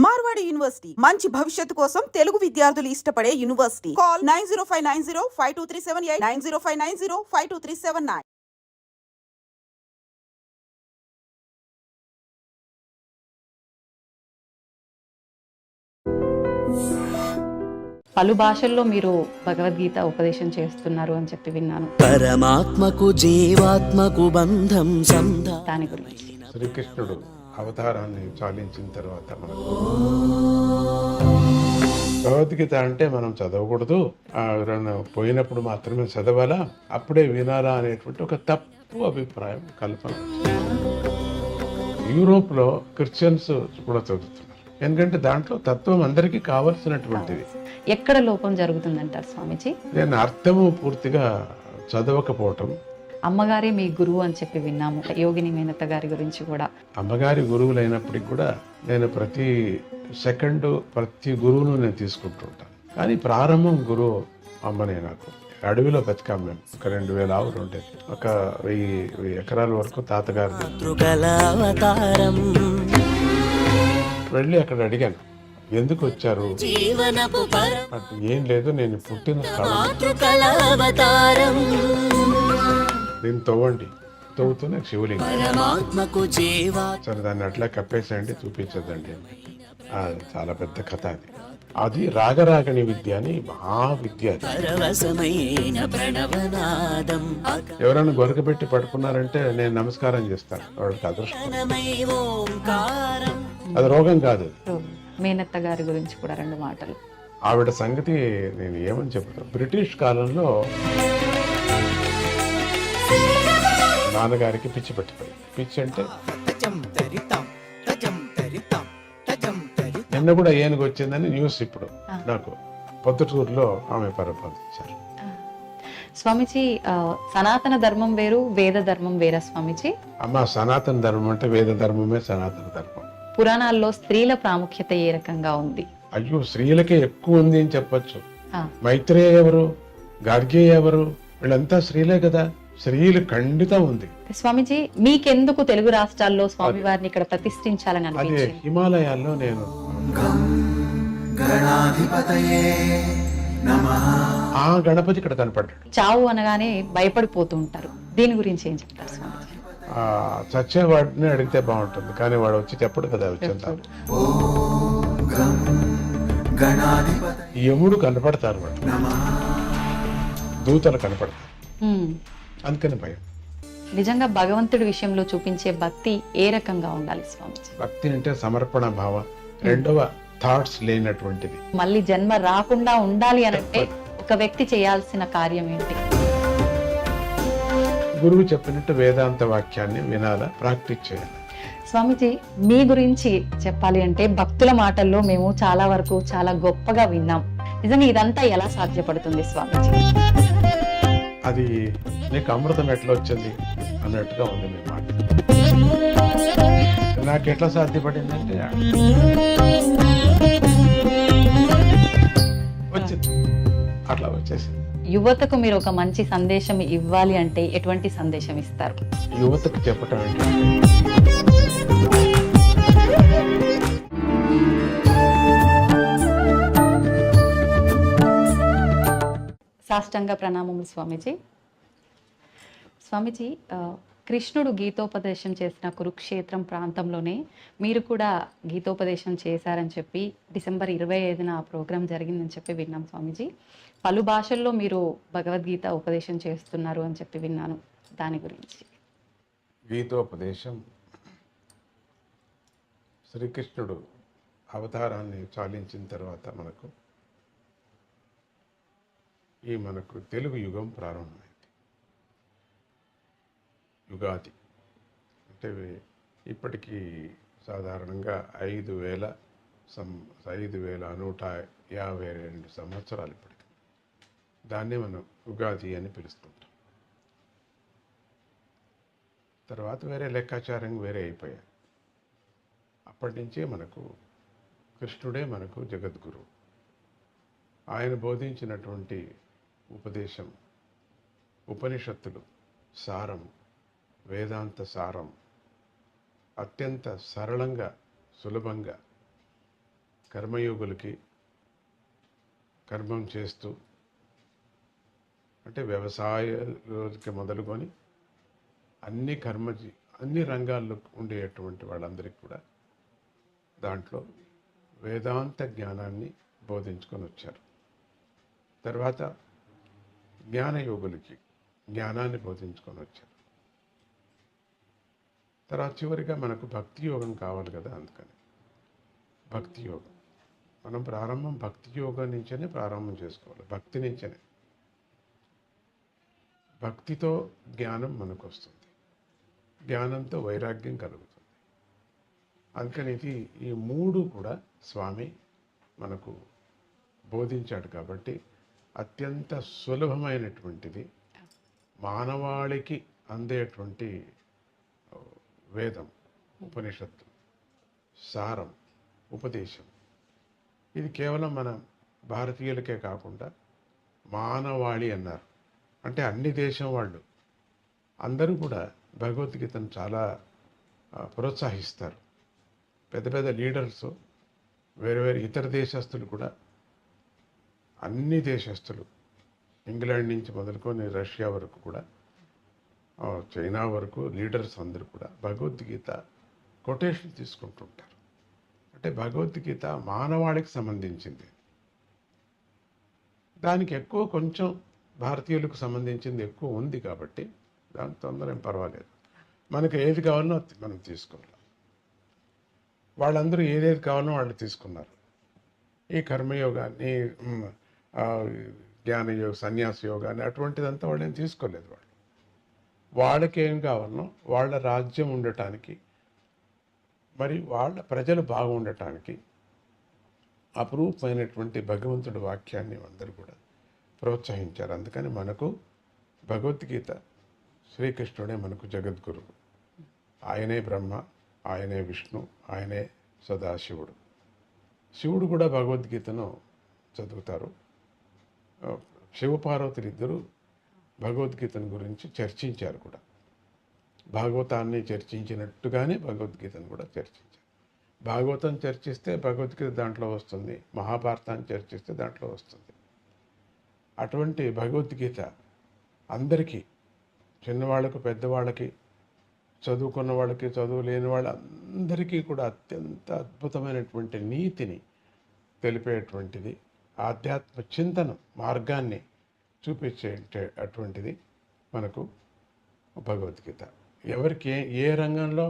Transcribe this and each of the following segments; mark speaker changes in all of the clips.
Speaker 1: Marwadi university మంచి భవిష్యత్తు కోసం తెలుగు విద్యార్థులు ఇష్టపడే యూనివర్సిటీ. కాల్ 9059052378 9059052379.
Speaker 2: పలు భాషల్లో మీరు భగవద్గీత ఉపదేశం చేస్తున్నారు అని చెప్పి విన్నాను.
Speaker 3: పరమాత్మకు జీవాత్మకు బంధం
Speaker 2: దాని గురించి
Speaker 4: శ్రీకృష్ణుడు అవతారాన్ని చాలించిన తర్వాత మనకు భగవద్గీత అంటే మనం చదవకూడదు, ఎవరైనా పోయినప్పుడు మాత్రమే చదవాలా, అప్పుడే వినాలా అనేటువంటి ఒక తప్పు అభిప్రాయం కల్పన. యూరోప్లో క్రిస్టియన్స్ కూడా చదువుతున్నారు, ఎందుకంటే దాంట్లో తత్వం అందరికీ కావలసినటువంటిది.
Speaker 2: ఎక్కడ లోపం జరుగుతుందంటారు స్వామీజీ?
Speaker 4: నేను అర్థము పూర్తిగా చదవకపోవటం.
Speaker 2: అమ్మగారే మీ గురువు అని చెప్పి విన్నాము, యోగిని మేనత్త గారి గురించి కూడా.
Speaker 4: అమ్మగారి గురువులైనప్పటికి కూడా నేను ప్రతి సెకండ్ ప్రతి గురువును నేను తీసుకుంటూ ఉంటాను. కానీ ప్రారంభం గురువు అమ్మనే నాకు. అడవిలో బతికాము మేము. ఒక 2000 ఆవులు ఉండేది, ఒక 1000 ఎకరాల వరకు తాతగారిది. వెళ్ళి అక్కడ అడిగాను, ఎందుకు వచ్చారు? ఏం లేదు, నేను పుట్టిన స్థలం దీన్ని తవ్వండి. తవ్వుతూనే శివలింగం. సరే దాన్ని అట్లా కప్పేసేయండి, చూపించదండి. అది చాలా పెద్ద కథ. అది రాగరాగని విద్య అని మహావిద్య. ఎవరైనా గొరకబెట్టి పడుకున్నారంటే నేను నమస్కారం చేస్తాను, వాళ్ళకి అదృష్టం. అది రోగం కాదు.
Speaker 2: మేనత్త గారి గురించి కూడా 2 మాటలు.
Speaker 4: ఆవిడ సంగతి నేను ఏమని చెప్తాను. బ్రిటిష్ కాలంలో నాన్నగారికి పిచ్చి పట్టిపోయింది. పిచ్చి అంటే నిన్న కూడా ఏనుగు వచ్చిందని న్యూస్ ఇప్పుడు నాకు పొద్దుటూరులో ఆమె పరిపాలించారు.
Speaker 2: స్వామీజీ, సనాతన ధర్మం వేరు, వేద ధర్మం వేరా స్వామీజీ?
Speaker 4: అమ్మ, సనాతన ధర్మం అంటే వేద ధర్మమే సనాతన ధర్మం.
Speaker 2: పురాణాల్లో స్త్రీల ప్రాముఖ్యత ఏ రకంగా ఉంది?
Speaker 4: అయ్యో, స్త్రీలకే ఎక్కువ ఉంది అని చెప్పచ్చు. మైత్రేయ ఎవరు, గార్గే ఎవరు, వీళ్ళంతా స్త్రీలే కదా. స్త్రీలు ఖండితం ఉంది.
Speaker 2: స్వామీజీ, మీకెందుకు తెలుగు రాష్ట్రాల్లో స్వామి వారిని ఇక్కడ ప్రతిష్ఠించాలని
Speaker 4: అదే
Speaker 2: అనిపించింది?
Speaker 4: హిమాలయాల్లో నేను ఆ గణపతి ఇక్కడ కనపడ్డాడు.
Speaker 2: చావు అనగానే భయపడిపోతూ ఉంటారు, దీని గురించి ఏం చెప్తారు స్వామీజీ?
Speaker 4: చచ్చేవాడిని అడిగితే బాగుంటుంది, కానీ వాడు వచ్చి చెప్పడు కదా. వచ్చేంత యముడు కనపడతారు, వాడు దూతలు కనపడతారు, అందుకని భయం.
Speaker 2: నిజంగా భగవంతుడి విషయంలో చూపించే భక్తి ఏ రకంగా ఉండాలి స్వామీజీ?
Speaker 4: భక్తి అంటే సమర్పణ భావం, రెండవ థాట్స్ లేనటువంటిది.
Speaker 2: మళ్ళీ జన్మ రాకుండా ఉండాలి అనంటే ఒక వ్యక్తి చేయాల్సిన కార్యం ఏంటి?
Speaker 4: గురువు చెప్పినట్టు వేదాంత వాక్యాన్ని వినాలా, ప్రాక్టీస్ చేయాలి.
Speaker 2: స్వామీజీ, మీ గురించి చెప్పాలి అంటే భక్తుల మాటల్లో మేము చాలా వరకు చాలా గొప్పగా విన్నాం. నిజంగా ఇదంతా ఎలా సాధ్యపడుతుంది స్వామీజీ?
Speaker 4: అది నీకు అమృతం ఎట్లా వచ్చింది అన్నట్టుగా ఉంది మీ మాట. నాకు ఎట్లా సాధ్యపడిందంటే వచ్చింది, అట్లా వచ్చేసింది.
Speaker 2: యువతకు మీరు ఒక మంచి సందేశం ఇవ్వాలి అంటే ఎటువంటి సందేశం ఇస్తారు?
Speaker 4: యువతకు చెప్పటం ఏంటంటే,
Speaker 2: సాష్టాంగ ప్రణామములు స్వామీజీ. స్వామీజీ, కృష్ణుడు గీతోపదేశం చేసిన కురుక్షేత్రం ప్రాంతంలోనే మీరు కూడా గీతోపదేశం చేశారని చెప్పి డిసెంబర్ 25న ఆ ప్రోగ్రాం జరిగిందని చెప్పి విన్నాం స్వామీజీ. పలు భాషల్లో మీరు భగవద్గీత ఉపదేశం చేస్తున్నారు అని చెప్పి విన్నాను, దాని గురించి.
Speaker 4: గీతోపదేశం శ్రీకృష్ణుడు అవతారాన్ని చాలించిన తర్వాత మనకు తెలుగు యుగం ప్రారంభమైంది. యుగాది అంటే ఇప్పటికీ సాధారణంగా 5152 సంవత్సరాలు ఇప్పటికి. దాన్నే మనం యుగాది అని పిలుస్తుంటాం. తర్వాత వేరే లెక్కాచారం వేరే అయిపోయాయి. అప్పటి నుంచే మనకు కృష్ణుడే మనకు జగద్గురు. ఆయన బోధించినటువంటి ఉపదేశం, ఉపనిషత్తులు సారం, వేదాంత సారం అత్యంత సరళంగా, సులభంగా కర్మయోగులకి కర్మం చేస్తూ, అంటే వ్యవసాయానికి మొదలుకొని అన్ని రంగాల్లో ఉండేటువంటి వాళ్ళందరికీ కూడా దాంట్లో వేదాంత జ్ఞానాన్ని బోధించుకొని వచ్చారు. తర్వాత జ్ఞానయోగులకి జ్ఞానాన్ని బోధించుకొని వచ్చారు. తర్వాత చివరిగా మనకు భక్తి యోగం కావాలి కదా, అందుకని భక్తి యోగం మనం భక్తి యోగం నుంచేనే ప్రారంభం చేసుకోవాలి. భక్తి నుంచేనే, భక్తితో జ్ఞానం మనకు వస్తుంది, జ్ఞానంతో వైరాగ్యం కలుగుతుంది. అందుకని ఈ మూడు కూడా స్వామి మనకు బోధించాడు. కాబట్టి అత్యంత సులభమైనటువంటిది, మానవాళికి అందేటువంటి వేదం, ఉపనిషత్తు, సారం, ఉపదేశం. ఇది కేవలం మన భారతీయులకే కాకుండా మానవాళి అన్నారు. అంటే అన్ని దేశం వాళ్ళు అందరూ కూడా భగవద్గీతను చాలా ప్రోత్సహిస్తారు. పెద్ద పెద్ద లీడర్స్, వేరే వేరే ఇతర దేశస్తులు కూడా, అన్ని దేశస్తులు, ఇంగ్లాండ్ నుంచి మొదలుకొని రష్యా వరకు కూడా, చైనా వరకు లీడర్స్ అందరూ కూడా భగవద్గీత కొటేషన్ తీసుకుంటుంటారు. అంటే భగవద్గీత మానవాళికి సంబంధించింది. దానికి ఎక్కువ కొంచెం భారతీయులకు సంబంధించింది ఎక్కువ ఉంది కాబట్టి దాని తొందర ఏం పర్వాలేదు. మనకు ఏది కావాలనో మనం తీసుకోవాలి. వాళ్ళందరూ ఏదేది కావాలనో వాళ్ళు తీసుకున్నారు. ఈ కర్మయోగాన్ని, జ్ఞానయోగ, సన్యాస యోగాన్ని అటువంటిదంతా వాళ్ళు ఏం తీసుకోలేదు. వాళ్ళకి ఏం కావాలనో, వాళ్ళ రాజ్యం ఉండటానికి, మరి వాళ్ళ ప్రజలు బాగుండటానికి అపురూపమైనటువంటి భగవంతుడి వాక్యాన్ని అందరూ కూడా ప్రోత్సహించారు. అందుకని మనకు భగవద్గీత, శ్రీకృష్ణుడే మనకు జగద్గురువు. ఆయనే బ్రహ్మ, ఆయనే విష్ణు, ఆయనే సదాశివుడు. శివుడు కూడా భగవద్గీతను చదువుతారు. శివపార్వతులు ఇద్దరు భగవద్గీతను గురించి చర్చించారు కూడా. భాగవతాన్ని చర్చించినట్టుగానే భగవద్గీతను కూడా చర్చించారు. భాగవతం చర్చిస్తే భగవద్గీత దాంట్లో వస్తుంది, మహాభారతాన్ని చర్చిస్తే దాంట్లో వస్తుంది. అటువంటి భగవద్గీత అందరికీ, చిన్నవాళ్ళకు, పెద్దవాళ్ళకి, చదువుకున్న వాళ్ళకి, చదువు లేని వాళ్ళందరికీ కూడా అత్యంత అద్భుతమైనటువంటి నీతిని తెలిపేటువంటిది, ఆధ్యాత్మ చింతన మార్గాన్ని చూపించే అటువంటిది మనకు భగవద్గీత. ఎవరికి ఏ రంగంలో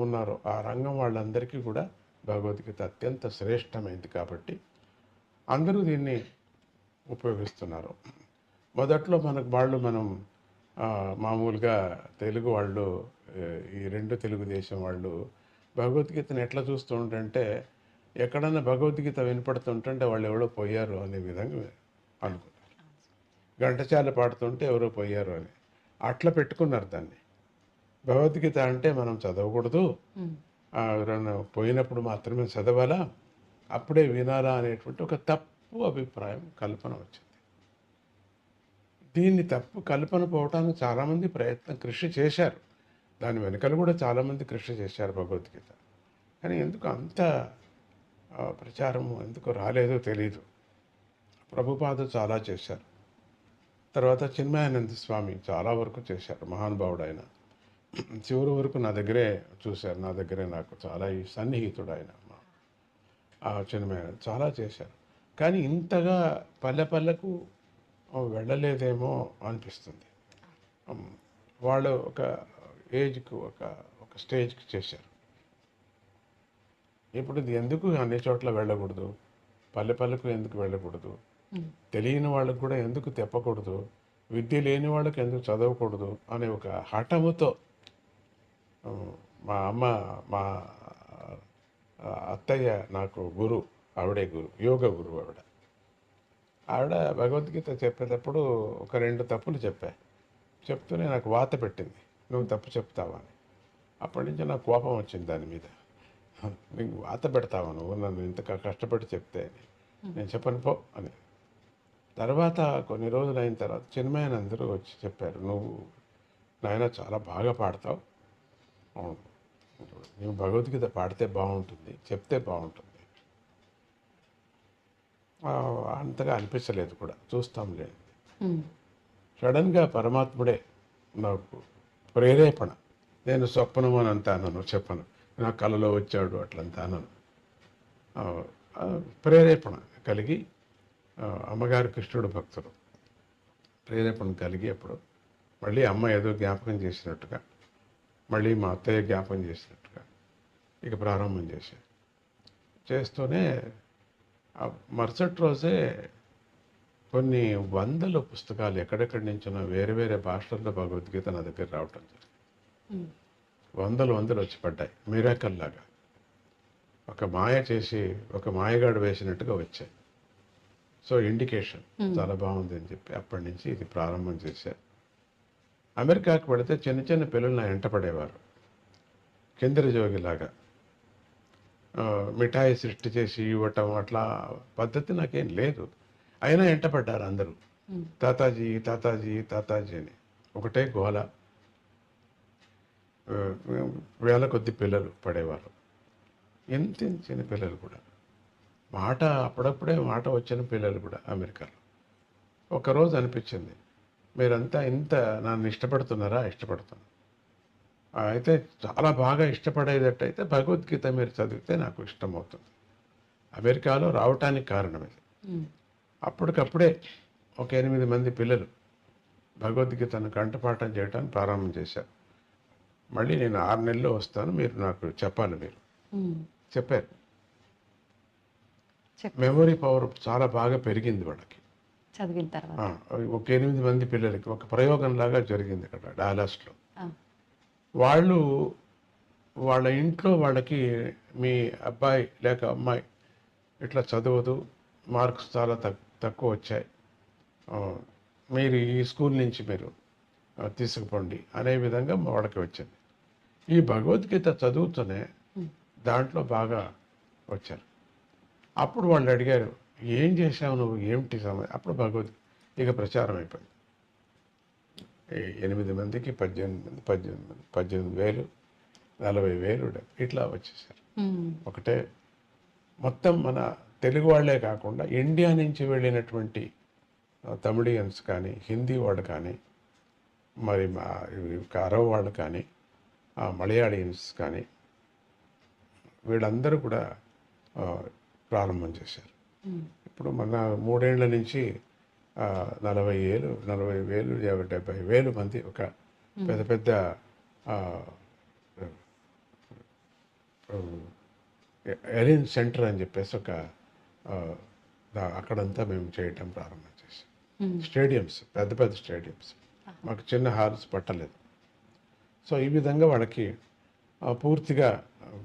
Speaker 4: ఉన్నారో ఆ రంగం వాళ్ళందరికీ కూడా భగవద్గీత అత్యంత శ్రేష్టమైంది. కాబట్టి అందరూ దీన్ని ఉపయోగిస్తున్నారు. మొదట్లో మనం మామూలుగా తెలుగు వాళ్ళు, ఈ రెండు తెలుగుదేశం వాళ్ళు భగవద్గీతను ఎట్లా చూస్తూ ఉంటుంటే, ఎక్కడన్నా భగవద్గీత వినపడుతుంటే వాళ్ళు ఎవరో పోయారు అనే విధంగా అనుకున్నారు. ఘంటసాల పాడుతుంటే ఎవరో పోయారు అని అట్లా పెట్టుకున్నారు దాన్ని. భగవద్గీత అంటే మనం చదవకూడదు, ఎవరైనా పోయినప్పుడు మాత్రమే చదవాలా, అప్పుడే వినాలా అనేటువంటి ఒక తప్పు అభిప్రాయం, కల్పన వచ్చింది. దీన్ని తప్పు కల్పన పోవటానికి చాలామంది కృషి చేశారు. దాని వెనుకలు కూడా చాలామంది కృషి చేశారు భగవద్గీత. కానీ ఎందుకు అంత ప్రచారం ఎందుకు రాలేదో తెలీదు. ప్రభుపాదులు చాలా చేశారు. తర్వాత చిన్మయానంద స్వామి చాలా వరకు చేశారు, మహానుభావుడు ఆయన. చివరి వరకు నా దగ్గరే చూశారు, నా దగ్గరే నాకు చాలా సన్నిహితుడు ఆయన. చిన్మయానంద చాలా చేశారు. కానీ ఇంతగా పల్లె పల్లెకు వెళ్ళలేదేమో అనిపిస్తుంది. వాళ్ళు ఒక ఏజ్కు, ఒక స్టేజ్కి చేశారు. ఇప్పుడు ఇది ఎందుకు అన్ని చోట్ల వెళ్ళకూడదు, పల్లె పల్లెకు ఎందుకు వెళ్ళకూడదు, తెలియని వాళ్ళకు కూడా ఎందుకు తెప్పకూడదు, విద్య లేని వాళ్ళకి ఎందుకు చదవకూడదు అనే ఒక హఠముతో మా అత్తయ్య నాకు గురు, ఆవిడే గురు, యోగ గురువు ఆవిడ భగవద్గీత చెప్పేటప్పుడు ఒక 2 తప్పులు చెప్తూనే నాకు వాత పెట్టింది, నువ్వు తప్పు చెప్తావా అని. అప్పటి నుంచి నాకు కోపం వచ్చింది దాని మీద. నీకు వాత పెడతావా నువ్వు, నన్ను ఇంత కష్టపడి చెప్తే నేను చెప్పను పో అని. తర్వాత కొన్ని రోజులు అయిన తర్వాత చిన్మయానందరూ వచ్చి చెప్పారు, నువ్వు నాయన చాలా బాగా పాడతావు, నువ్వు భగవద్గీత పాడితే బాగుంటుంది, చెప్తే బాగుంటుంది అంతగా అనిపించలేదు కూడా, చూస్తాంలే.
Speaker 2: ఉమ్,
Speaker 4: సడన్గా పరమాత్ముడే నాకు ప్రేరేపణ. నేను స్వప్నం అని అంత అనను, చెప్పను. నా కలలో వచ్చాడు అట్లంతా అనను. ఆ, ఆ, ప్రేరేపణ కలిగి, అమ్మగారు కృష్ణుడు భక్తుడు, ప్రేరేపణ కలిగి అప్పుడు మళ్ళీ అమ్మ ఏదో జ్ఞాపకం చేసినట్టుగా, మళ్ళీ మా అత్తయ్య జ్ఞాపకం చేసినట్టుగా ఇక ప్రారంభం చేస్తూనే ఆ మరుసటి రోజే కొన్ని వందల పుస్తకాలు ఎక్కడెక్కడి నుంచినో వేరే వేరే భాషల్లో భగవద్గీత నా దగ్గర రావటం జరిగింది.
Speaker 2: ఉమ్,
Speaker 4: వందలు వచ్చి పడ్డాయి, మిరాకల్ లాగా. ఒక మాయ చేసి ఒక మాయగాడు వేసినట్టుగా వచ్చాయి. సో ఇండికేషన్ చాలా బాగుంది అని చెప్పి అప్పటి నుంచి ఇది ప్రారంభం చేశారు. అమెరికాకు వెళితే చిన్న చిన్న పిల్లలు నా వెంట పడేవారు, కిందరి జోగిలాగా. మిఠాయి సృష్టి చేసి ఇవ్వటం అట్లా పద్ధతి నాకేం లేదు. అయినా వెంట పడ్డారు అందరూ, తాతాజీ తాతాజీ తాతాజీ అని ఒకటే గోల. వేల కొద్ది పిల్లలు పడేవారు, ఎంత చిన్న పిల్లలు కూడా. మాట అప్పుడప్పుడే మాట వచ్చిన పిల్లలు కూడా అమెరికాలో. ఒకరోజు అనిపించింది, మీరంతా ఇంత నన్ను ఇష్టపడుతున్నారా? ఇష్టపడుతున్నాను. అయితే చాలా బాగా ఇష్టపడేటట్టయితే భగవద్గీత మీరు చదివితే నాకు ఇష్టమవుతుంది. అమెరికాలో రావటానికి కారణం ఇది.
Speaker 2: ఉమ్,
Speaker 4: అప్పటికప్పుడే ఒక 8 మంది పిల్లలు భగవద్గీతను కంఠపాఠం చేయడానికి ప్రారంభం చేశారు. మళ్ళీ నేను 6 నెలల్లో వస్తాను, మీరు నాకు చెప్పాలి. మీరు
Speaker 2: ఉమ్,
Speaker 4: చెప్పారు.
Speaker 2: చెప్పు.
Speaker 4: మెమొరీ పవర్ చాలా బాగా పెరిగింది వాళ్ళకి.
Speaker 2: చదివిన తర్వాత
Speaker 4: ఒక 8 మంది పిల్లలకి ఒక ప్రయోగంలాగా జరిగింది ఇక్కడ డాలస్లో.
Speaker 2: ఆ,
Speaker 4: వాళ్ళ ఇంట్లో వాళ్ళకి మీ అబ్బాయి లేక అమ్మాయి ఇట్లా చదవదు, మార్క్స్ చాలా తక్కువ వచ్చాయి, మీరు ఈ స్కూల్ నుంచి మీరు తీసుకుపోండి అనే విధంగా వాళ్ళకి వచ్చింది. ఈ భగవద్గీత చదువుతూనే దాంట్లో బాగా వచ్చారు. అప్పుడు వాళ్ళు అడిగారు, ఏం చేశావు నువ్వు, ఏమిటి సమయం? అప్పుడు భగవద్గీత ఇక ప్రచారం అయిపోయింది. 8 మందికి 18,000, 40,000 ఇట్లా వచ్చేసారు.
Speaker 2: ఉమ్,
Speaker 4: ఒకటే మొత్తం మన తెలుగు వాళ్ళే కాకుండా ఇండియా నుంచి వెళ్ళినటువంటి తమిళియన్స్ కానీ, హిందీ వాళ్ళు కానీ, మరి అరబ్ వాళ్ళు కానీ, మలయాళీయన్స్ కానీ, వీళ్ళందరూ కూడా ప్రారంభం చేశారు. ఇప్పుడు మన 3 ఏళ్ల నుంచి 40,000, 70,000 మంది ఒక పెద్ద పెద్ద ఎరిన్ సెంటర్ అని చెప్పేసి ఒక అక్కడంతా మేము చేయటం ప్రారంభం చేసాం. స్టేడియంస్, పెద్ద పెద్ద స్టేడియంస్, మాకు చిన్న హాల్స్ పట్టలేదు. సో ఈ విధంగా వాళ్ళకి పూర్తిగా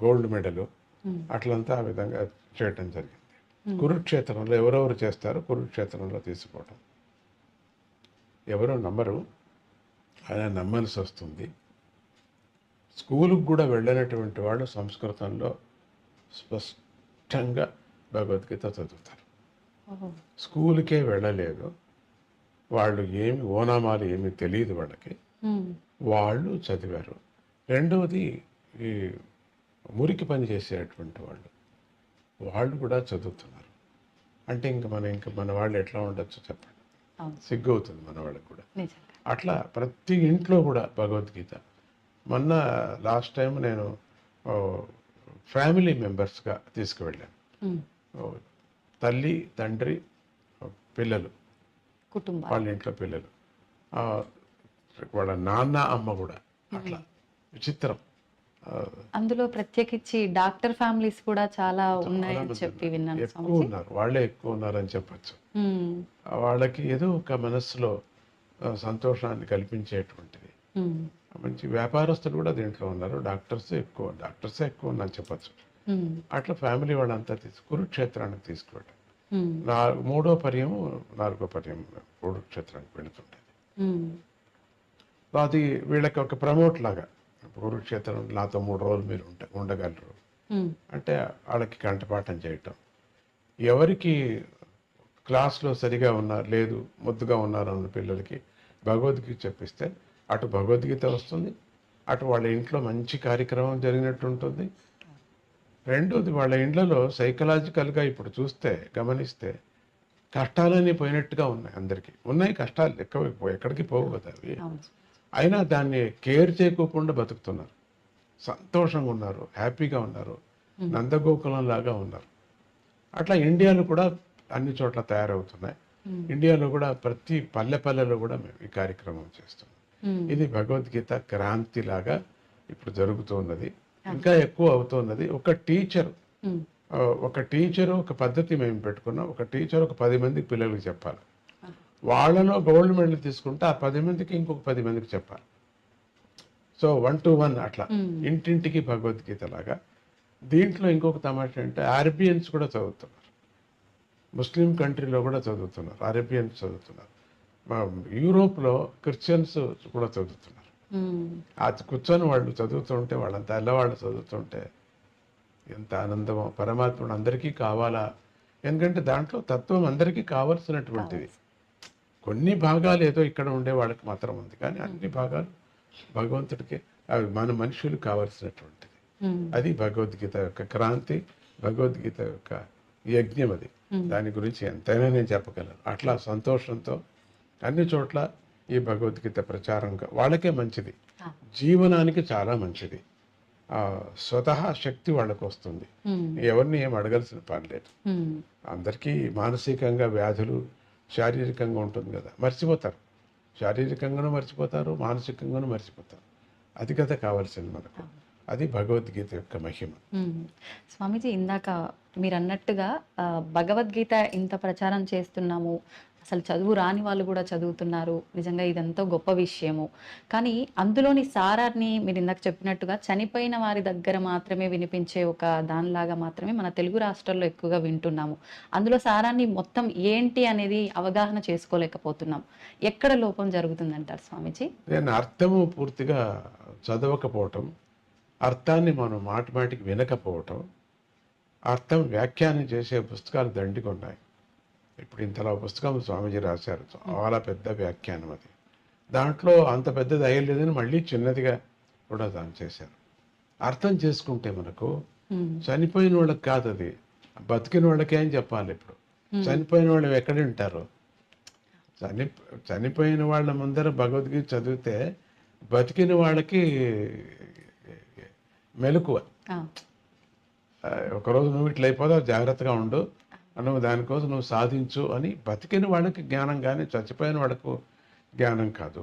Speaker 4: గోల్డ్ మెడలు అట్లంతా ఆ విధంగా చేయటం జరిగింది. కురుక్షేత్రంలో ఎవరెవరు చేస్తారో కురుక్షేత్రంలో తీసుకోవడం. ఎవరో నమ్మరు, ఆయన నమ్మాల్సి వస్తుంది. స్కూలుకు కూడా వెళ్ళినటువంటి వాళ్ళు సంస్కృతంలో స్పష్టంగా భగవద్గీత చదువుతారు. స్కూల్కే వెళ్ళలేదు వాళ్ళు, ఏమి ఓనామాలు ఏమీ తెలియదు వాళ్ళకి, వాళ్ళు చదివారు. రెండవది ఈ మురికి పని చేసేటువంటి వాళ్ళు కూడా చదువుతున్నారు. అంటే ఇంకా మన వాళ్ళు ఎట్లా ఉండొచ్చు చెప్పండి, సిగ్గు అవుతుంది మన వాళ్ళకి కూడా. అట్లా ప్రతి ఇంట్లో కూడా భగవద్గీత. మొన్న లాస్ట్ టైం నేను ఫ్యామిలీ మెంబర్స్గా తీసుకువెళ్ళాను. తల్లి, తండ్రి, పిల్లలు,
Speaker 2: కుటుంబం,
Speaker 4: వాళ్ళ ఇంట్లో పిల్లలు, వాళ్ళ నాన్న, అమ్మ కూడా. అట్లా విచిత్రం.
Speaker 2: అందులో ప్రత్యేకించి డాక్టర్ ఫ్యామిలీస్ కూడా చాలా ఉన్నాయని చెప్పి విన్నాను.
Speaker 4: ఎక్కువ ఉన్నారు, వాళ్ళే ఎక్కువ ఉన్నారని చెప్పచ్చు. వాళ్ళకి ఏదో ఒక మనస్సులో సంతోషాన్ని కల్పించేటువంటిది. మంచి వ్యాపారస్తులు కూడా దీంట్లో ఉన్నారు, డాక్టర్సే ఎక్కువ ఉన్నారు చెప్పచ్చు. అట్లా ఫ్యామిలీ వాళ్ళంతా కురుక్షేత్రానికి తీసుకువెళ్ళారు. 3వ పర్యం 4వ పర్యం కురుక్షేత్రానికి వెళుతుంటది. అది వీళ్ళకి ఒక ప్రమోట్ లాగా, కురుక్షేత్రం నాతో 3 రోజులు మీరు ఉండగలరు అంటే వాళ్ళకి కంఠపాఠం చేయటం. ఎవరికి క్లాస్లో సరిగా ఉన్నారు లేదు, ముద్దుగా ఉన్నారు అన్న పిల్లలకి భగవద్గీత చెప్పిస్తే అటు భగవద్గీత వస్తుంది, అటు వాళ్ళ ఇంట్లో మంచి కార్యక్రమం జరిగినట్టు ఉంటుంది. రెండోది వాళ్ళ ఇండ్లలో సైకలాజికల్గా ఇప్పుడు చూస్తే గమనిస్తే కష్టాలన్నీ పోయినట్టుగా ఉన్నాయి, అందరికీ ఉన్నాయి కష్టాలు, ఎక్కడికి పోవు కదా అవి.
Speaker 2: అవును.
Speaker 4: అయినా దాన్ని కేర్ చేయకోకుండా బతుకుతున్నారు, సంతోషంగా ఉన్నారు, హ్యాపీగా ఉన్నారు, నందగోకులం లాగా ఉన్నారు. అట్లా ఇండియాలో కూడా అన్ని చోట్ల తయారవుతున్నాయి. ఇండియాలో కూడా ప్రతి పల్లెలో కూడా మేము ఈ కార్యక్రమం చేస్తున్నాం. ఇది భగవద్గీత క్రాంతి లాగా ఇప్పుడు జరుగుతున్నది, ఇంకా ఎక్కువ అవుతున్నది. ఒక టీచరు ఒక పద్ధతి మేము పెట్టుకున్నాం. ఒక టీచర్ ఒక 10 మందికి పిల్లలకి చెప్పాలి, వాళ్ళలో గోల్డ్ మెడల్ తీసుకుంటే ఆ 10 మందికి ఇంకొక 10 మందికి చెప్పాలి. సో 1 to 1 అట్లా ఇంటింటికి భగవద్గీత లాగా. దీంట్లో ఇంకొక తమాషా అంటే అరేబియన్స్ కూడా చదువుతున్నారు, ముస్లిం కంట్రీలో కూడా చదువుతున్నారు, అరేబియన్స్ చదువుతున్నారు, యూరోప్లో క్రిస్టియన్స్ కూడా చదువుతున్నారు. అది కూర్చొని వాళ్ళు చదువుతుంటే, వాళ్ళంతా తెల్లవాళ్ళు చదువుతుంటే ఎంత ఆనందమో. పరమాత్ముడు అందరికీ కావాలా, ఎందుకంటే దాంట్లో తత్వం అందరికీ కావలసినటువంటిది. కొన్ని భాగాలు ఏదో ఇక్కడ ఉండే వాళ్ళకి మాత్రం ఉంది, కానీ అన్ని భాగాలు భగవంతుడికి, అవి మన మనుషులు కావలసినటువంటిది. అది భగవద్గీత యొక్క క్రాంతి, భగవద్గీత యొక్క యజ్ఞం. అది దాని గురించి ఎంతైనా నేను చెప్పగలను. అట్లా సంతోషంతో అన్ని చోట్ల ఈ భగవద్గీత ప్రచారంగా వాళ్ళకే మంచిది, జీవనానికి చాలా మంచిది. స్వతహా శక్తి వాళ్ళకు వస్తుంది, ఎవరిని ఏం అడగాల్సిన పని లేదు. అందరికీ మానసికంగా వ్యాధులు, శారీరకంగా ఉంటుంది కదా, మర్చిపోతారు. శారీరకంగానూ మర్చిపోతారు, మానసికంగానూ మర్చిపోతారు. అది కదా కావాల్సింది మనకు. అది భగవద్గీత యొక్క మహిమ.
Speaker 2: స్వామీజీ, ఇందాక మీరు అన్నట్టుగా భగవద్గీత ఇంత ప్రచారం చేస్తున్నాము, అసలు చదువు రాని వాళ్ళు కూడా చదువుతున్నారు, నిజంగా ఇదంతా గొప్ప విషయము. కానీ అందులోని సారాన్ని మీరు ఇందాక చెప్పినట్టుగా చనిపోయిన వారి దగ్గర మాత్రమే వినిపించే ఒక దానిలాగా మాత్రమే మన తెలుగు రాష్ట్రాల్లో ఎక్కువగా వింటున్నాము. అందులో సారాన్ని మొత్తం ఏంటి అనేది అవగాహన చేసుకోలేకపోతున్నాం. ఎక్కడ లోపం జరుగుతుందంటారు స్వామీజీ?
Speaker 4: నేను అర్థము పూర్తిగా చదవకపోవటం, అర్థాన్ని మనం మాటిమాటికి వినకపోవటం, అర్థం వ్యాఖ్యానం చేసే పుస్తకాలు దండిగా ఉన్నాయి. ఇప్పుడు ఇంతలా పుస్తకం స్వామీజీ రాశారు, చాలా పెద్ద వ్యాఖ్యానం. అది దాంట్లో అంత పెద్దది అయ్యలేదని మళ్ళీ చిన్నదిగా కూడా దాన్ని చేశారు. అర్థం చేసుకుంటే మనకు చనిపోయిన వాళ్ళకి కాదు, అది బతికిన వాళ్ళకే అని చెప్పాలి. ఇప్పుడు చనిపోయిన వాళ్ళు ఎక్కడ ఉంటారు? చనిపోయిన వాళ్ళ ముందర భగవద్గీత చదివితే బతికిన వాళ్ళకి మెలకువ. ఒకరోజు నువ్వు ఇట్లా అయిపోతావు, జాగ్రత్తగా ఉండు, నువ్వు దానికోసం నువ్వు సాధించు అని బతికిన వాళ్ళకి జ్ఞానం, కానీ చచ్చిపోయిన వాళ్ళకు జ్ఞానం కాదు.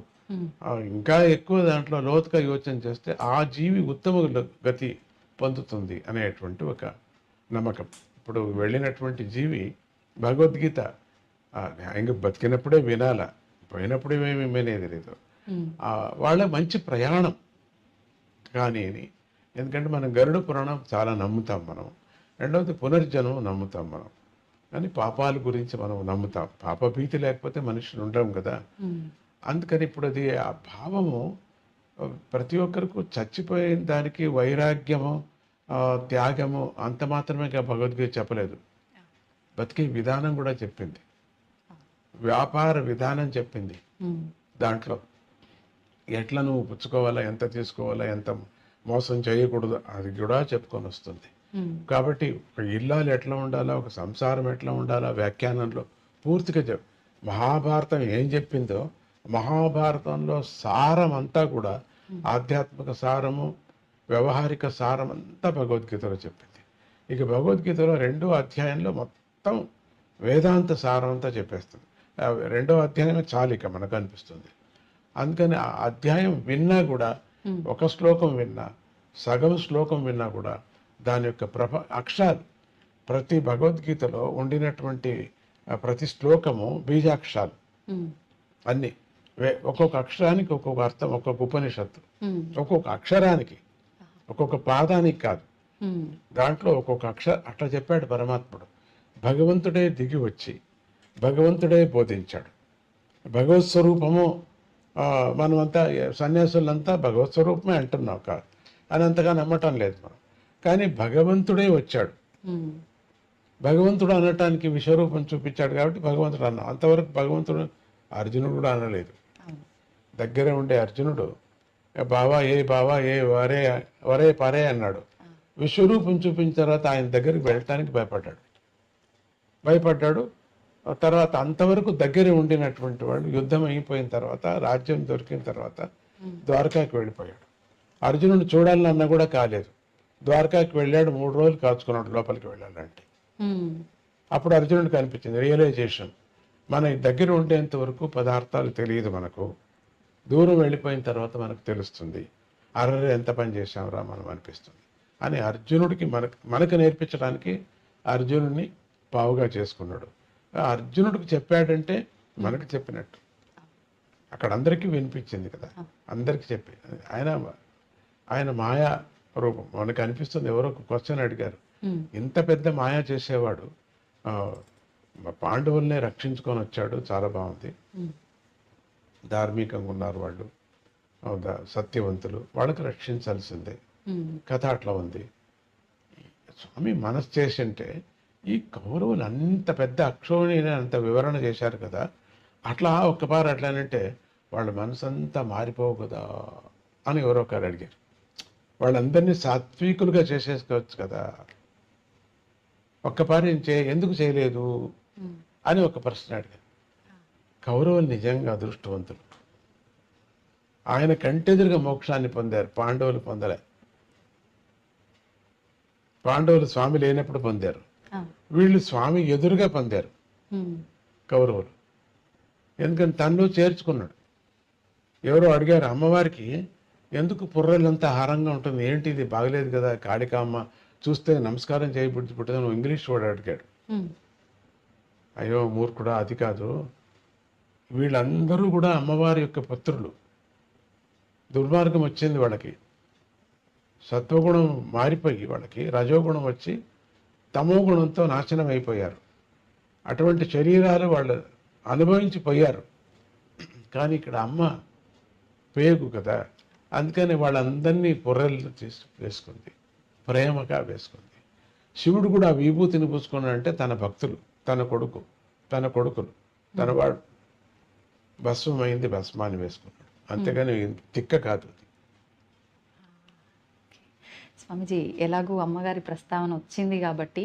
Speaker 4: ఇంకా ఎక్కువ దాంట్లో లోతుగా యోచన చేస్తే ఆ జీవి ఉత్తమ గతి పొందుతుంది అనేటువంటి ఒక నమ్మకం. ఇప్పుడు వెళ్ళినటువంటి జీవి భగవద్గీత ఇంకా బతికినప్పుడే వినాలా, పోయినప్పుడే ఏమి వినేది లేదు. వాళ్ళ మంచి ప్రయాణం కానీ, ఎందుకంటే మనం గరుడ పురాణం చాలా నమ్ముతాం మనం. రెండవది పునర్జన్మం నమ్ముతాం మనం, కానీ పాపాల గురించి మనం నమ్ముతాం. పాపభీతి లేకపోతే మనుషులు ఉండడం కదా. అందుకని ఇప్పుడు అది ఆ భావము ప్రతి ఒక్కరికి చచ్చిపోయిన దానికి వైరాగ్యము, త్యాగము అంత మాత్రమే భగవద్గీత చెప్పలేదు, బతికే విధానం కూడా చెప్పింది, వ్యాపార విధానం చెప్పింది. దాంట్లో ఎట్లా నువ్వు పుచ్చుకోవాలా, ఎంత తీసుకోవాలా, ఎంత మోసం చేయకూడదు, అది కూడా చెప్పుకొని వస్తుంది. కాబట్టి ఒక ఇల్లాలు ఎట్లా ఉండాలా, ఒక సంసారం ఎట్లా ఉండాలా వ్యాఖ్యానంలో పూర్తిగా మహాభారతం ఏం చెప్పిందో, మహాభారతంలో సారం అంతా కూడా ఆధ్యాత్మిక సారము, వ్యవహారిక సారం అంతా భగవద్గీతలో చెప్పింది. ఇక భగవద్గీతలో 2వ అధ్యాయంలో మొత్తం వేదాంత సారం అంతా చెప్పేస్తుంది. 2వ అధ్యాయమే చాలిక మనకు అనిపిస్తుంది. అందుకని ఆ అధ్యాయం విన్నా కూడా, ఒక శ్లోకం విన్నా, సగం శ్లోకం విన్నా కూడా దాని యొక్క అక్షరాలు, ప్రతి భగవద్గీతలో ఉండినటువంటి ప్రతి శ్లోకము బీజాక్షరాలు అన్ని. ఒక్కొక్క అక్షరానికి ఒక్కొక్క అర్థం, ఒక్కొక్క ఉపనిషత్తు, ఒక్కొక్క అక్షరానికి, ఒక్కొక్క పాదానికి కాదు, దాంట్లో ఒక్కొక్క అట్లా చెప్పాడు పరమాత్ముడు. భగవంతుడే దిగి వచ్చి భగవంతుడే బోధించాడు. భగవత్ స్వరూపము మనమంతా సన్యాసులంతా భగవత్ స్వరూపమే అంటున్నాం కాదు అని అంతగా నమ్మటం లేదు మనం. కానీ భగవంతుడే వచ్చాడు, భగవంతుడు అనటానికి విశ్వరూపం చూపించాడు కాబట్టి భగవంతుడు అన్నాం. అంతవరకు భగవంతుడు అర్జునుడు కూడా అనలేదు. దగ్గర ఉండే అర్జునుడు బావా ఏ వరే పరే అన్నాడు. విశ్వరూపం చూపించిన తర్వాత ఆయన దగ్గరికి వెళ్ళటానికి భయపడ్డాడు. తర్వాత అంతవరకు దగ్గర ఉండినటువంటి వాడు యుద్ధం అయిపోయిన తర్వాత, రాజ్యం దొరికిన తర్వాత ద్వారకాకి వెళ్ళిపోయాడు. అర్జునుడు చూడాలన్నా కూడా కాలేదు. ద్వారకాకి వెళ్ళాడు, 3 రోజులు కాచుకున్నాడు లోపలికి వెళ్ళాలంటే. అప్పుడు అర్జునుడికి అనిపించింది రియలైజేషన్, మన దగ్గర ఉండేంత వరకు పదార్థాలు తెలియదు మనకు, దూరం వెళ్ళిపోయిన తర్వాత మనకు తెలుస్తుంది, అర్రే ఎంత పని చేశాంరా మనం అనిపిస్తుంది అని అర్జునుడికి మనకు నేర్పించడానికి అర్జునుడిని పావుగా చేసుకున్నాడు. అర్జునుడికి చెప్పాడంటే మనకు చెప్పినట్టు, అక్కడ అందరికీ వినిపించింది కదా, అందరికీ చెప్పి ఆయన మాయా రూపం మనకు అనిపిస్తుంది. ఎవరో ఒక క్వశ్చన్ అడిగారు, ఇంత పెద్ద మాయా చేసేవాడు పాండవుల్నే రక్షించుకొని వచ్చాడు, చాలా బాగుంది, ధార్మికంగా ఉన్నారు వాళ్ళు, సత్యవంతులు, వాళ్ళకి రక్షించాల్సిందే, కథ అట్లా ఉంది. స్వామి మనసు చేసింటే ఈ కౌరవులు అంత పెద్ద అక్షోణిని అంత వివరణ చేశారు కదా, అట్లా ఒక్కపారు అట్లానంటే వాళ్ళ మనసు అంతా మారిపోవు కదా అని ఎవరో ఒకరు అడిగారు. వాళ్ళందరినీ సాత్వికులుగా చేసేసుకోవచ్చు కదా, ఒక్కపారి ఎందుకు చేయలేదు అని ఒక ప్రశ్న అడిగారు. కౌరవులు నిజంగా అదృష్టవంతులు, ఆయన కంటెదురుగా మోక్షాన్ని పొందారు, పాండవులు పొందలే. పాండవులు స్వామి లేనప్పుడు పొందారు, వీళ్ళు స్వామి ఎదురుగా పొందారు కౌరవులు. ఎందుకని తనలో చేర్చుకున్నాడు. ఎవరో అడిగారు, అమ్మవారికి ఎందుకు పుర్రెలంతా హారంగా ఉంటుంది, ఏంటి ఇది బాగలేదు కదా, కాళికామ్మ చూస్తే నమస్కారం చేయబుద్ధి పుట్టదు, నువ్వు ఇంగ్లీష్ వాడు అడిగాడు. అయ్యో మూర్ఖుడా, అది కాదు, వీళ్ళందరూ కూడా అమ్మవారి యొక్క పుత్రులు. దుర్మార్గం వచ్చింది వాళ్ళకి, సత్వగుణం మారిపోయి వాళ్ళకి రజోగుణం వచ్చి తమో గుణంతో నాశనం అయిపోయారు. అటువంటి శరీరాలు వాళ్ళు అనుభవించిపోయారు. కానీ ఇక్కడ అమ్మ పేగు కదా, అందుకని వాళ్ళందరినీ పొర్రెలు వేసుకుంది, ప్రేమగా వేసుకుంది. శివుడు కూడా విభూతిని పూసుకున్నాడంటే తన భక్తులు, తన కొడుకులు, తన వాడు భస్మమైంది, భస్మాన్ని వేసుకున్నాడు, అంతేగాని తిక్క కాదు.
Speaker 2: స్వామిజీ, ఎలాగూ అమ్మగారి ప్రస్తావన వచ్చింది కాబట్టి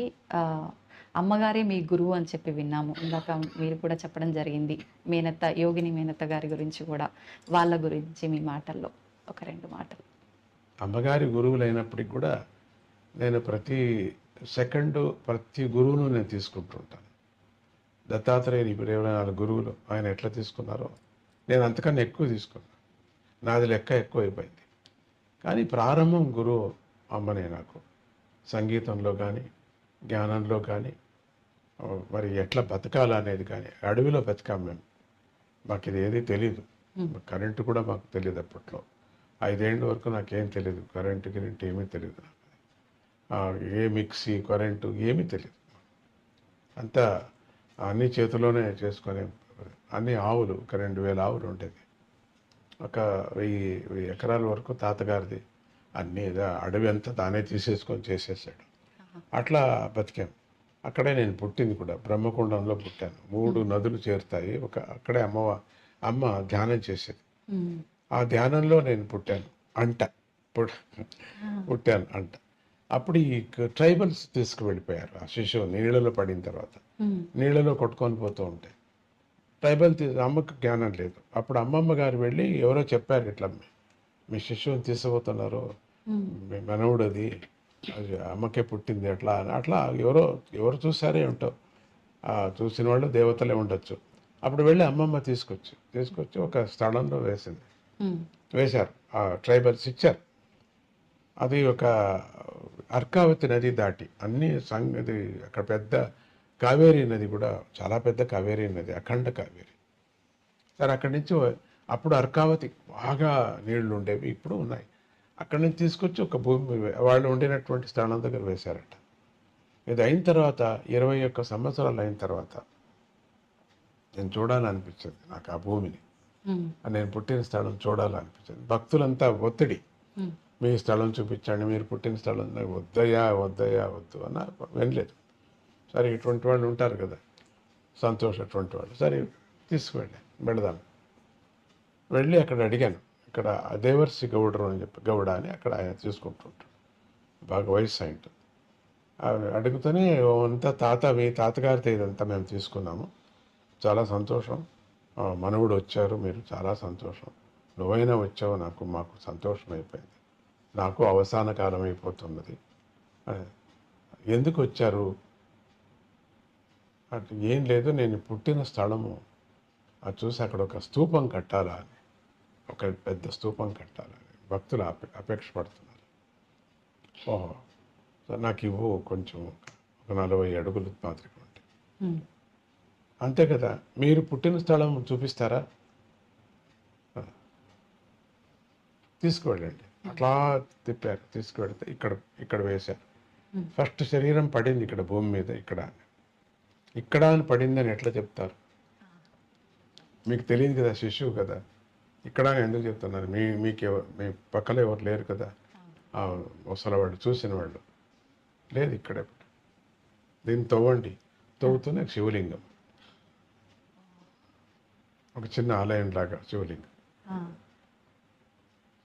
Speaker 2: అమ్మగారే మీ గురువు అని చెప్పి విన్నాము. ఇందాక మీరు కూడా చెప్పడం జరిగింది మేనత్త, యోగిని మేనత్త గారి గురించి కూడా, వాళ్ళ గురించి మీ మాటల్లో ఒక 2 మాటలు.
Speaker 4: అమ్మగారి గురువులైనప్పటికి కూడా నేను ప్రతి గురువును నేను తీసుకుంటుంటాను. దత్తాత్రేయుని ఇప్పుడు 24 గురువులు ఆయన ఎట్లా తీసుకున్నారో నేను అంతకన్నా ఎక్కువ తీసుకున్నాను. నాది లెక్క ఎక్కువ అయిపోయింది. కానీ ప్రారంభం గురువు అమ్మనే నాకు, సంగీతంలో కానీ జ్ఞానంలో కానీ, మరి ఎట్లా బతకాలనేది కానీ. అడవిలో బతికాం మేము, మాకు ఇది ఏది తెలీదు, కరెంటు కూడా మాకు తెలియదు అప్పట్లో. 5 ఏళ్ళ వరకు నాకేం తెలియదు, కరెంటు ఏమీ తెలియదు నాకు, ఏ మిక్సీ కరెంటు ఏమీ తెలియదు. అంతా అన్ని చేతిలోనే చేసుకొని, అన్ని ఆవులు, ఒక 2000 ఆవులు ఉండేది, ఒక 1000 ఎకరాల వరకు తాతగారిది, అన్నీ అడవి అంతా తానే తీసేసుకొని చేసేసాడు. అట్లా బతికాం. అక్కడే నేను పుట్టింది కూడా, బ్రహ్మకుండంలో పుట్టాను. 3 నదులు చేరుతాయి, అక్కడే అమ్మ ధ్యానం చేసేది. ఆ ధ్యానంలో నేను పుట్టాను అంట. అప్పుడు ఈ ట్రైబల్స్ తీసుకువెళ్ళిపోయారు ఆ శిశువు నీళ్ళలో పడిన తర్వాత, నీళ్ళలో కొట్టుకొని పోతూ ఉంటాయి. అమ్మకు జ్ఞానం లేదు. అప్పుడు అమ్మమ్మ గారు వెళ్ళి ఎవరో చెప్పారు, ఇట్లా మీ శిశువుని తీసుకుపోతున్నారు, మీ మనవుడు అది అమ్మకే పుట్టింది అట్లా ఎవరు చూసారే ఉంటావు, చూసిన వాళ్ళు దేవతలే ఉండొచ్చు. అప్పుడు వెళ్ళి అమ్మమ్మ తీసుకొచ్చి ఒక స్థలంలో వేశారు. ఆ ట్రైబల్స్ ఇచ్చారు. అది ఒక అర్కావతి నది దాటి అన్ని అది అక్కడ పెద్ద కావేరీ నది కూడా, చాలా పెద్ద కావేరీ నది, అఖండ కావేరీ. సరే అక్కడి నుంచి అప్పుడు అర్కావతి బాగా నీళ్లు ఉండేవి, ఇప్పుడు ఉన్నాయి. అక్కడి నుంచి తీసుకొచ్చి ఒక భూమి వాళ్ళు ఉండినటువంటి స్థానం దగ్గర వేశారట. ఇది అయిన తర్వాత 21 సంవత్సరాలు అయిన తర్వాత నేను చూడాలనిపించింది నాకు ఆ భూమిని, నేను పుట్టిన స్థలం చూడాలనిపించింది. భక్తులంతా ఒత్తిడి, మీ స్థలం చూపించండి, మీరు పుట్టిన స్థలం, వద్దు అన్న వినలేదు. సరే ఇటువంటి వాళ్ళు ఉంటారు కదా, అటువంటి వాళ్ళు, సరే వెళదాం. వెళ్ళి అక్కడ అడిగాను, ఇక్కడ దేవర్సి గౌడరు అని చెప్పి, గౌడ అని అక్కడ ఆయన తీసుకుంటుంటాడు, బాగా వయసు అయింటుంది. అడుగుతూనే అంతా మీ తాతగారితో ఇదంతా మేము తీసుకున్నాము, చాలా సంతోషం. మనవుడు వచ్చారు, మీరు చాలా సంతోషం. నువ్వైనా వచ్చావు, మాకు సంతోషం అయిపోయింది. నాకు అవసాన కాలం అయిపోతున్నది. ఎందుకు వచ్చారు అంటే ఏం లేదు, నేను పుట్టిన స్థలము అది చూసి అక్కడ ఒక స్తూపం కట్టాలా అని, ఒక పెద్ద స్తూపం కట్టాలని భక్తులు అపేక్ష పడుతున్నారు. ఓహో, నాకు ఇవ్వు కొంచెం ఒక 40 అడుగులు మాదిరిగా ఉంటాయి. అంతే కదా, మీరు పుట్టిన స్థలం చూపిస్తారా? తీసుకువెళ్ళండి. అట్లా తిప్పారు, తీసుకువెళ్తే ఇక్కడ వేశారు. ఫస్ట్ శరీరం పడింది ఇక్కడ భూమి మీద, ఇక్కడ అని పడిందని ఎట్లా చెప్తారు? మీకు తెలియదు కదా, శిశువు కదా. ఇక్కడ అని ఎందుకు చెప్తున్నారు? మీ పక్కలో ఎవరు లేరు కదా, ముసలవాళ్ళు చూసిన వాళ్ళు లేదు. ఇక్కడే దీన్ని తవ్వుతూనే శివలింగం, ఒక చిన్న ఆలయం లాగా శివలింగం.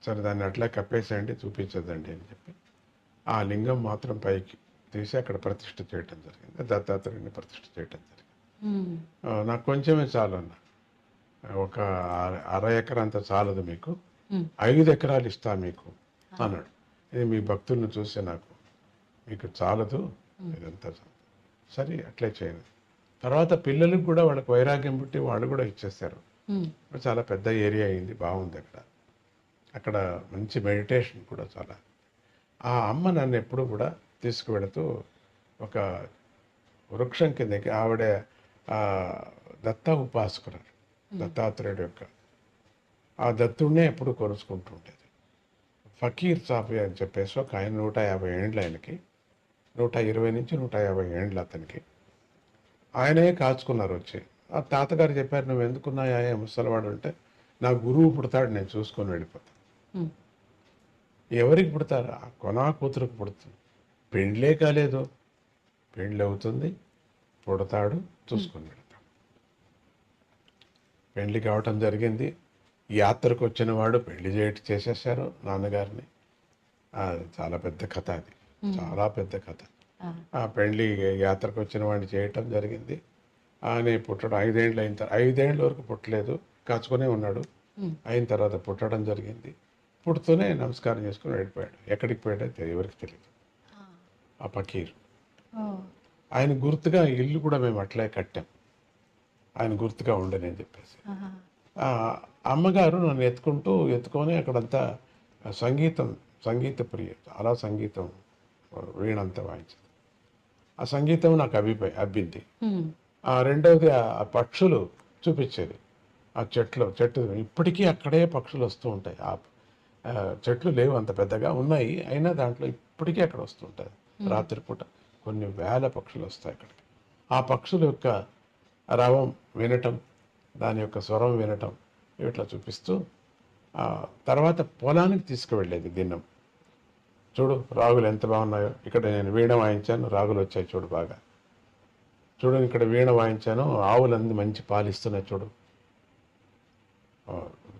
Speaker 4: సరే, దాన్ని అట్లా కప్పేసేయండి, చూపించదండి అని చెప్పి ఆ లింగం మాత్రం పైకి తీసి అక్కడ ప్రతిష్ఠ చేయటం జరిగింది. దత్తాత్రేయుని ప్రతిష్ఠ చేయటం జరిగింది. నాకు కొంచెమే చాలు అన్న, ఒక 1/2 ఎకరా అంత చాలదు మీకు, 5 ఎకరాలు ఇస్తా మీకు అన్నాడు. ఇది మీ భక్తులను చూసి మీకు చాలదు, ఇదంతా చాలు. సరే, అట్లే చేయను. తర్వాత పిల్లలకు కూడా వాళ్ళకి వైరాగ్యం పుట్టి వాళ్ళు కూడా ఇచ్చేస్తారు. చాలా పెద్ద ఏరియా అయింది, బాగుంది. అక్కడ మంచి మెడిటేషన్ కూడా చాలా. ఆ అమ్మ నన్ను ఎప్పుడు కూడా తీసుకువెళుతూ ఒక వృక్షం కిందకి, ఆవిడ దత్త ఉపాసకురాలు, దత్తాత్రేయుడు యొక్క ఆ దత్తుడినే ఎప్పుడు కొలుచుకుంటూ ఉండేది. ఫకీర్ సాఫీ అని చెప్పేసి ఒక ఆయన 150 ఏండ్లు, ఆయనకి 120 నుంచి 150 ఏండ్లు అతనికి. ఆయనే కాచుకున్నారు వచ్చి. ఆ తాతగారు చెప్పారు, నువ్వు ఎందుకున్నాయా ముసలివాడు అంటే, నా గురువు పుడతాడు, నేను చూసుకొని వెళ్ళిపోతాను. ఎవరికి పుడతారు? కొనా కూతురుకు పుడుతుంది. పెండ్లే కాలేదు, పెండ్లి అవుతుంది, పుడతాడు, చూసుకొని వెళ్తాడు. పెండ్లి కావటం జరిగింది. యాత్రకు వచ్చిన వాడు పెళ్లి చేసేసారు నాన్నగారిని. చాలా పెద్ద కథ అది, చాలా పెద్ద కథ. ఆ పెళ్లి యాత్రకు వచ్చిన వాడిని చేయటం జరిగింది. ఆయన పుట్టడం 5 ఏండ్లు అయిన తర్వాత, 5 ఏండ్ల వరకు పుట్టలేదు, కాచుకునే ఉన్నాడు. అయిన తర్వాత పుట్టడం జరిగింది. పుడుతూనే నమస్కారం చేసుకుని వెళ్ళిపోయాడు. ఎక్కడికి పోయాడో ఎవరికి తెలియదు. ఆ ఫకీర్ ఆయన గుర్తుగా ఇల్లు కూడా మేము అట్లే కట్టాం, ఆయన గుర్తుగా ఉండని అని చెప్పేసి. అమ్మగారు నన్ను ఎత్తుకొని అక్కడంతా సంగీత ప్రియ, చాలా సంగీతం, వీణంతా వాయించింది. ఆ సంగీతం నాకు అబ్బింది. రెండవది ఆ పక్షులు చూపించేది. ఆ చెట్టు ఇప్పటికీ అక్కడే పక్షులు వస్తూ ఉంటాయి. ఆ చెట్లు లేవు, అంత పెద్దగా ఉన్నాయి, అయినా దాంట్లో ఇప్పటికీ అక్కడ వస్తుంటాయి. రాత్రిపూట కొన్ని వేల పక్షులు వస్తాయి అక్కడికి. ఆ పక్షుల యొక్క రవం వినటం, దాని యొక్క స్వరం వినటం, ఇట్లా చూపిస్తూ తర్వాత పొలానికి తీసుకువెళ్ళేది దిన్నం. చూడు రాగులు ఎంత బాగున్నాయో, ఇక్కడ నేను వీణ వాయించాను, రాగులు వచ్చాయి చూడు బాగా, చూడు ఇక్కడ వీణ వాయించాను, ఆవులన్నీ మంచి పాలిస్తున్నాయి చూడు,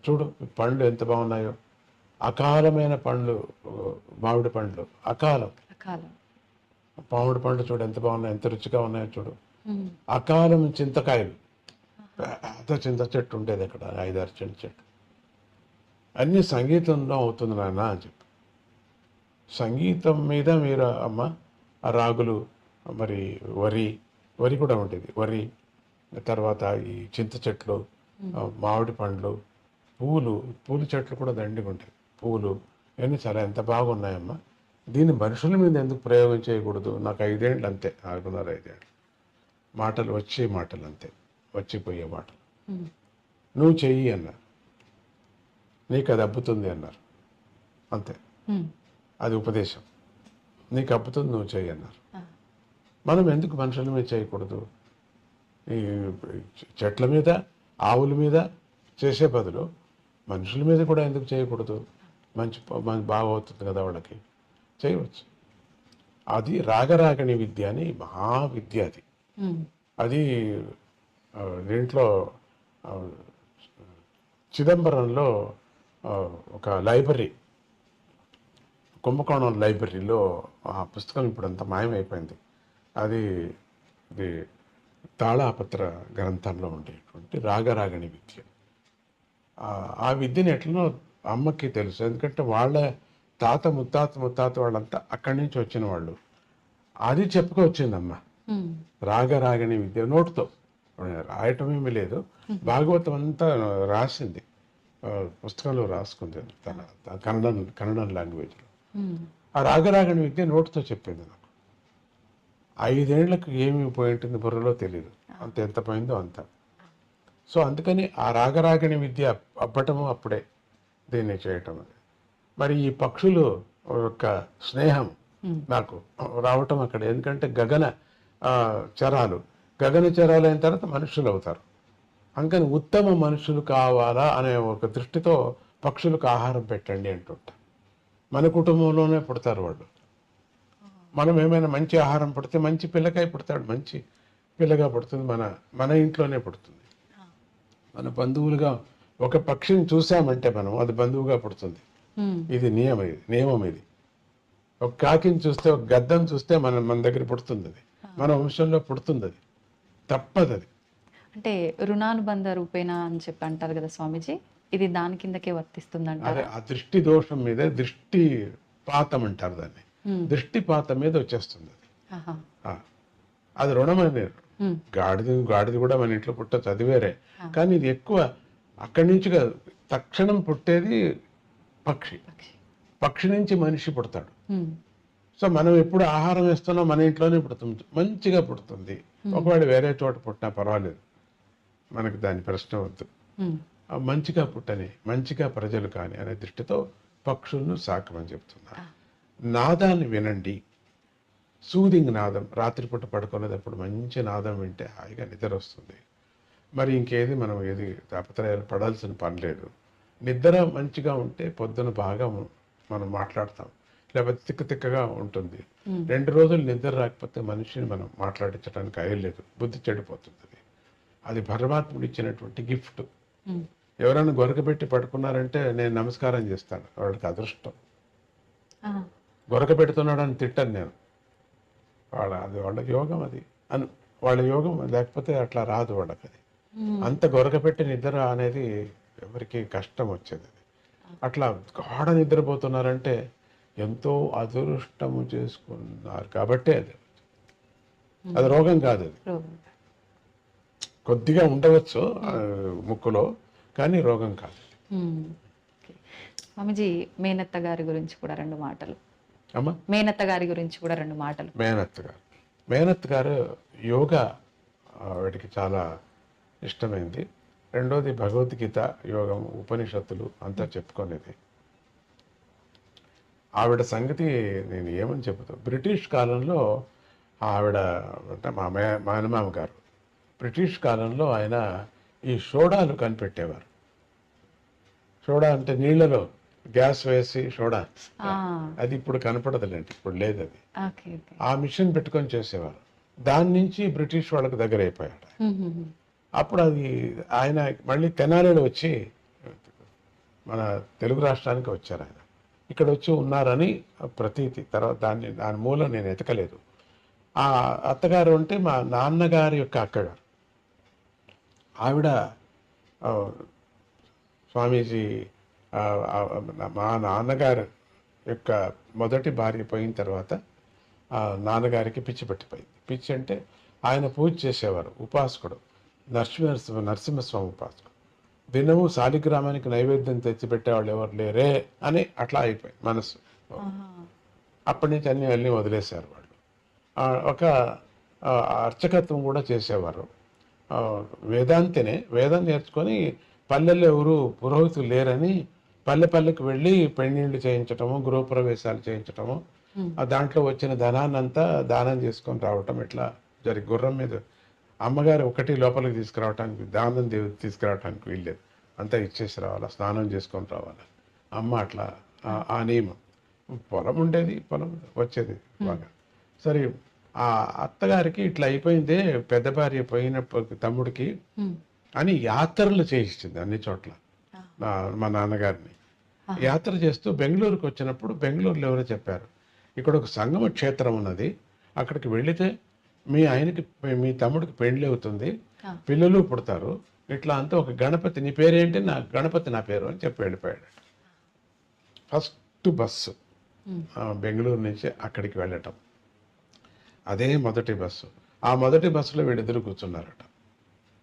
Speaker 4: చూడు పండ్లు ఎంత బాగున్నాయో, అకాలమైన పండ్లు, మామిడి పండ్లు అకాలం, మామిడి పండ్లు చూడు ఎంత బాగున్నాయి, ఎంత రుచిగా ఉన్నాయో చూడు. అకాలం చింతకాయలు, పెద్ద చింత చెట్టు ఉండేది అక్కడ, 5-6 చింత చెట్టు. అన్ని సంగీతంలో అవుతుంది నాన్న అని చెప్పి. సంగీతం మీద మీరు అమ్మ ఆ రాగులు, మరి వరి కూడా ఉండేది, వరి, తర్వాత ఈ చింత చెట్లు, మామిడి పండ్లు, పూలు చెట్లు కూడా దండిగా ఉంటాయి, పూలు, ఇవన్నీ చాలా ఎంత బాగున్నాయమ్మా. దీన్ని మనుషుల మీద ఎందుకు ప్రయోగం చేయకూడదు? నాకు 5 ఏండ్లు అంతే, 4.5 ఏండ్లు. మాటలు అంతే, వచ్చిపోయే మాటలు. నువ్వు చెయ్యి అన్నారు, నీకు అది అబ్బుతుంది అన్నారు, అంతే. అది ఉపదేశం, నీకు అబ్బుతుంది, నువ్వు చెయ్యి అన్నారు. మనం ఎందుకు మనుషుల మీద చేయకూడదు? ఈ చెట్ల మీద, ఆవుల మీద చేసే బదులు మనుషుల మీద కూడా ఎందుకు చేయకూడదు? మంచి బాగవుతుంది కదా వాళ్ళకి, చేయవచ్చు. అది రాగరాగణి విద్య అని మహావిద్య అది. అది దీంట్లో చిదంబరంలో ఒక లైబ్రరీ, కుంభకోణం లైబ్రరీలో ఆ పుస్తకం ఇప్పుడు అంతా మాయమైపోయింది. అది తాళాపత్ర గ్రంథంలో ఉండేటువంటి రాగరాగణి విద్య. ఆ విద్యని ఎట్లనో అమ్మకి తెలుసు, ఎందుకంటే వాళ్ళ తాత ముత్తాత వాళ్ళంతా అక్కడి నుంచి వచ్చిన వాళ్ళు. అది చెప్పుకొచ్చిందమ్మ. రాగరాగణి విద్య నోటుతో రాయటం ఏమీ లేదు, భాగవతం అంతా రాసింది, పుస్తకంలో రాసుకుంది తన కన్నడం లాంగ్వేజ్లో. ఆ రాగరాగణి విద్య నోటుతో చెప్పింది నాకు. 5 ఏళ్లకు ఏమి పోయి ఉంటుంది బుర్రలో తెలియదు, అంత ఎంత పోయిందో అంత. సో అందుకని ఆ రాగరాగణి విద్య అబ్బటము అప్పుడే దీన్ని చేయటం. మరి ఈ పక్షులు యొక్క స్నేహం నాకు రావటం అక్కడ, ఎందుకంటే గగన చరాలు అయిన తర్వాత మనుషులు అవుతారు. అందుకని ఉత్తమ మనుషులు కావాలా అనే ఒక దృష్టితో పక్షులకు ఆహారం పెట్టండి అంటుంటా. మన కుటుంబంలోనే పుడతారు వాళ్ళు. మనం ఏమైనా మంచి ఆహారం పుడితే మంచి పిల్లకాయ పుడతాడు, మంచి పిల్లగా పుడుతుంది, మన ఇంట్లోనే పుడుతుంది. మన బంధువులుగా ఒక పక్షిని చూసామంటే మనం అది బంధువుగా పుడుతుంది. ఇది నియమం ఇది. ఒక కాకిని చూస్తే, ఒక గద్దం చూస్తే మన దగ్గర పుడుతుంది, అది మన వంశంలో పుడుతుంది, అది తప్పదు. అది
Speaker 2: అంటే రుణానుబంధ రూపేణ అని చెప్పి అంటారు కదా స్వామీజీ, ఇది దాని కిందకే వర్తిస్తుంది.
Speaker 4: అదే ఆ దృష్టి దోషం మీద దృష్టి పాతం అంటారు దాన్ని. దృష్టిపాతం మీద వచ్చేస్తుంది అది. అది రుణమనే. గాడిది కూడా మన ఇంట్లో పుట్టచ్చు, అది వేరే. కానీ ఇది ఎక్కువ అక్కడి నుంచి తక్షణం పుట్టేది పక్షి నుంచి మనిషి పుడతాడు. సో మనం ఎప్పుడు ఆహారం వేస్తున్నాం మన ఇంట్లోనే పుడుతుంది, మంచిగా పుడుతుంది. ఒకవేళ వేరే చోట పుట్టినా పర్వాలేదు, మనకు దాని ప్రశ్న వద్దు. మంచిగా పుట్టని, మంచిగా ప్రజలు కానీ అనే దృష్టితో పక్షులను సాకమని చెప్తున్నారు. నాదాన్ని వినండి, సూదింగ్ నాదం. రాత్రిపూట పడుకునేటప్పుడు మంచి నాదం వింటే హాయిగా నిద్ర వస్తుంది. మరి ఇంకేది మనం ఏది తాపత్రయాలు పడాల్సిన పని లేదు. నిద్ర మంచిగా ఉంటే పొద్దున బాగా మనం మాట్లాడతాం, లేకపోతే తిక్కగా ఉంటుంది. 2 రోజులు నిద్ర రాకపోతే మనిషిని మనం మాట్లాడించడానికి అయ్యలేదు, బుద్ధి చెడిపోతుంది. అది పరమాత్ముడు ఇచ్చినటువంటి గిఫ్ట్. ఎవరైనా గొరకబెట్టి పడుకున్నారంటే నేను నమస్కారం చేస్తాను, వాళ్ళకి అదృష్టం. గొరక పెడుతున్నాడని తిట్టాను నేను, వాళ్ళ యోగం అది అని. వాళ్ళ యోగం, లేకపోతే అట్లా రాదు వాళ్ళకి. అది అంత గొరక పెట్టి నిద్ర అనేది ఎవరికి కష్టం వచ్చేది. అట్లా గాఢ నిద్రపోతున్నారంటే ఎంతో అదృష్టము చేసుకున్నారు కాబట్టి అది రోగం కాదు. అది కొద్దిగా ఉండవచ్చు ముక్కులో, కానీ రోగం కాదు.
Speaker 2: స్వామిజీ, మేనత్త గారి గురించి కూడా 2 మాటలు.
Speaker 4: అమ్మా,
Speaker 2: మేనత్త గారి గురించి కూడా 2 మాటలు.
Speaker 4: మేనత్త గారు యోగా వాటికి చాలా ఇష్టమైంది. రెండోది భగవద్గీత, యోగం, ఉపనిషత్తులు అంతా చెప్పుకునేది. ఆవిడ సంగతి నేను ఏమని చెబుతా. బ్రిటిష్ కాలంలో ఆవిడ అంటే మా మేనమామ గారు బ్రిటిష్ కాలంలో ఆయన ఈ సోడాలు కనిపెట్టేవారు. సోడా అంటే నీళ్లలో గ్యాస్ వేసి సోడా, అది ఇప్పుడు కనపడదులేండి, ఇప్పుడు లేదు అది. ఆ మిషన్ పెట్టుకొని చేసేవారు. దాని నుంచి బ్రిటిష్ వాళ్ళకు దగ్గర అయిపోయాడు. అప్పుడు అది ఆయన మళ్ళీ తెనాలిలో వచ్చి మన తెలుగు రాష్ట్రానికి వచ్చారు. ఆయన ఇక్కడ వచ్చి ఉన్నారని ప్రతీతి. తర్వాత దాని మూలం నేను ఎతకలేదు. ఆ అత్తగారు అంటే మా నాన్నగారి యొక్క అక్కగారు. ఆవిడ స్వామీజీ మా నాన్నగారు యొక్క మొదటి భార్య పోయిన తర్వాత నాన్నగారికి పిచ్చి పట్టిపోయింది. పిచ్చి అంటే ఆయన పూజ చేసేవారు, ఉపాసకుడు, నరసింహస్వామి ఉపాసకుడు. దినము శాలిగ్రామానికి నైవేద్యం తెచ్చిపెట్టేవాళ్ళు ఎవరు లేరే అని అట్లా అయిపోయింది మనసు. అప్పటి నుంచి అన్నీ వదిలేశారు వాళ్ళు. ఒక అర్చకత్వం కూడా చేసేవారు. వేదాంతినే, వేదం నేర్చుకొని పల్లెల్లో ఎవరు పురోహితులు లేరని పల్లెకి వెళ్ళి పెళ్ళిళ్ళు చేయించటము, గృహప్రవేశాలు చేయించటము, దాంట్లో వచ్చిన ధనాన్నంతా దానం చేసుకొని రావటం ఇట్లా గుర్రం మీద. అమ్మగారు ఒకటి లోపలికి తీసుకురావటానికి, దానం తీసుకురావటానికి వీల్లేదు, అంతా ఇచ్చేసి రావాలా, స్నానం చేసుకొని రావాలా. అమ్మ అట్లా ఆ నియమం. పొలం ఉండేది, పొలం వచ్చేది బాగా. సరే, ఆ అత్తగారికి ఇట్లా అయిపోయిందే, పెద్ద భార్య పోయినప్పుడు తమ్ముడికి అని యాత్రలు చేయించింది అన్ని చోట్ల. మా నాన్నగారిని యాత్ర చేస్తూ బెంగళూరుకి వచ్చినప్పుడు బెంగళూరులో ఎవరో చెప్పారు, ఇక్కడ ఒక సంగమ క్షేత్రం ఉన్నది, అక్కడికి వెళితే మీ ఆయనకి మీ తమ్ముడికి పెళ్లి అవుతుంది,
Speaker 2: ఆ.
Speaker 4: పిల్లలు పుడతారు, ఇట్లా అంతా ఒక గణపతి, నీ పేరేంటి, నా గణపతి నా పేరు అని చెప్పి వెళ్ళిపోయాడు. ఫస్ట్ బస్సు బెంగళూరు నుంచి అక్కడికి వెళ్ళటం, అదే మొదటి బస్సు. ఆ మొదటి బస్సులో వీళ్ళిద్దరు కూర్చున్నారట.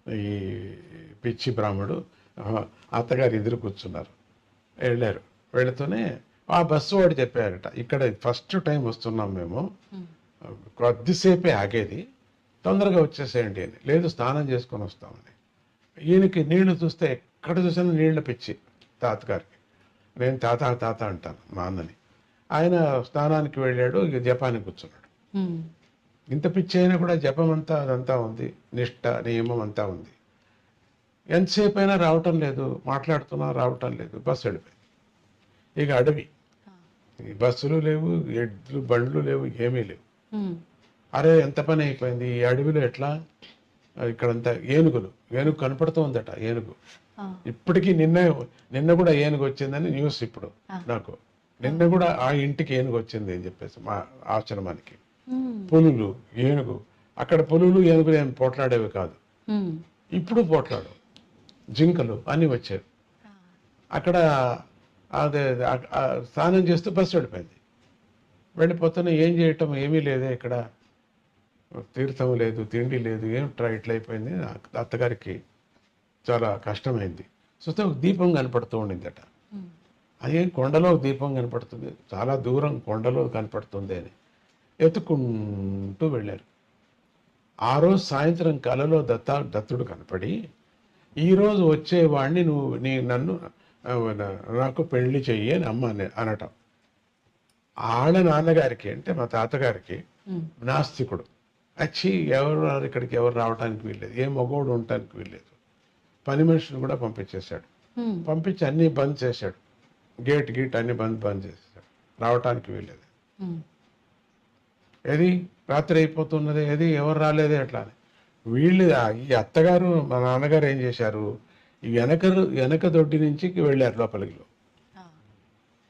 Speaker 4: ఈ పిచ్చి బ్రాహ్మడు అత్తగారు ఎదురు కూర్చున్నారు. వెళ్ళారు. వెళుతూనే ఆ బస్సు వాడు చెప్పారట, ఇక్కడ ఫస్ట్ టైం వస్తున్నాం మేము, కొద్దిసేపే ఆగేది, తొందరగా వచ్చేసేయండి అని. లేదు, స్నానం చేసుకొని వస్తామని. ఈయనకి నీళ్లు చూస్తే ఎక్కడ చూసినా నీళ్ల పిచ్చి తాతగారికి. నేను తాత తాత అంటాను మా అన్నని. ఆయన స్నానానికి వెళ్ళాడు, ఇక జపానికి కూర్చున్నాడు. ఇంత పిచ్చి అయినా కూడా జపం అంతా అదంతా ఉంది, నిష్ట నియమం అంతా ఉంది. ఎంతసేపు అయినా రావటం లేదు, మాట్లాడుతున్నా రావటం లేదు. బస్సు వెళ్ళిపోయింది. ఇక అడవి, ఈ బస్సులు లేవు, ఎడ్లు బండ్లు లేవు, ఏమీ లేవు. అరే ఎంత పని అయిపోయింది ఈ అడవిలో, ఎట్లా ఇక్కడంతా ఏనుగు కనపడుతోందట. ఏనుగు ఇప్పటికీ నిన్న కూడా ఏనుగు వచ్చిందని న్యూస్ ఇప్పుడు నాకు. నిన్న కూడా ఆ ఇంటికి ఏనుగు వచ్చింది అని చెప్పేసి మా ఆశ్రమానికి. పులులు, ఏనుగు, అక్కడ పులులు ఏనుగులు ఏం పోట్లాడేవి కాదు, ఇప్పుడు పోట్లాడు. జింకలు అన్నీ వచ్చాయి. అక్కడ అదే స్నానం చేస్తూ బస్సు వెళ్ళిపోయింది. వెళ్ళిపోతున్నా ఏం చేయటం, ఏమీ లేదే ఇక్కడ, తీర్థం లేదు, తిండి లేదు, ఏమిట్రా ఇట్లా అయిపోయింది. అత్తగారికి చాలా కష్టమైంది. చూస్తే ఒక దీపం కనపడుతూ ఉండిందట. అదేం కొండలో దీపం కనపడుతుంది, చాలా దూరం కొండలో కనపడుతుంది అని ఎత్తుకుంటూ వెళ్ళారు. ఆ రోజు సాయంత్రం కలలో దత్తుడు కనపడి, ఈరోజు వచ్చేవాడిని నన్ను నాకు పెళ్లి చెయ్యి అని అమ్మ అనటం. ఆళ్ళ నాన్నగారికి అంటే మా తాతగారికి నాస్తికుడు. వచ్చి ఇక్కడికి ఎవరు రావడానికి వీల్లేదు, ఏ మగోడు ఉండటానికి వీల్లేదు. పని మనిషిని కూడా పంపించేశాడు. పంపించి అన్నీ బంద్ చేశాడు, గేట్ అన్ని బంద్ చేశాడు, రావటానికి వీల్లేదు. ఏది రాత్రి అయిపోతున్నది, ఏది ఎవరు రాలేదే అట్లా అని. వీళ్ళు ఈ అత్తగారు మా నాన్నగారు ఏం చేశారు, ఈ వెనక దొడ్డి నుంచి వెళ్ళారు లోపలికి.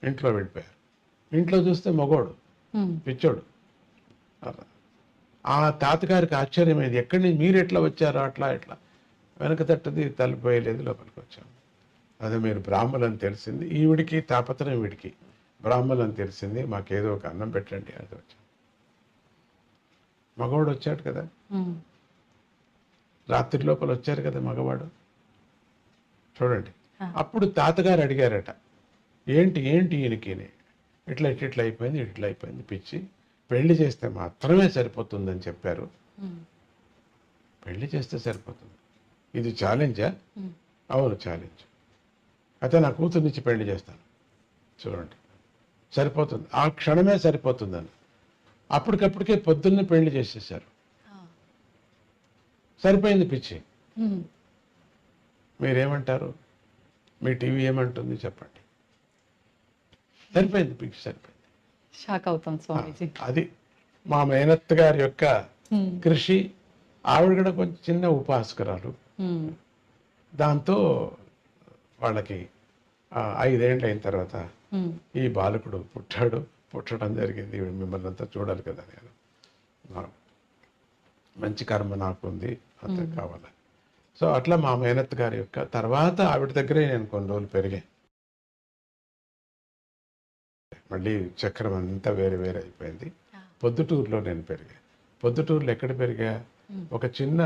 Speaker 4: ఇంట్లో వెళ్ళిపోయారు. ఇంట్లో చూస్తే మగోడు, పిచ్చోడు. ఆ తాతగారికి ఆశ్చర్యమైంది, ఎక్కడి నుంచి మీరు ఎట్లా వచ్చారో అట్లా వెనక తట్టది తలిపోయలేదు, లోపలికి వచ్చాము. అదే మీరు బ్రాహ్మణులని తెలిసింది, ఈవిడికి తాపత్రయం, వీడికి బ్రాహ్మణులని తెలిసింది, మాకేదో ఒక అన్నం పెట్టండి అది వచ్చాం. మగవాడు వచ్చాడు కదా, రాత్రి లోపల వచ్చారు కదా మగవాడు, చూడండి. అప్పుడు తాతగారు అడిగారట, ఏంటి ఈయనకి ఇట్లా అయిపోయింది పిచ్చి, పెళ్లి చేస్తే మాత్రమే సరిపోతుందని చెప్పారు. పెళ్లి చేస్తే సరిపోతుంది, ఇది ఛాలెంజా? అవును ఛాలెంజ్. అయితే నా కూతుర్నిచ్చి పెళ్లి చేస్తాను, చూడండి సరిపోతుంది, ఆ క్షణమే సరిపోతుందని. అప్పటికప్పటికే పొద్దున్నే పెళ్లి చేసేసారు. సరిపోయింది పిచ్చి. మీరేమంటారు, మీ టీవీ ఏమంటుంది చెప్పండి? సరిపోయింది పిచ్చి, సరిపోయింది.
Speaker 2: షాక్ అవుతాం స్వామీజీ.
Speaker 4: అది మా మేనత్త గారి యొక్క కృషి. ఆవిడ కూడా కొంచెం చిన్న ఉపాసకురాలు. దాంతో వాళ్ళకి 5 ఏళ్ళు అయిన తర్వాత ఈ బాలకుడు పుట్టడం జరిగింది. మిమ్మల్ని అంతా చూడాలి కదా, నేను మంచి కర్మ నాకు ఉంది, అంత కావాలి. సో అట్లా మా మేనత్త గారి యొక్క తర్వాత ఆవిడ దగ్గరే నేను కొన్ని రోజులు పెరిగాను. మళ్ళీ చక్రం అంతా వేరే అయిపోయింది. పొద్దుటూరులో నేను పెరిగా. పొద్దుటూరులో ఎక్కడ పెరిగా, ఒక చిన్న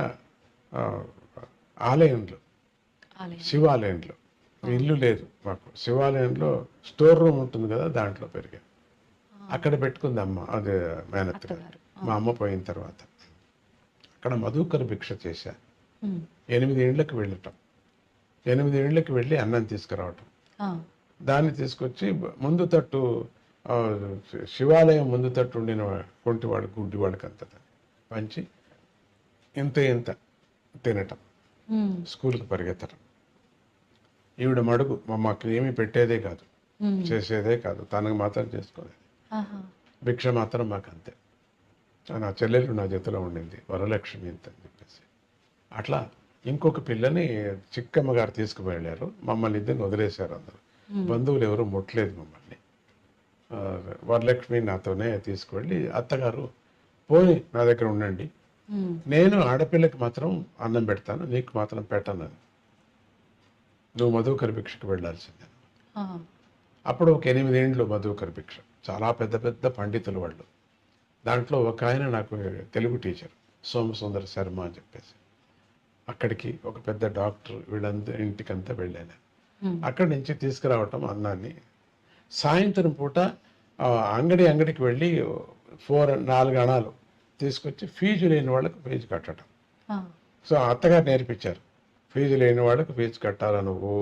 Speaker 4: ఆలయంలో, శివాలయంలో. ఇల్లు లేదు మాకు, శివాలయంలో స్టోర్ రూమ్ ఉంటుంది కదా, దాంట్లో పెరిగా. అక్కడ పెట్టుకుంది అమ్మ, అది మేనత్త గారు. మా అమ్మ పోయిన తర్వాత అక్కడ మధుకర భిక్ష చేశా. 8 ఏళ్ళకి వెళ్ళటం, 8 ఏళ్ళకి వెళ్ళి అన్నం తీసుకురావటం, దాన్ని తీసుకొచ్చి ముందు తట్టు, శివాలయం ముందు తట్టు ఉండిన కొంటివాడు గుడ్డివాడికి అంత పంచి ఇంత తినటం, స్కూల్కి పరిగెత్తడం. ఈవిడ మడుగు మాకు ఏమీ పెట్టేదే కాదు, చేసేదే కాదు, తనకు మాత్రం చేసుకోలేదు. భిక్ష మాత్రం మాకు అంతే. నా చెల్లెలు నా జతలో ఉండింది, వరలక్ష్మి ఇంత అని చెప్పేసి. అట్లా ఇంకొక పిల్లని చిక్కమ్మ గారు తీసుకువెళ్ళారు, మమ్మల్ని ఇద్దరిని వదిలేశారు. అందరూ బంధువులు ఎవరు ముట్టలేదు మమ్మల్ని. వరలక్ష్మి నాతోనే తీసుకువెళ్ళి, అత్తగారు పోయి నా దగ్గర ఉండండి, నేను ఆడపిల్లకి మాత్రం అన్నం పెడతాను, నీకు మాత్రం పెట్టను. నువ్వు మధుకర భిక్షకు వెళ్ళాల్సిందే. అప్పుడు ఒక 8 ఏండ్లు మధుకర భిక్ష. చాలా పెద్ద పెద్ద పండితులు వాళ్ళు. దాంట్లో ఒక ఆయన నాకు తెలుగు టీచర్, సోమసుందర శర్మ అని చెప్పేసి. అక్కడికి ఒక పెద్ద డాక్టర్ వీళ్ళంతా ఇంటికంతా వెళ్ళాను. అక్కడి నుంచి తీసుకురావటం అన్నాన్ని. సాయంత్రం పూట అంగడికి వెళ్ళి 4 అణాలు తీసుకొచ్చి ఫీజు లేని వాళ్ళకు ఫీజు కట్టడం. సో అత్తగారు నేర్పించారు, ఫీజు లేని వాళ్ళకు ఫీజు కట్టాలా, నువ్వు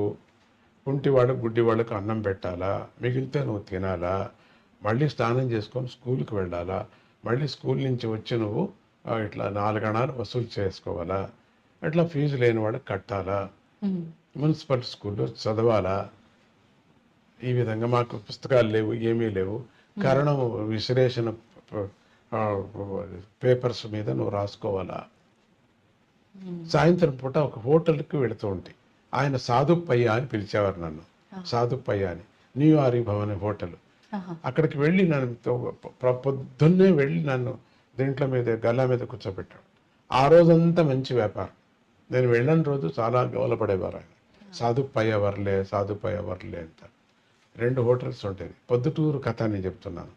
Speaker 4: కుంటి వాళ్ళకు గుడ్డి వాళ్ళకు అన్నం పెట్టాలా, మిగిలితే నువ్వు తినాలా, మళ్ళీ స్నానం చేసుకొని స్కూల్కి వెళ్ళాలా, మళ్ళీ స్కూల్ నుంచి వచ్చి నువ్వు ఇట్లా 4 అణాలు వసూలు చేసుకోవాలా, అట్లా ఫీజు లేని వాళ్ళకి కట్టాలా, మున్సిపల్ స్కూల్లో చదవాలా. ఈ విధంగా మాకు పుస్తకాలు లేవు, ఏమీ లేవు, కరణం విశ్లేషణ పేపర్స్ మీద నువ్వు రాసుకోవాలా. సాయంత్రం పూట ఒక హోటల్కి వెళుతూ ఉంటే ఆయన సాధుప్పయ్య అని పిలిచేవారు నన్ను. సాధుప్పయ్య అని న్యూయారీ భవన్ హోటల్. అక్కడికి వెళ్ళి నన్ను పొద్దున్నే వెళ్ళి నన్ను దీంట్లో మీద గల్లా మీద కూర్చోబెట్టాడు. ఆ రోజంతా మంచి వ్యాపారం. నేను వెళ్ళని రోజు చాలా గౌలపడేవారు ఆయన. సాధుప్పయ్య వర్లే అంత. 2 హోటల్స్ ఉండేది. పొద్దుటూరు కథ అని చెప్తున్నాను.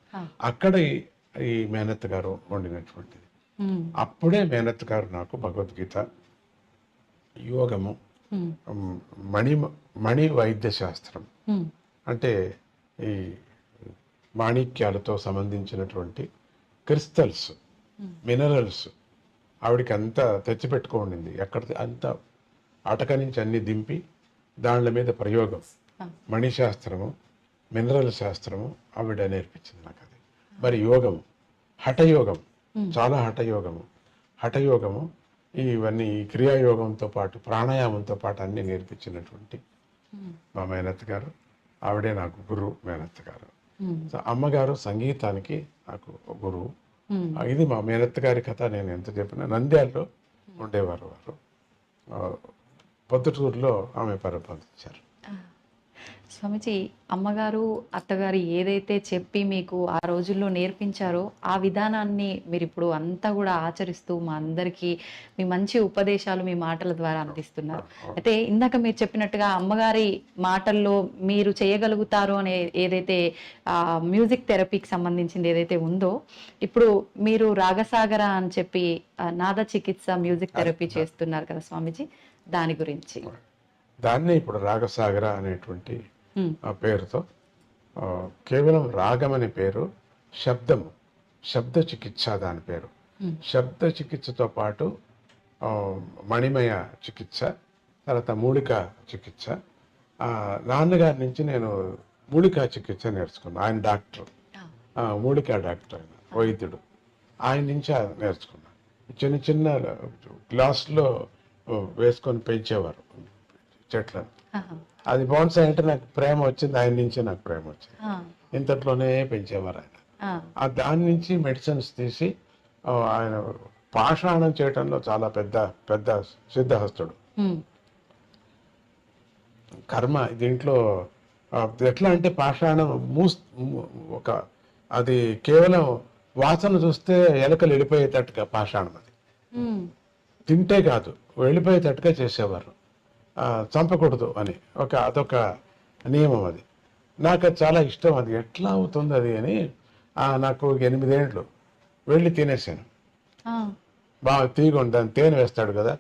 Speaker 4: అక్కడ ఈ మేనత్ గారు వండినటువంటిది. అప్పుడే మేనత్ గారు నాకు భగవద్గీత, యోగము, మణి వైద్య శాస్త్రం అంటే ఈ మాణిక్యాలతో సంబంధించినటువంటి క్రిస్టల్స్, మినరల్స్ ఆవిడికి అంతా తెచ్చిపెట్టుకోండింది. ఎక్కడ అంతా అటక నుంచి అన్ని దింపి దానిల మీద ప్రయోగం, మణిశాస్త్రము, మినరల్ శాస్త్రము ఆవిడ నేర్పించింది నాకు. అది మరి యోగము, హఠయోగం, చాలా హఠయోగము ఇవన్నీ క్రియాయోగంతో పాటు ప్రాణాయామంతో పాటు అన్ని నేర్పించినటువంటి మా మేనత్ గారు. ఆవిడే నాకు గురువు మేనత్ గారు. అమ్మగారు సంగీతానికి నాకు గురువు. ఇది మా మేనత్ గారి కథ. నేను ఎంత చెప్పినా నంద్యాలలో ఉండేవారు వారు. పొద్దుటూరులో ఆమె పరిపాలించారు.
Speaker 2: స్వామిజీ, అమ్మగారు అత్తగారు ఏదైతే చెప్పి మీకు ఆ రోజుల్లో నేర్పించారో ఆ విధానాన్ని మీరు ఇప్పుడు అంతా కూడా ఆచరిస్తూ మా అందరికీ మీ మంచి ఉపదేశాలు మీ మాటల ద్వారా అందిస్తున్నారు. అయితే ఇందాక మీరు చెప్పినట్టుగా అమ్మగారి మాటల్లో మీరు చేయగలుగుతారు అనే ఏదైతే మ్యూజిక్ థెరపీకి సంబంధించింది ఏదైతే ఉందో, ఇప్పుడు మీరు రాగసాగర అని చెప్పి నాద చికిత్స మ్యూజిక్ థెరపీ చేస్తున్నారు కదా స్వామిజీ, దాని గురించి.
Speaker 4: దాన్ని ఇప్పుడు రాగసాగర అనేటువంటి పేరుతో, కేవలం రాగం అనే పేరు, శబ్ద చికిత్స దాని పేరు. శబ్ద చికిత్సతో పాటు మణిమయ చికిత్స, తర్వాత మూలిక చికిత్స. నాన్నగారి నుంచి నేను మూలికా చికిత్స నేర్చుకున్నాను. ఆయన డాక్టర్, మూలికా డాక్టర్, ఆయన వైద్యుడు. ఆయన నుంచి నేర్చుకున్నాను. చిన్న గ్లాసులో వేసుకొని పెంచేవారు చెట్లను. అది బోన్సాయ్ అంటే నాకు ప్రేమ వచ్చింది, ఆయన నుంచి నాకు ప్రేమ వచ్చింది. ఇంతట్లోనే పెంచేవారు ఆయన. దాని నుంచి మెడిసిన్స్ తీసి ఆయన పాషాణం చేయటంలో చాలా పెద్ద సిద్ధహస్తుడు. కర్మ దీంట్లో ఎట్లా అంటే పాషాణం ఒక అది కేవలం వాసన చూస్తే ఎలకలు వెళ్ళిపోయేటట్టుగా పాషాణం, అది తింటే కాదు వెళ్ళిపోయేటట్టుగా చేసేవారు. చంపకూడదు అని అదొక నియమం. అది నాకు అది చాలా ఇష్టం. అది ఎట్లా అవుతుంది అది అని నాకు 8 ఏండ్లు వెళ్ళి తినేసాను. బాగా తీగొండి, దాన్ని తేనె వేస్తాడు కదా,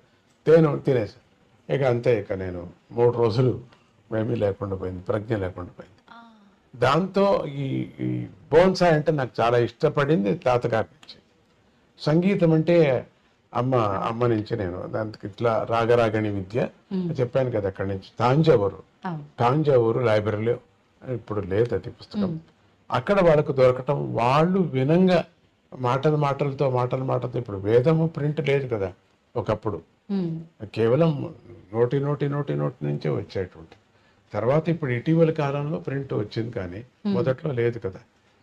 Speaker 4: తేనె తినేసాను. ఇక అంతే. ఇక నేను 3 రోజులు ఏమీ లేకుండా పోయింది, ప్రజ్ఞ లేకుండా పోయింది. దాంతో ఈ బోన్సాయ్ అంటే నాకు చాలా ఇష్టపడింది తాతగారి నుంచి. సంగీతం అంటే అమ్మ నుంచి నేను దానికి ఇట్లా రాగరాగణి విద్య చెప్పాను కదా, అక్కడి నుంచి తాంజావూరు లైబ్రరీలో ఇప్పుడు లేదు అది పుస్తకం. అక్కడ వాళ్ళకు దొరకటం, వాళ్ళు వినంగా మాటలతో ఇప్పుడు వేదము ప్రింట్ లేదు కదా, ఒకప్పుడు కేవలం నోటి నుంచే వచ్చేటువంటి. తర్వాత ఇప్పుడు ఇటీవల కాలంలో ప్రింట్ వచ్చింది, కానీ మొదట్లో లేదు కదా.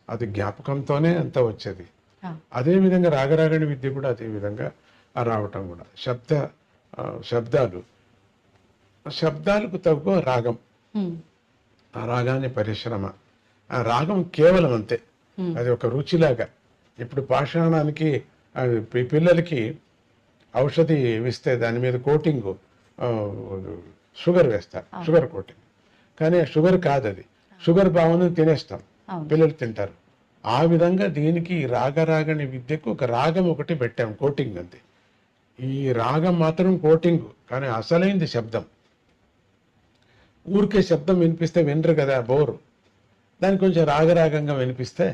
Speaker 4: అది జ్ఞాపకంతోనే అంతా వచ్చేది. అదే విధంగా రాగరాగణి విద్య కూడా అదే విధంగా రావటం కూడా. శబ్దాలకు తగ్గ రాగం, ఆ రాగాన్ని పరిశ్రమ. ఆ రాగం కేవలం అంతే, అది ఒక రుచిలాగా. ఇప్పుడు పాషాణానికి పిల్లలకి ఔషధి ఇస్తే దాని మీద కోటింగ్ షుగర్ వేస్తారు, షుగర్ కోటింగ్. కానీ ఆ షుగర్ కాదు, అది షుగర్ భావన తినేస్తాం, పిల్లలు తింటారు. ఆ విధంగా దీనికి రాగరాగని విద్యకు ఒక రాగం ఒకటి పెట్టాం, కోటింగ్ అంతే. ఈ రాగం మాత్రం కోటింగ్, కానీ అసలైంది శబ్దం. ఊరికే శబ్దం వినిపిస్తే వినరు కదా, బోరు. దానికి కొంచెం రాగరాగంగా వినిపిస్తే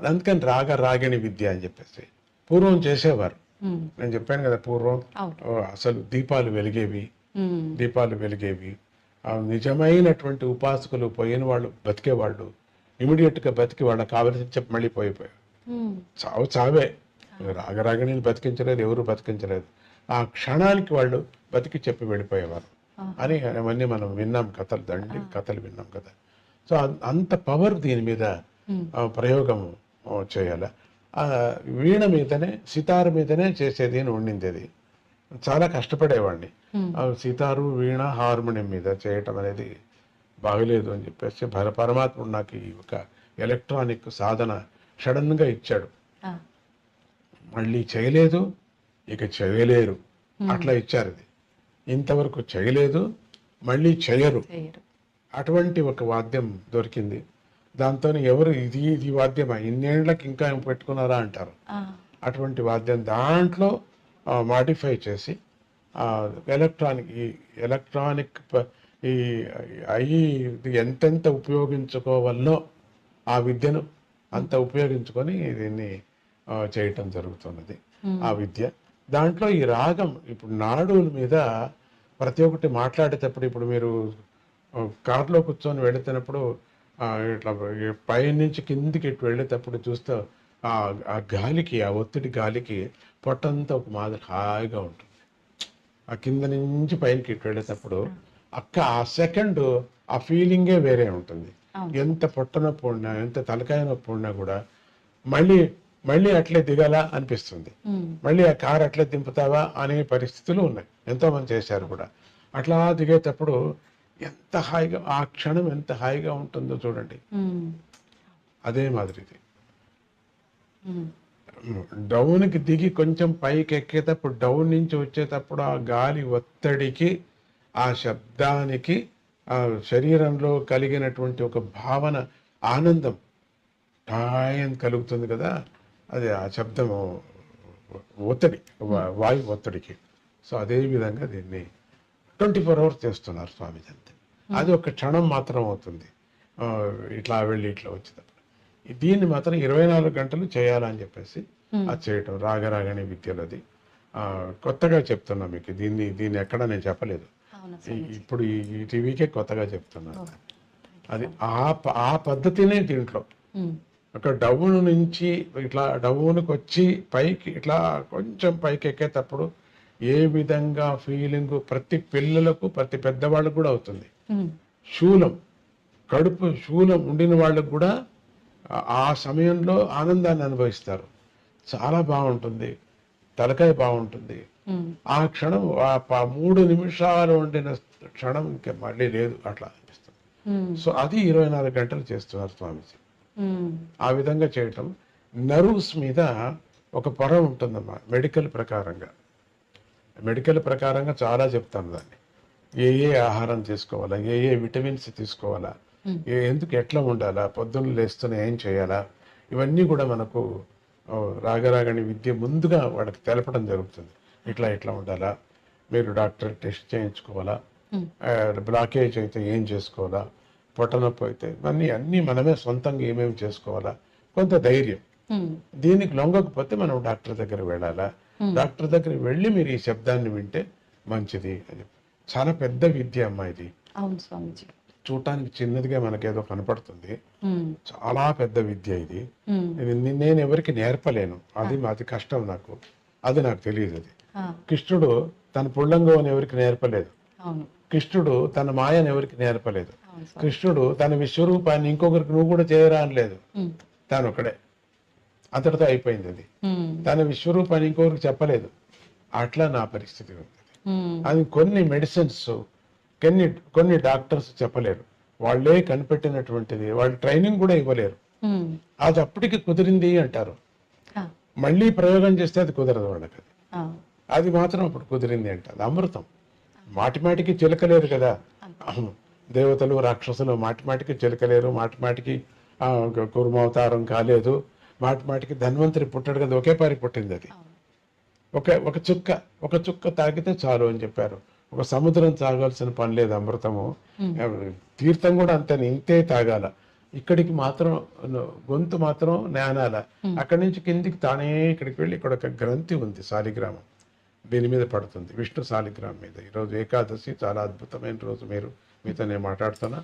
Speaker 4: అందుకని రాగరాగిణి విద్య అని చెప్పేసి పూర్వం చేసేవారు. నేను చెప్పాను కదా, పూర్వం అసలు దీపాలు వెలిగేవి, నిజమైనటువంటి ఉపాసకులు పోయిన వాళ్ళు బతికేవాళ్ళు, ఇమీడియట్గా బతికి వాళ్ళకి కావలసి చెప్పి మళ్ళీ పోయిపోయారు. చావే. రాగరాగిణిని బతికించలేదు, ఎవరు బతికించలేదు. ఆ క్షణానికి వాళ్ళు బతికి చెప్పి వెళ్ళిపోయేవారు అని అవన్నీ మనం విన్నాం, కథలు విన్నాం కదా. సో అంత పవర్ దీని మీద ప్రయోగం చేయాలి. వీణ మీదనే, సితారు మీదనే చేసేది అని ఉండింది. అది చాలా కష్టపడేవాడిని. సితారు, వీణ, హార్మోనియం మీద చేయటం అనేది బాగలేదు అని చెప్పేసి పరమాత్ముడు నాకు ఈ ఒక ఎలక్ట్రానిక్ సాధన సడన్గా ఇచ్చాడు. మళ్ళీ చేయలేదు, ఇక చేయలేరు, అట్లా ఇచ్చారు. ఇది ఇంతవరకు చేయలేదు, మళ్ళీ చేయరు, అటువంటి ఒక వాద్యం దొరికింది. దాంతో ఎవరు ఇది వాద్యమా, ఇన్నేళ్లకి ఇంకా పెట్టుకున్నారా అంటారు. అటువంటి వాద్యం దాంట్లో మాడిఫై చేసి ఎలక్ట్రానిక్ ఇది ఎంతెంత ఉపయోగించుకోవాలో ఆ విద్యను అంత ఉపయోగించుకొని దీన్ని చేయటం జరుగుతున్నది. ఆ విద్య దాంట్లో ఈ రాగం ఇప్పుడు నాడుల మీద ప్రతి ఒక్కటి మాట్లాడేటప్పుడు, ఇప్పుడు మీరు కారులో కూర్చొని వెళుతున్నప్పుడు ఇట్లా పైనుంచి కిందికి ఇటు వెళ్ళేటప్పుడు చూస్తే ఆ గాలికి, ఆ ఒత్తిడి గాలికి పొట్టంతా ఒక మాదిరి హాయిగా ఉంటుంది. ఆ కింద నుంచి పైనకి ఇటు వెళ్ళేటప్పుడు ఆ సెకండ్ ఆ ఫీలింగే వేరే ఉంటుంది. ఎంత పొట్ట నొప్పి ఉన్నా, ఎంత తలకాయ నొప్పి ఉన్నా కూడా మళ్ళీ అట్లే దిగాలా అనిపిస్తుంది. మళ్ళీ ఆ కారు అట్లే దింపుతావా అనే పరిస్థితులు ఉన్నాయి. ఎంతో మంది చేశారు కూడా. అట్లా దిగేటప్పుడు ఎంత హాయిగా, ఆ క్షణం ఎంత హాయిగా ఉంటుందో చూడండి. అదే మాదిరిది డౌన్కి దిగి కొంచెం పైకి ఎక్కేటప్పుడు, డౌన్ నుంచి వచ్చేటప్పుడు ఆ గాలి ఒత్తిడికి, ఆ శబ్దానికి, ఆ శరీరంలో కలిగినటువంటి ఒక భావన, ఆనందం టాయని కలుగుతుంది కదా. అది ఆ శబ్దము ఒత్తిడి, వాయు ఒత్తిడికి. సో అదే విధంగా దీన్ని 24 hours చేస్తున్నారు స్వామీజీ అంతే. అది ఒక క్షణం మాత్రం అవుతుంది, ఇట్లా వెళ్ళి ఇట్లా వచ్చేటప్పుడు. దీన్ని మాత్రం 24 గంటలు చేయాలని చెప్పేసి అది చేయటం రాగరాగని విద్యలు. అది కొత్తగా చెప్తున్నా మీకు. దీన్ని ఎక్కడ నేను చెప్పలేదు, ఇప్పుడు ఈ టీవీకే కొత్తగా చెప్తున్నాను. అది ఆ పద్ధతినే దీంట్లో ఒక డౌన్ నుంచి ఇట్లా డౌన్కి వచ్చి పైకి ఇట్లా కొంచెం పైకి ఎక్కేటప్పుడు ఏ విధంగా ఫీలింగ్ ప్రతి పిల్లలకు, ప్రతి పెద్దవాళ్ళకు కూడా అవుతుంది. కడుపు శూలం ఉండిన వాళ్ళకు కూడా ఆ సమయంలో ఆనందాన్ని అనుభవిస్తారు. చాలా బాగుంటుంది, తలకాయ బాగుంటుంది. ఆ క్షణం 3 నిమిషాలు ఉండిన క్షణం ఇంకా మళ్ళీ లేదు, అట్లా అనిపిస్తుంది. సో అది 24 గంటలు చేస్తున్నారు స్వామీజీ. ఆ విధంగా చేయటం. నర్వ్స్ మీద ఒక పొర ఉంటుందమ్మా మెడికల్ ప్రకారంగా చాలా చెప్తాను దాన్ని. ఏ ఆహారం తీసుకోవాలా, ఏ విటమిన్స్ తీసుకోవాలా, ఎందుకు ఎట్లా ఉండాలా, పొద్దున్న లేస్తూనే ఏం చేయాలా, ఇవన్నీ కూడా మనకు రాగరాగని విద్య ముందుగా వాళ్ళకి తెలపడం జరుగుతుంది. ఇట్లా ఉండాలా, మీరు డాక్టర్ టెస్ట్ చేయించుకోవాలా, బ్లాకేజ్ అయితే ఏం చేసుకోవాలా, పొట్టనొప్పి అయితే అన్నీ మనమే సొంతంగా ఏమేమి చేసుకోవాలా, కొంత ధైర్యం. దీనికి లొంగకపోతే మనం డాక్టర్ దగ్గర వెళ్ళాలా, డాక్టర్ దగ్గర వెళ్ళి మీరు ఈ శబ్దాన్ని వింటే మంచిది అని. చాలా పెద్ద విద్య అమ్మా ఇది.
Speaker 2: అవును స్వామీజీ.
Speaker 4: చూడటానికి చిన్నదిగా మనకేదో కనపడుతుంది, చాలా పెద్ద విద్య ఇది. నేను ఎవరికి నేర్పలేను, అది కష్టం నాకు, అది నాకు తెలియదు. అది కృష్ణుడు తన పుల్లంగోని ఎవరికి నేర్పలేదు, కృష్ణుడు తన మాయను ఎవరికి నేర్పలేదు, కృష్ణుడు తన విశ్వరూపాన్ని ఇంకొకరికి నువ్వు కూడా చేయరా అనలేదు, తాను ఒకడే, అంతటితో అయిపోయింది. అది తన విశ్వరూపాన్ని ఇంకొకరికి చెప్పలేదు. అట్లా నా పరిస్థితి ఉంది. అది కొన్ని మెడిసిన్స్ కొన్ని డాక్టర్స్ చెప్పలేరు, వాళ్ళే కనిపెట్టినటువంటిది, వాళ్ళు ట్రైనింగ్ కూడా ఇవ్వలేరు. అది అప్పటికి కుదిరింది అంటారు, మళ్ళీ ప్రయోగం చేస్తే అది కుదరదు వాళ్ళకి. అది మాత్రం అప్పుడు కుదిరింది అంట. అది అమృతం. మాటిమాటికి చిలకలేరు కదా దేవతలు రాక్షసులు, మాటిమాటికి చిలకలేరు, మాటిమాటికి కుర్మావతారం కాలేదు, మాటిమాటికి ధన్వంతరి పుట్టాడు కదా, ఒకే పారి పుట్టింది అది. ఒక చుక్క తాగితే చాలు అని చెప్పారు. ఒక సముద్రం తాగాల్సిన పని లేదు అమృతము. తీర్థం కూడా అంతే, ఇంతే తాగాల. ఇక్కడికి మాత్రం గొంతు మాత్రం నానాల. అక్కడి నుంచి కిందికి తానే ఇక్కడికి వెళ్ళి ఇక్కడ ఒక గ్రంథి ఉంది, శాలిగ్రామం, దీని మీద పడుతుంది, విష్ణు శాలిగ్రామం మీద. ఈరోజు ఏకాదశి, చాలా అద్భుతమైన రోజు. మీతో నేను మాట్లాడుతున్నా.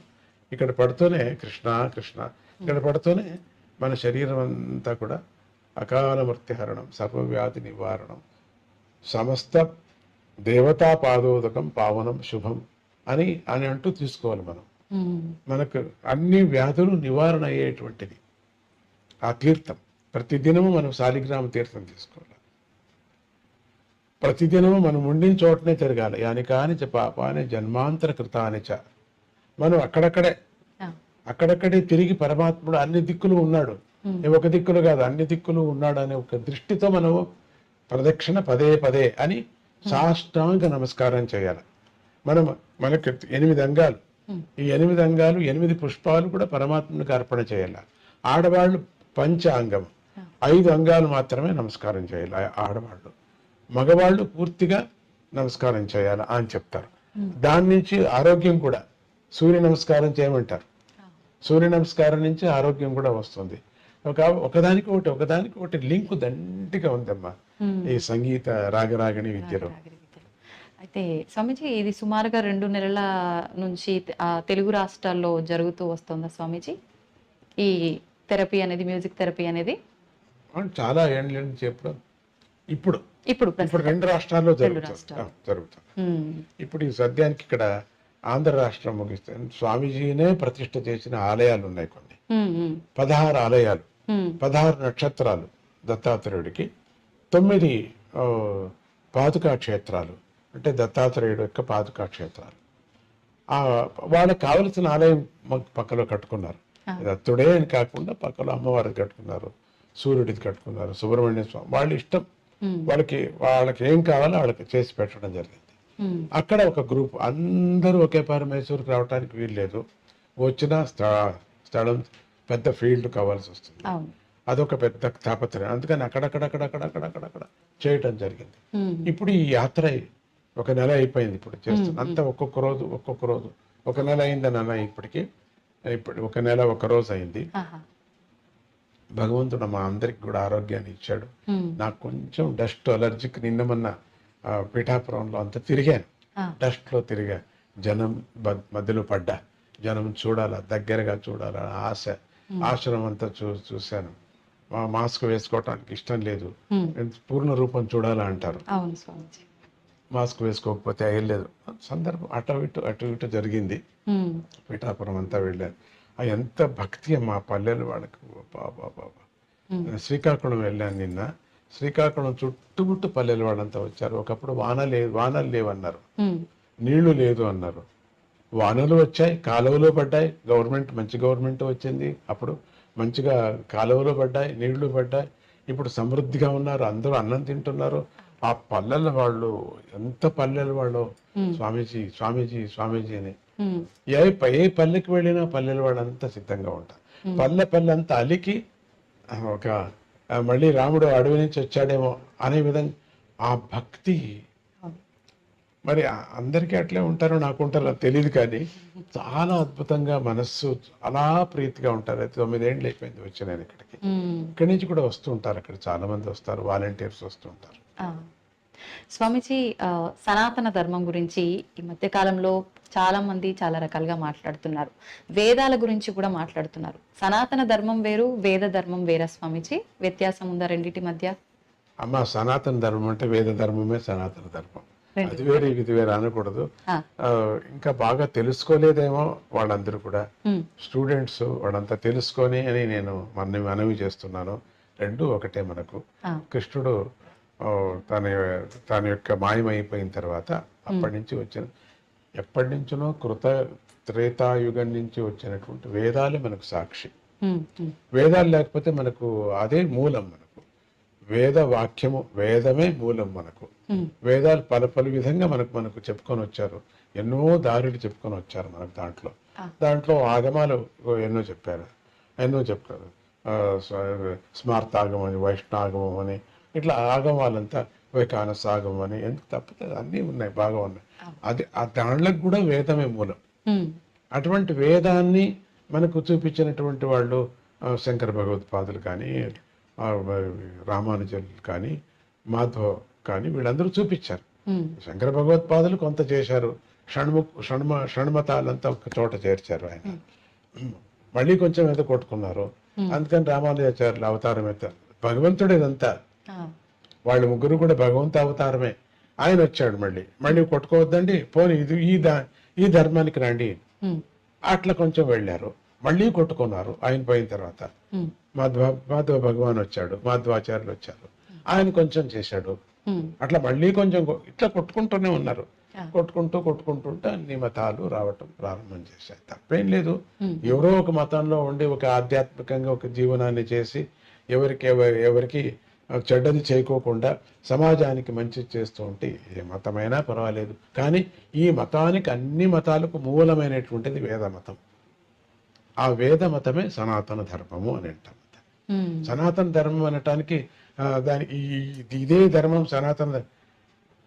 Speaker 4: ఇక్కడ పడుతూనే కృష్ణ కృష్ణ, ఇక్కడ పడుతూనే మన శరీరం అంతా కూడా అకాల మృత్యుహరణం, సర్వవ్యాధి నివారణం, సమస్త దేవతా పాదోదకం పావనం శుభం అని అంటూ తీసుకోవాలి మనం. మనకు అన్ని వ్యాధులు నివారణ అయ్యేటువంటిది ఆ తీర్థం. ప్రతిదినము మనం శాలిగ్రామ తీర్థం తీసుకోవాలి. ప్రతిదినము మనం ఉండిన చోటనే తిరగాలి. యాని కాని చ పాపాని జన్మాంతర కృతాని చ. మనం అక్కడక్కడే తిరిగి పరమాత్ముడు అన్ని దిక్కులు ఉన్నాడు, ఒక దిక్కులు కాదు అన్ని దిక్కులు ఉన్నాడు అనే ఒక దృష్టితో మనము ప్రదక్షిణ పదే పదే అని సాష్టాంగ నమస్కారం చేయాలి. మనకి 8 అంగాలు, ఈ 8 అంగాలు 8 పుష్పాలు కూడా పరమాత్మునికి అర్పణ చేయాలి. ఆడవాళ్ళు పంచాంగం 5 అంగాలు మాత్రమే నమస్కారం చేయాలి ఆడవాళ్ళు. మగవాళ్ళు పూర్తిగా నమస్కారం చేయాలి అని చెప్తారు. దాని నుంచి ఆరోగ్యం కూడా సూర్య నమస్కారం చేయమంటారు. సూర్య నమస్కారం నుంచి ఆరోగ్యం కూడా వస్తుంది. ఒకదానికి ఒకటి లింక్ దండిగా ఉందమ్మా ఈ సంగీత రాగరాగిణి విద్యలో.
Speaker 2: అయితే స్వామీజీ, ఇది సుమారుగా 2 నెలల నుంచి తెలుగు రాష్ట్రాల్లో జరుగుతూ వస్తుందా స్వామీజీ ఈ థెరపీ అనేది, మ్యూజిక్ థెరపీ అనేది?
Speaker 4: చాలా ఏళ్ళ నుంచి ఇప్పుడు 2 రాష్ట్రాల్లో జరుగుతుంది. ఇప్పుడు ఈ సద్యానికి ఇక్కడ ఆంధ్ర రాష్ట్రం ముగిస్తే స్వామీజీనే ప్రతిష్ఠ చేసిన ఆలయాలు ఉన్నాయి కొన్ని. 16 ఆలయాలు, 16 నక్షత్రాలు దత్తాత్రేయుడికి, 9 పాదుకా క్షేత్రాలు, అంటే దత్తాత్రేయుడు యొక్క పాదుకా క్షేత్రాలు. వాళ్ళకి కావలసిన ఆలయం పక్కలో కట్టుకున్నారు. దత్తుడే అని కాకుండా పక్కలో అమ్మవారికి కట్టుకున్నారు, సూర్యుడికి కట్టుకున్నారు, సుబ్రహ్మణ్య స్వామి. వాళ్ళ ఇష్టం, వాళ్ళకి ఏం కావాలో వాళ్ళకి చేసి పెట్టడం జరిగింది. అక్కడ ఒక గ్రూప్ అందరూ ఒకే మైసూరుకి రావడానికి వీలు లేదు. వచ్చిన స్థలం పెద్ద ఫీల్డ్ కావాల్సి వస్తుంది. అదొక పెద్ద తాపత్రయం. అందుకని అక్కడక్కడ చేయటం జరిగింది. ఇప్పుడు ఈ యాత్ర 1 నెల అయిపోయింది. ఇప్పుడు చేస్తాను అంతా ఒక్కొక్క రోజు 1 నెల అయిందని అన్న. ఇప్పుడు 1 నెల 1 రోజు అయింది. భగవంతుడు మా అందరికి కూడా ఆరోగ్యాన్ని ఇచ్చాడు. నాకు కొంచెం డస్ట్ అలర్జీకి నిన్న మొన్న పిఠాపురంలో అంతా తిరిగాను, డస్ట్ లో తిరిగా, జనం మధ్యలో పడ్డా, జనం చూడాలా, దగ్గరగా చూడాలా ఆశ్రమం అంతా చూశాను. మాస్క్ వేసుకోవటానికి ఇష్టం లేదు, పూర్ణ రూపం చూడాలా అంటారు. మాస్క్ వేసుకోకపోతే అయ్యలేదు. సందర్భం అటు ఇటు జరిగింది. పిఠాపురం అంతా వెళ్ళాను. ఎంత భక్తి మా పల్లెలు వాళ్ళకి. బాబా శ్రీకాకుళం వెళ్ళాను నిన్న. శ్రీకాకుళం చుట్టుముట్టు పల్లెలు వాళ్ళంతా వచ్చారు. ఒకప్పుడు వానలు లేవన్నారు, నీళ్లు లేదు అన్నారు. వానలు వచ్చాయి, కాలువలో పడ్డాయి. మంచి గవర్నమెంట్ వచ్చింది. అప్పుడు మంచిగా కాలువలో పడ్డాయి, నీళ్లు పడ్డాయి. ఇప్పుడు సమృద్ధిగా ఉన్నారు, అందరూ అన్నం తింటున్నారు. ఆ పల్లెల వాళ్ళు ఎంత పల్లెల వాళ్ళు స్వామీజీ స్వామీజీ స్వామీజీ అని. ఏ పల్లెకి వెళ్ళినా పల్లెల వాళ్ళు అంతా సిద్ధంగా ఉంటారు. పల్లె అంతా అలికి ఒక మళ్ళీ రాముడు అడవి నుంచి వచ్చాడేమో అనే విధంగా ఆ భక్తి. మరి అందరికీ అట్లే ఉంటారో నాకు ఉంటారో తెలియదు, కానీ చాలా అద్భుతంగా మనస్సు అలా ప్రీతిగా ఉంటారు. 9 ఏళ్ళు అయిపోయింది వచ్చి నేను ఇక్కడికి. ఇక్కడి నుంచి కూడా వస్తూ ఉంటారు, అక్కడ చాలా మంది వస్తారు, వాలంటీర్స్ వస్తూ ఉంటారు.
Speaker 2: స్వామీజీ, సనాతన ధర్మం గురించి ఈ మధ్య కాలంలో చాలా మంది చాలా రకాలుగా మాట్లాడుతున్నారు. వేదాల గురించి కూడా మాట్లాడుతున్నారు. సనాతన ధర్మం వేరు, వేద ధర్మం వేరా స్వామీజీ? వ్యత్యాసం ఉందా రెండింటి మధ్య?
Speaker 4: అమ్మ, సనాతన ధర్మం అంటే వేద ధర్మమే సనాతన ధర్మం. అది వేరే ఇది వేరే అనకూడదు. ఇంకా బాగా తెలుసుకోలేదేమో వాళ్ళందరూ కూడా, స్టూడెంట్స్ వాళ్ళంతా తెలుసుకొని అని నేను మనవి చేస్తున్నాను. 2 ఒకటే మనకు. కృష్ణుడు తన యొక్క మాయమైపోయిన తర్వాత అప్పటి నుంచి ఎప్పటి నుంచినో త్రేతాయుగం నుంచి వచ్చినటువంటి వేదాలే మనకు సాక్షి. వేదాలు లేకపోతే మనకు అదే మూలం. మనకు వేద వాక్యము, వేదమే మూలం మనకు. వేదాలు పలు విధంగా మనకు చెప్పుకొని వచ్చారు. ఎన్నో దారులు చెప్పుకొని వచ్చారు మనకు. దాంట్లో ఆగమాలు ఎన్నో చెప్పారు. స్మార్తాగమం అని, వైష్ణాగమం అని, ఇట్లా ఆగమాలంతా వైకానసాగమం అని ఎంత తప్పదు అన్నీ ఉన్నాయి, బాగా ఉన్నాయి. అది ఆ దాంట్లోకి కూడా వేదమే మూలం. అటువంటి వేదాన్ని మనకు చూపించినటువంటి వాళ్ళు శంకర భగవత్పాదులు కానీ, రామానుజులు కానీ, మాధవ కానీ, వీళ్ళందరూ చూపించారు. శంకర భగవత్పాదులు కొంత చేశారు, షణ్మతాలంతా ఒక చోట చేర్చారు ఆయన. మళ్ళీ కొంచెం ఏదో కొట్టుకున్నారు. అందుకని రామానుజాచార్యులు అవతారం ఎత్తారు. భగవంతుడు ఇదంతా, వాళ్ళు ముగ్గురు కూడా భగవంతు అవతారమే. ఆయన వచ్చాడు, మళ్ళీ కొట్టుకోవద్దండి, పోనీ ఈ ధర్మానికి రండి, అట్లా కొంచెం వెళ్ళారు. మళ్ళీ కొట్టుకున్నారు. ఆయన పోయిన తర్వాత మాధవ భగవాన్ వచ్చాడు, మాధవాచార్యులు వచ్చారు, ఆయన కొంచెం చేశాడు. అట్లా మళ్ళీ కొంచెం ఇట్లా కొట్టుకుంటూనే ఉన్నారు. కొట్టుకుంటుంటే అన్ని మతాలు రావటం ప్రారంభం చేశాయి. తప్పేం లేదు. ఎవరో ఒక మతంలో ఉండి ఒక ఆధ్యాత్మికంగా ఒక జీవనాన్ని చేసి ఎవరికి చెడ్డది చేయకోకుండా సమాజానికి మంచి చేస్తూ ఉంటే ఏ మతమైనా పర్వాలేదు. కానీ ఈ మతానికి, అన్ని మతాలకు మూలమైనటువంటిది వేద మతం. ఆ వేద మతమే సనాతన ధర్మము అని అంటాం. సనాతన ధర్మం అనటానికి ఇదే ధర్మం సనాతన,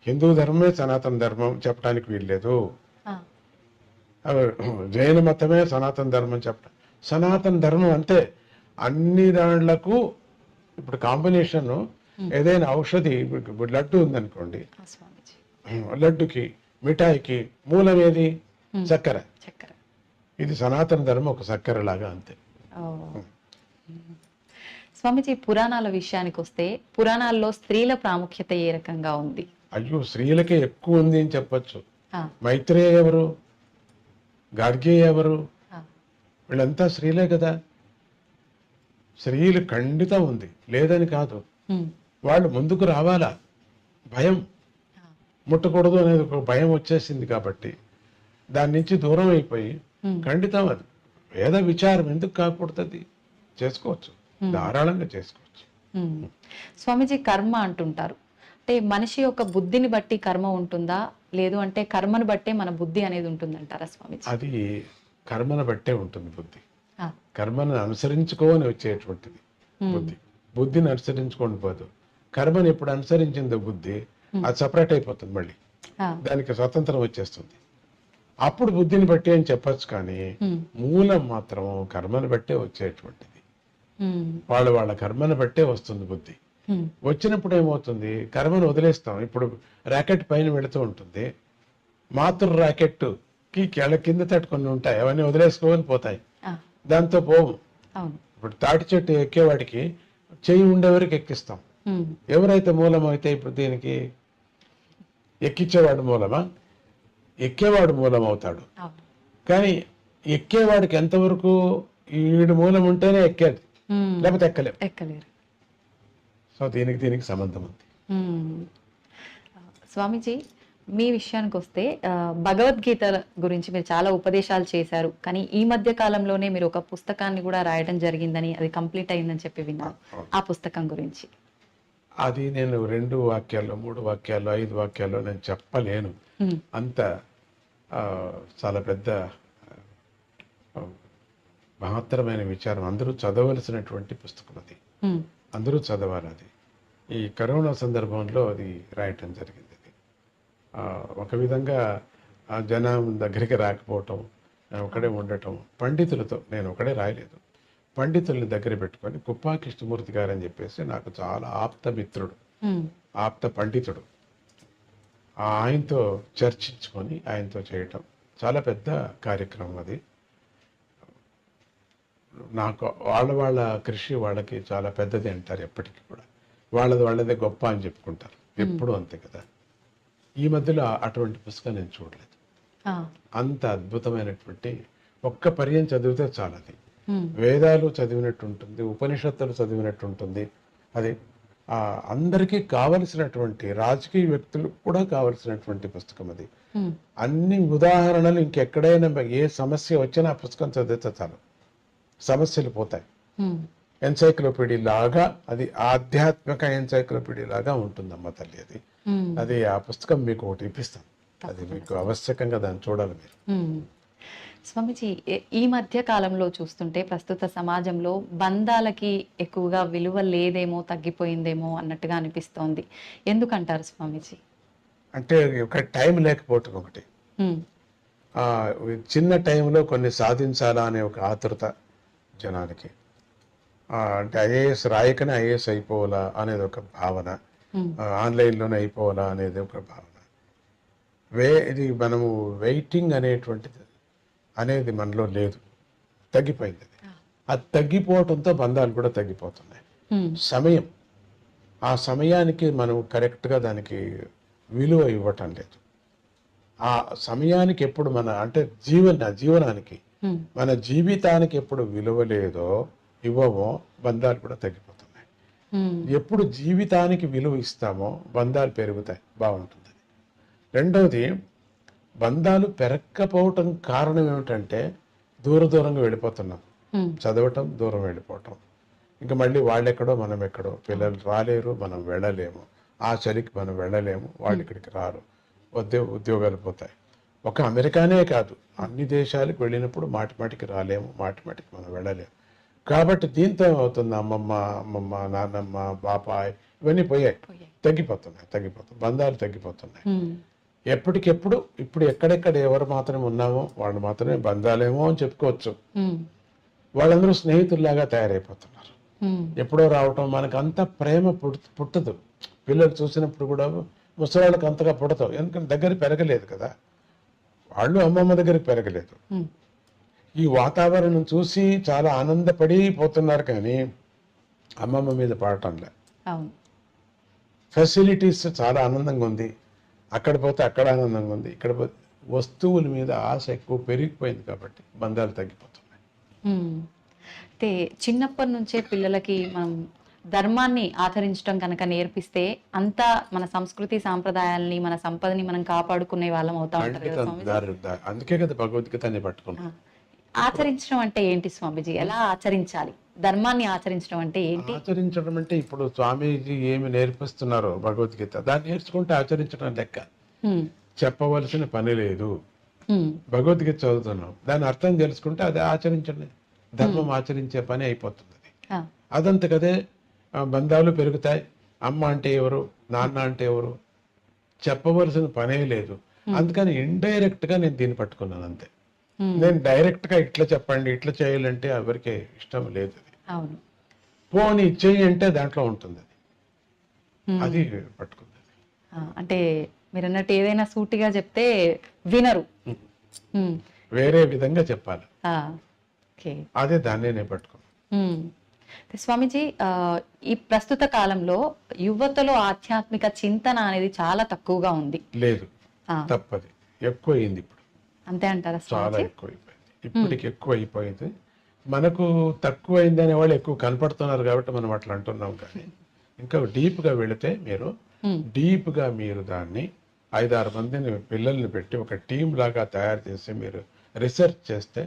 Speaker 4: హిందూ ధర్మమే సనాతన ధర్మం చెప్పడానికి వీల్లేదు. జైన మతమే సనాతన ధర్మం చెప్పడం. సనాతన ధర్మం అంతే. అన్ని దాంట్లకు ఇప్పుడు కాంబినేషన్ ఏదైనా ఔషధి, లడ్డు ఉందనుకోండి, లడ్డుకి మిఠాయికి మూలం ఏది? చక్కెర. ఇది సనాతన ధర్మం ఒక చక్కెర లాగా, అంతే.
Speaker 2: స్వామిజీ, పురాణాల విషయానికి వస్తే పురాణాల్లో స్త్రీల ప్రాముఖ్యత ఏ రకంగా ఉంది?
Speaker 4: అయ్యో, స్త్రీలకే ఎక్కువ ఉంది అని చెప్పచ్చు. మైత్రేయ ఎవరు? గార్గేయ ఎవరు? వీళ్ళంతా స్త్రీలే కదా. స్త్రీలు ఖండితం ఉంది, లేదని కాదు. వాళ్ళు ముందుకు రావాలా. భయం, ముట్టకూడదు అనేది ఒక భయం వచ్చేసింది కాబట్టి దాని నుంచి దూరం అయిపోయి ఖండితం. అది వేద విచారం ఎందుకు కాకూడదు? చేసుకోవచ్చు, ధారాళంగా చేసుకోవచ్చు.
Speaker 2: స్వామిజీ, కర్మ అంటుంటారు, అంటే మనిషి యొక్క బుద్ధిని బట్టి కర్మ ఉంటుందా, లేదు అంటే కర్మను బట్టే మన బుద్ధి అనేది ఉంటుందంటారా స్వామిజీ?
Speaker 4: అది కర్మను బట్టే ఉంటుంది బుద్ధి. కర్మను అనుసరించుకోని వచ్చేటువంటిది బుద్ధి. బుద్ధిని అనుసరించుకోండి పోదు. కర్మను ఎప్పుడు అనుసరించిందో బుద్ధి, అది సపరేట్ అయిపోతుంది, మళ్ళీ దానికి స్వతంత్రం వచ్చేస్తుంది. అప్పుడు బుద్ధిని బట్టి అని చెప్పచ్చు. కానీ మూలం మాత్రం కర్మను బట్టే వచ్చేటువంటిది. వాళ్ళ కర్మను బట్టే వస్తుంది బుద్ధి. వచ్చినప్పుడు ఏమవుతుంది? కర్మను వదిలేస్తాం. ఇప్పుడు ర్యాకెట్ పైన వెళుతూ ఉంటుంది, మాతృ ర్యాకెట్ కి కింద తట్టుకొని ఉంటాయి, అవన్నీ వదిలేసుకోవాలి, పోతాయి, దాంతో పోవు. ఇప్పుడు తాటి చెట్టు ఎక్కేవాడికి చెయ్యి ఉండేవరకు ఎక్కిస్తాం. ఎవరైతే మూలం అయితే ఇప్పుడు దీనికి ఎక్కించేవాడు మూలమా? ఎక్కేవాడు మూలం అవుతాడు. కానీ ఎక్కేవాడికి ఎంతవరకు ఈడు మూలం ఉంటేనే ఎక్కేది, లేకపోతే ఎక్కలేరు. సో దీనికి సంబంధం ఉంది.
Speaker 2: స్వామీజీ, మీ విషయానికి వస్తే భగవద్గీత గురించి మీరు చాలా ఉపదేశాలు చేశారు, కానీ ఈ మధ్య కాలంలోనే మీరు ఒక పుస్తకాన్ని కూడా రాయడం జరిగిందని, అది కంప్లీట్ అయిందని చెప్పి విన్నాను. ఆ పుస్తకం గురించి.
Speaker 4: అది నేను 2 వాక్యాల్లో, 3 వాక్యాల్లో, 5 వాక్యాల్లో నేను చెప్పలేను. అంత చాలా పెద్ద మహత్తరమైన విచారం. అందరూ చదవలసినటువంటి పుస్తకం అది. అందరూ చదవాలి. అది ఈ కరోనా సందర్భంలో అది రాయటం జరిగింది. ఒక విధంగా జనం దగ్గరికి రాకపోవటం, ఒకడే ఉండటం, పండితులతో, నేను ఒకడే రాయలేదు, పండితుల్ని దగ్గర పెట్టుకొని, కుప్పా కృష్ణమూర్తి గారు అని చెప్పేసి నాకు చాలా ఆప్త మిత్రుడు, ఆప్త పండితుడు, ఆయనతో చర్చించుకొని ఆయనతో చేయటం చాలా పెద్ద కార్యక్రమం అది. నాకు వాళ్ళ కృషి వాళ్ళకి చాలా పెద్దది అంటారు ఎప్పటికీ కూడా. వాళ్ళదే గొప్ప అని చెప్పుకుంటారు ఎప్పుడు, అంతే కదా. ఈ మధ్యలో అటువంటి పుస్తకం నేను చూడలేదు. అంత అద్భుతమైనటువంటి, ఒక్క పర్యం చదివితే చాలా. అది వేదాలు చదివినట్టు ఉంటుంది, ఉపనిషత్తులు చదివినట్టు ఉంటుంది. అది అందరికీ కావలసినటువంటి, రాజకీయ వ్యక్తులు కూడా కావలసినటువంటి పుస్తకం అది. అన్ని ఉదాహరణలు ఇంకెక్కడైనా ఏ సమస్య వచ్చినా ఆ పుస్తకం చదివితే చాలు, సమస్యలు పోతాయి. ఎన్సైక్లోపీడియా లాగా, అది ఆధ్యాత్మిక ఎన్సైక్లోపీడియా లాగా ఉంటుందమ్మ తల్లి. అది ఆ పుస్తకం మీకు ఒకటి ఇప్పిస్తాం, అది మీకు ఆవశ్యకంగా దాన్ని చూడాలి మీరు.
Speaker 2: స్వామిజీ, ఈ మధ్య కాలంలో చూస్తుంటే ప్రస్తుత సమాజంలో బంధాలకి ఎక్కువగా విలువ లేదేమో, తగ్గిపోయిందేమో అన్నట్టుగా అనిపిస్తోంది. ఎందుకంటారు స్వామిజీ?
Speaker 4: అంటే ఒక టైం లేకపోవటం ఒకటి, చిన్న టైంలో కొన్ని సాధించాలా అనే ఒక ఆతృత జనానికి, అంటే ఐఏఎస్ రాయకనే ఐఏఎస్ అయిపోవాలా అనేది ఒక భావన, ఆన్లైన్లోనే అయిపోవాలా అనేది ఒక భావన. ఇది మనము వెయిటింగ్ అనేది మనలో లేదు, తగ్గిపోయింది. అది తగ్గిపోవటంతో బంధాలు కూడా తగ్గిపోతున్నాయి. సమయం, ఆ సమయానికి మనం కరెక్ట్గా దానికి విలువ ఇవ్వటం లేదు. ఆ సమయానికి ఎప్పుడు అంటే జీవనానికి, మన జీవితానికి ఎప్పుడు విలువ లేదో, ఇవ్వమో, బంధాలు కూడా తగ్గిపోతున్నాయి. ఎప్పుడు జీవితానికి విలువ ఇస్తామో బంధాలు పెరుగుతాయి, బాగుంటుంది. రెండవది, బంధాలు పెరగకపోవటం కారణం ఏమిటంటే దూరంగా వెళ్ళిపోతున్నాం. చదవటం, దూరం వెళ్ళిపోవటం, ఇంకా మళ్ళీ వాళ్ళెక్కడో మనం ఎక్కడో, పిల్లలు రాలేరు, మనం వెళ్ళలేము, ఆ చలికి మనం వెళ్ళలేము, వాళ్ళు ఇక్కడికి రారు, ఉద్యోగాలు పోతాయి. ఒక అమెరికానే కాదు, అన్ని దేశాలకు వెళ్ళినప్పుడు మాటికి రాలేము, మాటికి మనం వెళ్ళలేము. కాబట్టి దీంతో ఏమవుతుంది, అమ్మమ్మ, నాన్నమ్మ, బాపాయ్ ఇవన్నీ పోయాయి, తగ్గిపోతున్నాయి, బంధాలు తగ్గిపోతున్నాయి. ఎప్పటికెప్పుడు ఇప్పుడు ఎక్కడెక్కడ ఎవరు మాత్రమే ఉన్నామో వాళ్ళు మాత్రమే బంధాలేమో అని చెప్పుకోవచ్చు. వాళ్ళందరూ స్నేహితుల్లాగా తయారైపోతున్నారు. ఎప్పుడో రావటం, మనకు అంత ప్రేమ పుట్టదు. పిల్లలు చూసినప్పుడు కూడా ముసలాళ్ళకి అంతగా పుడతావు, ఎందుకంటే దగ్గర పెరగలేదు కదా, వాళ్ళు అమ్మమ్మ దగ్గరికి పెరగలేదు. ఈ వాతావరణం చూసి చాలా ఆనందపడిపోతున్నారు, కానీ అమ్మమ్మ మీద పడటంలే. ఫెసిలిటీస్ చాలా ఆనందంగా ఉంది, అక్కడ పోతే అక్కడ ఆనందంగా ఉంది, ఇక్కడ పోతే వస్తువుల మీద ఆశ ఎక్కువ పెరిగిపోయింది, కాబట్టి బంధాలు తగ్గిపోతున్నాయి.
Speaker 2: అయితే చిన్నప్పటి నుంచే పిల్లలకి మనం ధర్మాన్ని ఆచరించడం కనుక నేర్పిస్తే అంతా మన సంస్కృతి సాంప్రదాయాల్ని, మన సంపదని మనం కాపాడుకునే వాళ్ళం అవుతా ఉంటారు.
Speaker 4: అందుకే కదా భగవద్గీతని పట్టుకున్నాం.
Speaker 2: ఆచరించడం అంటే ఏంటి స్వామీజీ? ఎలా ఆచరించాలి? ధర్మాన్ని ఆచరించడం అంటే ఏంటి?
Speaker 4: ఆచరించడం అంటే ఇప్పుడు స్వామీజీ ఏమి నేర్పిస్తున్నారో భగవద్గీత, దాన్ని నేర్చుకుంటే ఆచరించడం లెక్క. చెప్పవలసిన పని లేదు. భగవద్గీత చదువుతున్నాం, దాని అర్థం తెలుసుకుంటే అది ఆచరించండి, ధర్మం ఆచరించే పని అయిపోతుంది. అదంతకదే బంధాలు పెరుగుతాయి. అమ్మ అంటే ఎవరు, నాన్న అంటే ఎవరు చెప్పవలసిన పనే లేదు. అందుకని ఇండైరెక్ట్ గా నేను దీన్ని పట్టుకున్నాను అంతే. నేను డైరెక్ట్ గా ఇట్లా చెప్పండి, ఇట్లా చేయాలంటే ఎవరికి ఇష్టం లేదు. పోనీ చెయ్యి అంటే దాంట్లో ఉంటుంది, అది పట్టుకుంది.
Speaker 2: అంటే మీరు అన్నట్టు ఏదైనా సూటిగా చెప్తే వినరు,
Speaker 4: వేరే విధంగా చెప్పాలి, అదే దాన్ని నేను పట్టుకున్నాను.
Speaker 2: స్వామీజీ, ఈ ప్రస్తుత కాలంలో యువతలో ఆధ్యాత్మిక చింతన అనేది చాలా తక్కువగా ఉంది.
Speaker 4: లేదు, తప్పది, ఎక్కువైంది ఇప్పుడు.
Speaker 2: అంతే అంటారా?
Speaker 4: చాలా ఎక్కువైపోయింది, ఇప్పటికి ఎక్కువ అయిపోయింది. మనకు తక్కువైంది అనే వాళ్ళు ఎక్కువ కనపడుతున్నారు కాబట్టి మనం అట్లా అంటున్నాం. కానీ ఇంకా డీప్ గా వెళితే మీరు డీప్ గా మీరు దాన్ని 5-6 మందిని పిల్లల్ని పెట్టి ఒక టీం లాగా తయారు చేసి మీరు రీసెర్చ్ చేస్తే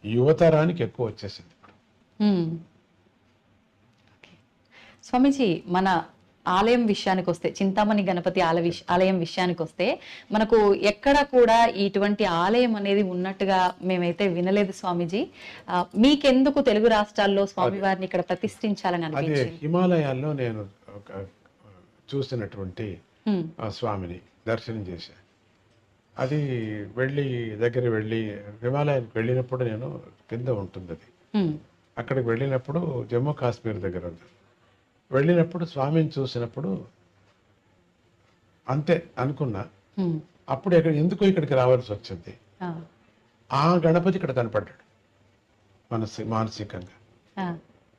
Speaker 4: యువతరానికి ఎక్కువ వచ్చేసింది ఇప్పుడు.
Speaker 2: స్వామీజీ, మన ఆలయం విషయానికి వస్తే, చింతామణి గణపతి ఆలయం విషయానికి వస్తే, మనకు ఎక్కడ కూడా ఇటువంటి ఆలయం అనేది ఉన్నట్టుగా మేమైతే వినలేదు స్వామీజీ. మీకెందుకు తెలుగు రాష్ట్రాల్లో స్వామివారిని ఇక్కడ ప్రతిష్ఠించాలని అనిపించింది?
Speaker 4: హిమాలయాల్లో నేను చూసినటువంటి స్వామిని దర్శనం చేశా. అది దగ్గర వెళ్ళి హిమాలయానికి వెళ్ళినప్పుడు నేను కింద ఉంటుంది అది, అక్కడికి వెళ్ళినప్పుడు జమ్మూ కాశ్మీర్ దగ్గర ఉంది. వెళ్ళినప్పుడు స్వామిని చూసినప్పుడు అంతే అనుకున్నా. అప్పుడు ఎందుకు ఇక్కడికి రావాల్సి వచ్చింది, ఆ గణపతి ఇక్కడ కనపడ్డాడు మానసికంగా.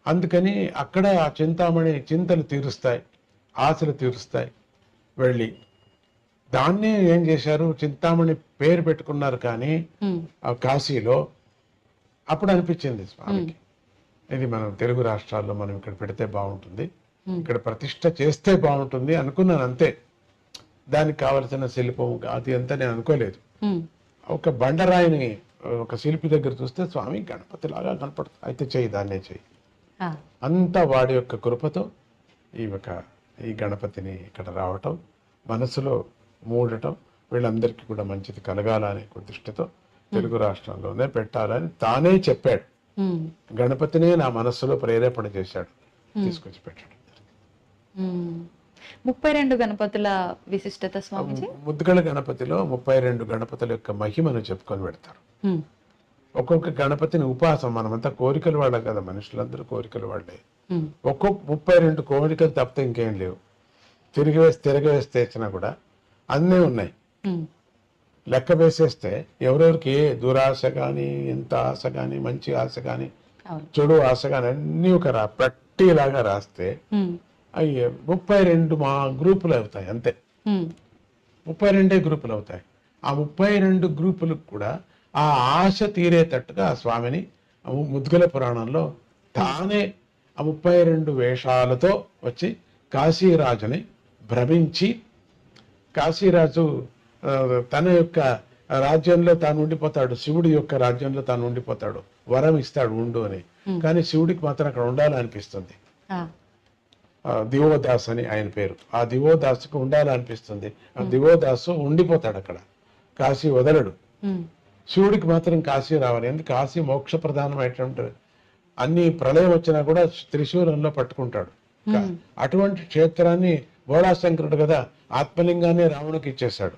Speaker 4: అందుకని అక్కడ ఆ చింతామణి చింతలు తీరుస్తాయి, ఆశలు తీరుస్తాయి. వెళ్ళి దాన్ని ఏం చేశారు, చింతామణి పేరు పెట్టుకున్నారు. కానీ ఆ కాశీలో అప్పుడు అనిపించింది స్వామికి, ఇది మనం తెలుగు రాష్ట్రాల్లో మనం ఇక్కడ పెడితే బాగుంటుంది, ఇక్కడ ప్రతిష్ట చేస్తే బాగుంటుంది అనుకున్నాను అంతే. దానికి కావలసిన శిల్పం అది అంతా నేను అనుకోలేదు. ఒక బండరాయిని ఒక శిల్పి దగ్గర చూస్తే స్వామి గణపతి లాగా కనపడుతుంది, అయితే చెయ్యి, దాన్నే చెయ్యి
Speaker 2: ఆ,
Speaker 4: అంతా వాడి యొక్క కృపతో ఈ గణపతిని ఇక్కడ రావటం, మనసులో మూడటం, వీళ్ళందరికీ కూడా మంచిది కలగాలనే దృష్టితో తెలుగు రాష్ట్రంలోనే పెట్టాలని తానే చెప్పాడు.
Speaker 2: ఉమ్,
Speaker 4: గణపతినే నా మనస్సులో ప్రేరేపణ చేశాడు, తీసుకొచ్చి పెట్టాడు.
Speaker 2: 32 గణపతుల విశిష్టత స్వామిజీ.
Speaker 4: ముద్దుగల గణపతిలో 32 గణపతుల యొక్క మహిమను చెప్పుకొని పెడతారు.
Speaker 2: ఉమ్,
Speaker 4: ఒక్కొక్క గణపతిని ఉపాసం, మనమంతా కోరికలు వాళ్ళం కదా, మనుషులందరూ కోరికలు వాళ్ళే.
Speaker 2: ఉమ్,
Speaker 4: ఒక్కొక్క 32 కోరికలు తప్పితే ఇంకేం లేవు. తిరగవేసి తెచ్చినా కూడా అన్నీ ఉన్నాయి.
Speaker 2: ఉమ్,
Speaker 4: లెక్క వేసేస్తే ఎవరెవరికి ఏ దురాశ కానీ, ఎంత ఆశ కానీ, మంచి ఆశ కానీ,
Speaker 2: అవును.
Speaker 4: చెడు ఆశ కానీ అన్నీ ఒక పట్టీలాగా రాస్తే
Speaker 2: ఉమ్,
Speaker 4: అయ్యే 32 మా గ్రూపులు అవుతాయి అంతే.
Speaker 2: ఉమ్,
Speaker 4: 32 గ్రూపులు అవుతాయి. ఆ 32 గ్రూపులకు కూడా ఆ ఆశ తీరేటట్టుగా ఆ స్వామిని ముద్గల పురాణంలో తానే ఆ 32 వేషాలతో వచ్చి కాశీరాజుని భ్రమించి, కాశీరాజు తన యొక్క రాజ్యంలో తాను ఉండిపోతాడు, శివుడి యొక్క రాజ్యంలో తాను ఉండిపోతాడు, వరం ఇస్తాడు ఉండు అని. కానీ శివుడికి మాత్రం అక్కడ ఉండాలనిపిస్తుంది. దివోదాస్ అని ఆయన పేరు. ఆ దివోదాసుకు ఉండాలనిపిస్తుంది. ఆ దివోదాసు ఉండిపోతాడు అక్కడ, కాశీ వదలడు. శివుడికి మాత్రం కాశీ రావాలి. ఎందుకు? కాశీ మోక్ష ప్రధానమైనటువంటి అన్ని ప్రళయం వచ్చినా కూడా త్రిశూలంలో పట్టుకుంటాడు. అటువంటి క్షేత్రాన్ని బోళాశంకరుడు కదా ఆత్మలింగాన్ని రావణుకి ఇచ్చేశాడు.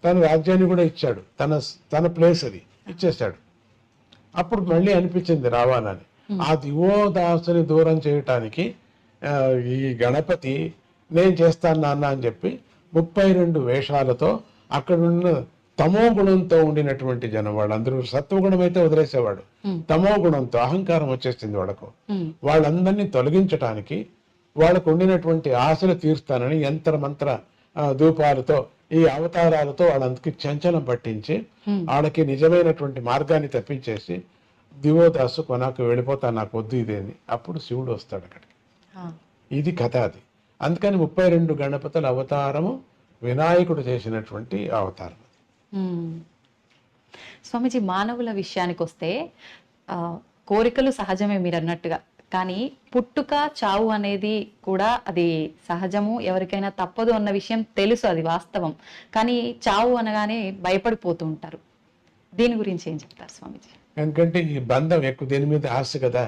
Speaker 4: తన రాజ్యాన్ని కూడా ఇచ్చాడు, తన ప్లేస్ అది ఇచ్చేశాడు. అప్పుడు మళ్ళీ అనిపించింది రావాలని. ఆ దివోదాసుని దూరం చేయటానికి ఈ గణపతి నేను చేస్తాను నాన్న అని చెప్పి 32 వేషాలతో అక్కడున్న తమో గుణంతో ఉండినటువంటి జనం, వాళ్ళందరూ సత్వగుణం అయితే వదిలేసేవాడు, తమో గుణంతో అహంకారం వచ్చేసింది వాళ్ళకు. వాళ్ళందరినీ తొలగించటానికి, వాళ్ళకు ఉండినటువంటి ఆశలు తీరుస్తానని యంత్ర మంత్ర ధూపాలతో, ఈ అవతారాలతో వాళ్ళందరికీ చంచలం పట్టించి వాళ్ళకి నిజమైనటువంటి మార్గాన్ని తప్పించేసి దివోదాసు కొనాకు వెళ్ళిపోతాను, నాకు వద్దు ఇదేని. అప్పుడు శివుడు వస్తాడు అక్కడికి. ఇది కథ అది. అందుకని 32 గణపతుల అవతారము వినాయకుడు చేసినటువంటి అవతారం.
Speaker 2: స్వామిజీ, మానవుల విషయానికి వస్తే కోరికలు సహజమే మీరు అన్నట్టుగా, కానీ పుట్టుక చావు అనేది కూడా అది సహజము, ఎవరికైనా తప్పదు అన్న విషయం తెలుసు, అది వాస్తవం. కానీ చావు అనగానే భయపడిపోతూ ఉంటారు. దీని గురించి ఏం చెప్తారు స్వామిజీ? ఎందుకంటే
Speaker 4: ఈ బంధం ఎక్కువ, దీని మీద ఆశ కదా,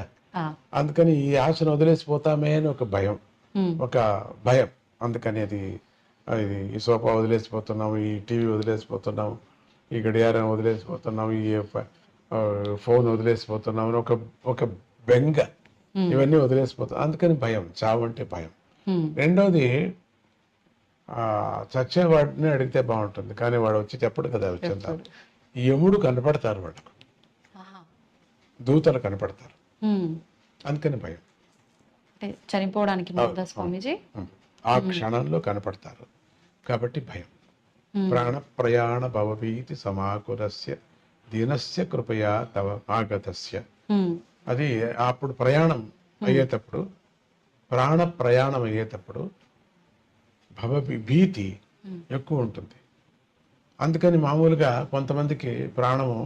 Speaker 4: అందుకని ఈ ఆశను వదిలేసిపోతామే అని ఒక భయం. అందుకని ఈ సోఫా వదిలేసిపోతున్నాం, ఈ టీవీ వదిలేసిపోతున్నాం, ఈ గడియారం వదిలేసిపోతున్నాం, ఈ ఫోన్ వదిలేసిపోతున్నాం అని ఒక బెంగ, ఇవన్నీ వదిలేసిపోతాం. అందుకని భయం, చావు అంటే భయం. రెండోది, చచ్చేవాడిని అడిగితే బాగుంటుంది, కానీ వాడు వచ్చి చెప్పడు కదా. వచ్చేంత యముడు కనపడతారు, వాడుకు దూతలు కనపడతారు, అందుకని భయం.
Speaker 2: చనిపోవడానికి స్వామీజీ
Speaker 4: ఆ క్షణంలో కనపడతారు కాబట్టి భయం. ప్రాణ ప్రయాణ భవభీతి సమాకులస్య దీనస్య కృపయా తవ ఆగతస్య. అది అప్పుడు ప్రయాణం అయ్యేటప్పుడు, ప్రాణ ప్రయాణం అయ్యేటప్పుడు భీతి ఎక్కువ ఉంటుంది. అందుకని మామూలుగా కొంతమందికి ప్రాణము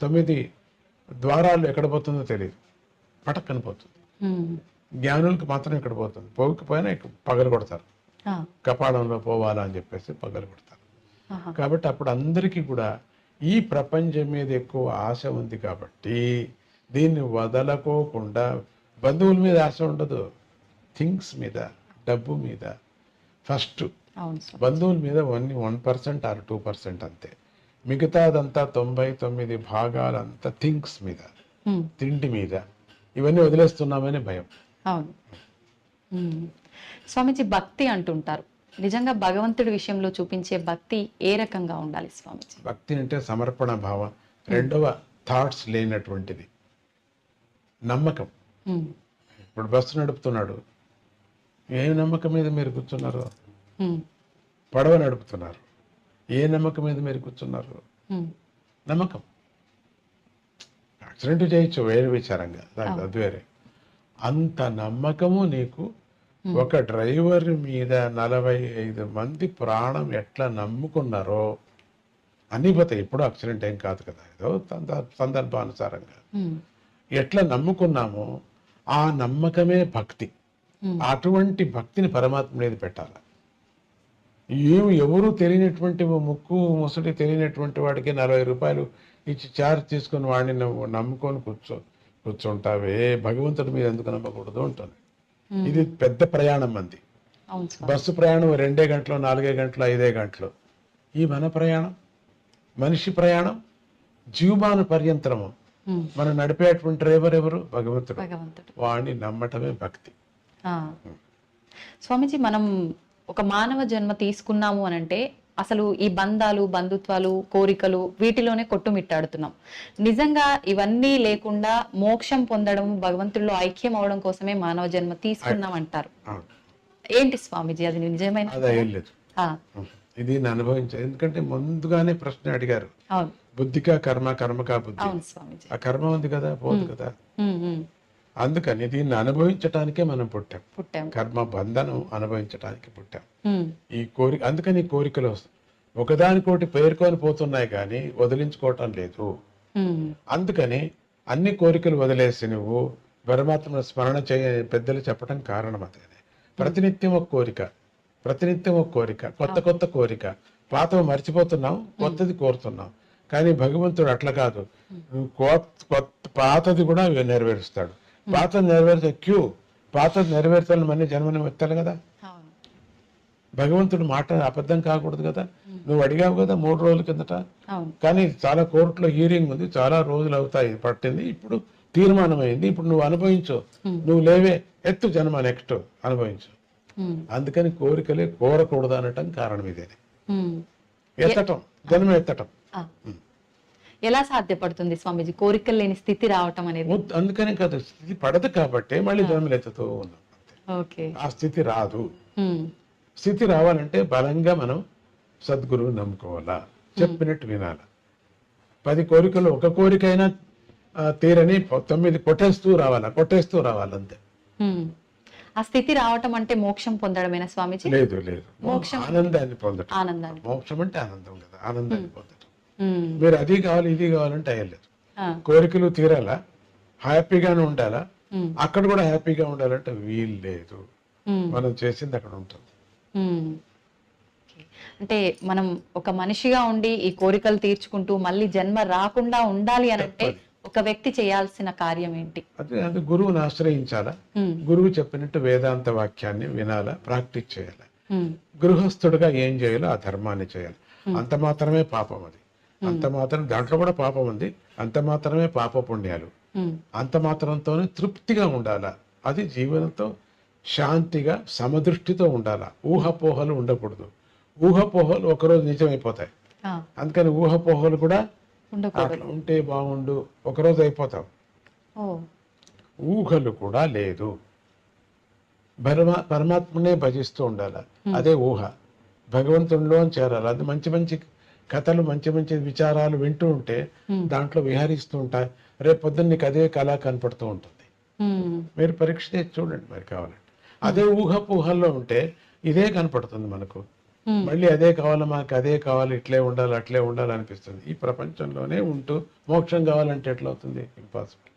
Speaker 4: 9 ద్వారాలు ఎక్కడ పోతుందో తెలియదు, పటక్కని పోతుంది. జ్ఞానులకు మాత్రం ఇక్కడ పోతుంది, పోకపోయినా పగలు కొడతారు, కపాలంలో పోవాలా అని చెప్పేసి పగలు కొడతారు. కాబట్టి అప్పుడు అందరికీ కూడా ఈ ప్రపంచం మీద ఎక్కువ ఆశ ఉంది కాబట్టి దీన్ని వదలకోకుండా, బంధువుల మీద ఆశ ఉండదు, థింగ్స్ మీద, డబ్బు మీద ఫస్ట్. బంధువుల మీద 1% ఆర్ 2% అంతే. మిగతాదంతా 99 భాగాలంతా థింగ్స్ మీద, తిండి మీద, ఇవన్నీ వదిలేస్తున్నామని భయం.
Speaker 2: అవును స్వామీజీ, భక్తి అంటుంటారు. నిజంగా భగవంతుడి విషయంలో చూపించే భక్తి ఏ రకంగా ఉండాలి స్వామీజీ?
Speaker 4: భక్తి అంటే సమర్పణ భావం. రెండవ థాట్స్ లేనటువంటిది, నమ్మకం. ఇప్పుడు బస్సు నడుపుతున్నాడు, ఏ నమ్మకం మీద మీరు కూర్చున్నారు? పడవ నడుపుతున్నారు, ఏ నమ్మకం మీద మీరు కూర్చున్నారు? నమ్మకం. యాక్సిడెంట్ చేయొచ్చు వేరే విచారంగా, అది వేరే. అంత నమ్మకము నీకు. ఒక డ్రైవర్ మీద 45 మంది ప్రాణం ఎట్లా నమ్ముకున్నారో అన్ని పోతాయి. ఎప్పుడూ యాక్సిడెంట్ ఏం కాదు కదా, ఏదో సందర్భానుసారంగా ఎట్లా నమ్ముకున్నామో ఆ నమ్మకమే భక్తి. అటువంటి భక్తిని పరమాత్మ మీద పెట్టాలి. ఎవరు తెలియనటువంటి ముక్కు ముసలి తెలియనటువంటి వాడికి 40 రూపాయలు ఇచ్చి చార్జ్ తీసుకుని వాడిని నమ్ముకొని కూర్చుంటావే, భగవంతుడి మీద ఎందుకు నమ్మకూడదు ఉంటుంది. ఇది పెద్ద ప్రయాణం మంది. బస్సు ప్రయాణం 2 గంటలు 4 గంటలు 5 గంటలు. ఈ మన ప్రయాణం, మనిషి ప్రయాణం జీవమాన పర్యంతరము. మనం నడిపేటువంటి డ్రైవర్ ఎవరు? భగవంతుడు. వాడిని నమ్మటమే భక్తి.
Speaker 2: స్వామీజీ, మనం ఒక మానవ జన్మ తీసుకున్నాము అని అంటే అసలు ఈ బంధాలు, బంధుత్వాలు, కోరికలు వీటిలోనే కొట్టుమిట్టాడుతున్నాం. నిజంగా ఇవన్నీ లేకుండా మోక్షం పొందడం, భగవంతుల్లో ఐక్యం అవడం కోసమే మానవ జన్మ తీసుకున్నాం అంటారు. ఏంటి స్వామీజీ అది నిజమైన?
Speaker 4: అదేం లేదు, ఇది అనుభవించాలి. ఎందుకంటే ముందుగానే ప్రశ్న అడిగారు, బుద్ధికా కర్మ, కర్మకా బుద్ధి. ఆ కర్మ ఉంది కదా, పోదు కదా. అందుకని దీన్ని అనుభవించటానికే మనం పుట్టాం. కర్మ బంధనం అనుభవించటానికి పుట్టాం. ఈ కోరిక, అందుకని కోరికలు వస్తాయి, ఒకదానికోటి పేర్కొని పోతున్నాయి కానీ వదిలించుకోవటం లేదు. అందుకని అన్ని కోరికలు వదిలేసి నువ్వు పరమాత్మ స్మరణ చేయ పెద్దలు చెప్పడం కారణం అదే. ప్రతినిత్యం ఒక కోరిక, ప్రతినిత్యం ఒక కోరిక, కొత్త కొత్త కోరిక. పాతవి మర్చిపోతున్నాం, కొత్తది కోరుతున్నాం. కానీ భగవంతుడు అట్లా కాదు, పాతది కూడా నెరవేరుస్తాడు. పాతది నెరవేర్చే పాతది నెరవేర్చాలని మళ్ళీ జన్మని ఎత్తాలి కదా. భగవంతుడు మాట అబద్ధం కాకూడదు కదా. నువ్వు అడిగావు కదా 3 రోజుల కిందట, కానీ చాలా కోర్టులో హీరింగ్ ఉంది, చాలా రోజులు అవుతాయి పట్టింది, ఇప్పుడు తీర్మానం అయింది, ఇప్పుడు నువ్వు అనుభవించు, నువ్వు లేవే, ఎత్తు జన్మ నెక్స్ట్ అనుభవించు. అందుకని కోరికలే కోరకూడదు అనటం కారణం ఇదే. ఎత్తటం, జన్మ ఎత్తటం.
Speaker 2: ఎలా సాధ్యపడుతుంది స్వామీజీ కోరికలు లేని స్థితి రావటం అనేది?
Speaker 4: అందుకని కదా, స్థితి పడదు కాబట్టి మళ్ళీ జన్మలు ఎత్తుతూ ఉన్నాం. ఆ స్థితి రాదు. స్థితి రావాలంటే బలంగా మనం సద్గురువు నమ్ముకోవాలా, చెప్పినట్టు వినాలా. 10 కోరికలు ఒక కోరికైనా తీరని 9 కొట్టేస్తూ రావాలంతే.
Speaker 2: ఆ స్థితి రావటం అంటే మోక్షం పొందడమేనా స్వామీజీ?
Speaker 4: లేదు, ఆనందాన్ని పొందడం. మోక్షం అంటే ఆనందం కదా, ఆనందాన్ని పొందడం. మీరు అది కావాలి ఇది కావాలంటే అయ్యలేదు. కోరికలు తీరాలా, హ్యాపీగానే ఉండాలా, అక్కడ కూడా హ్యాపీగా ఉండాలంటే వీలు లేదు. మనం చేసింది అక్కడ ఉంటుంది.
Speaker 2: అంటే మనం ఒక మనిషిగా ఉండి ఈ కోరికలు తీర్చుకుంటూ మళ్ళీ జన్మ రాకుండా ఉండాలి అని అంటే ఒక వ్యక్తి చేయాల్సిన కార్యం ఏంటి?
Speaker 4: అది గురువుని ఆశ్రయించాలా, గురువు చెప్పినట్టు వేదాంత వాక్యాన్ని వినాలా, ప్రాక్టీస్ చేయాలి. గృహస్థుడుగా ఏం చేయాలో ఆ ధర్మాన్ని చేయాలి. అంత మాత్రమే పాపం. అది అంత మాత్రం, దాంట్లో కూడా పాపం ఉంది, అంత మాత్రమే పాప పుణ్యాలు. అంత మాత్రంతోనే తృప్తిగా ఉండాలా. అది జీవనంతో శాంతిగా సమదృష్టితో ఉండాలా. ఊహపోహలు ఉండకూడదు. ఊహపోహలు ఒకరోజు నిజమైపోతాయి. అందుకని ఊహపోహలు కూడా అట్లా ఉంటే బాగుండు, ఒకరోజు అయిపోతావు. ఊహలు కూడా లేదు. పరమాత్మనే భజిస్తూ ఉండాలి. అదే ఊహ. భగవంతుడిలో చేరాలి. అది మంచి మంచి కథలు, మంచి మంచి విచారాలు వింటూ ఉంటే దాంట్లో విహరిస్తూ ఉంటాయి. రేపు పొద్దున్న నీకు అదే కళ కనపడుతూ ఉంటుంది. మీరు పరీక్ష చేసి చూడండి మరి కావాలంటే. అదే ఊహలో ఉంటే ఇదే కనపడుతుంది మనకు. మళ్ళీ అదే కావాలి, మనకు అదే కావాలి, ఇట్లే ఉండాలి, అట్లే ఉండాలి అనిపిస్తుంది. ఈ ప్రపంచంలోనే ఉంటూ మోక్షం కావాలంటే ఎట్లా అవుతుంది? ఇంపాసిబుల్.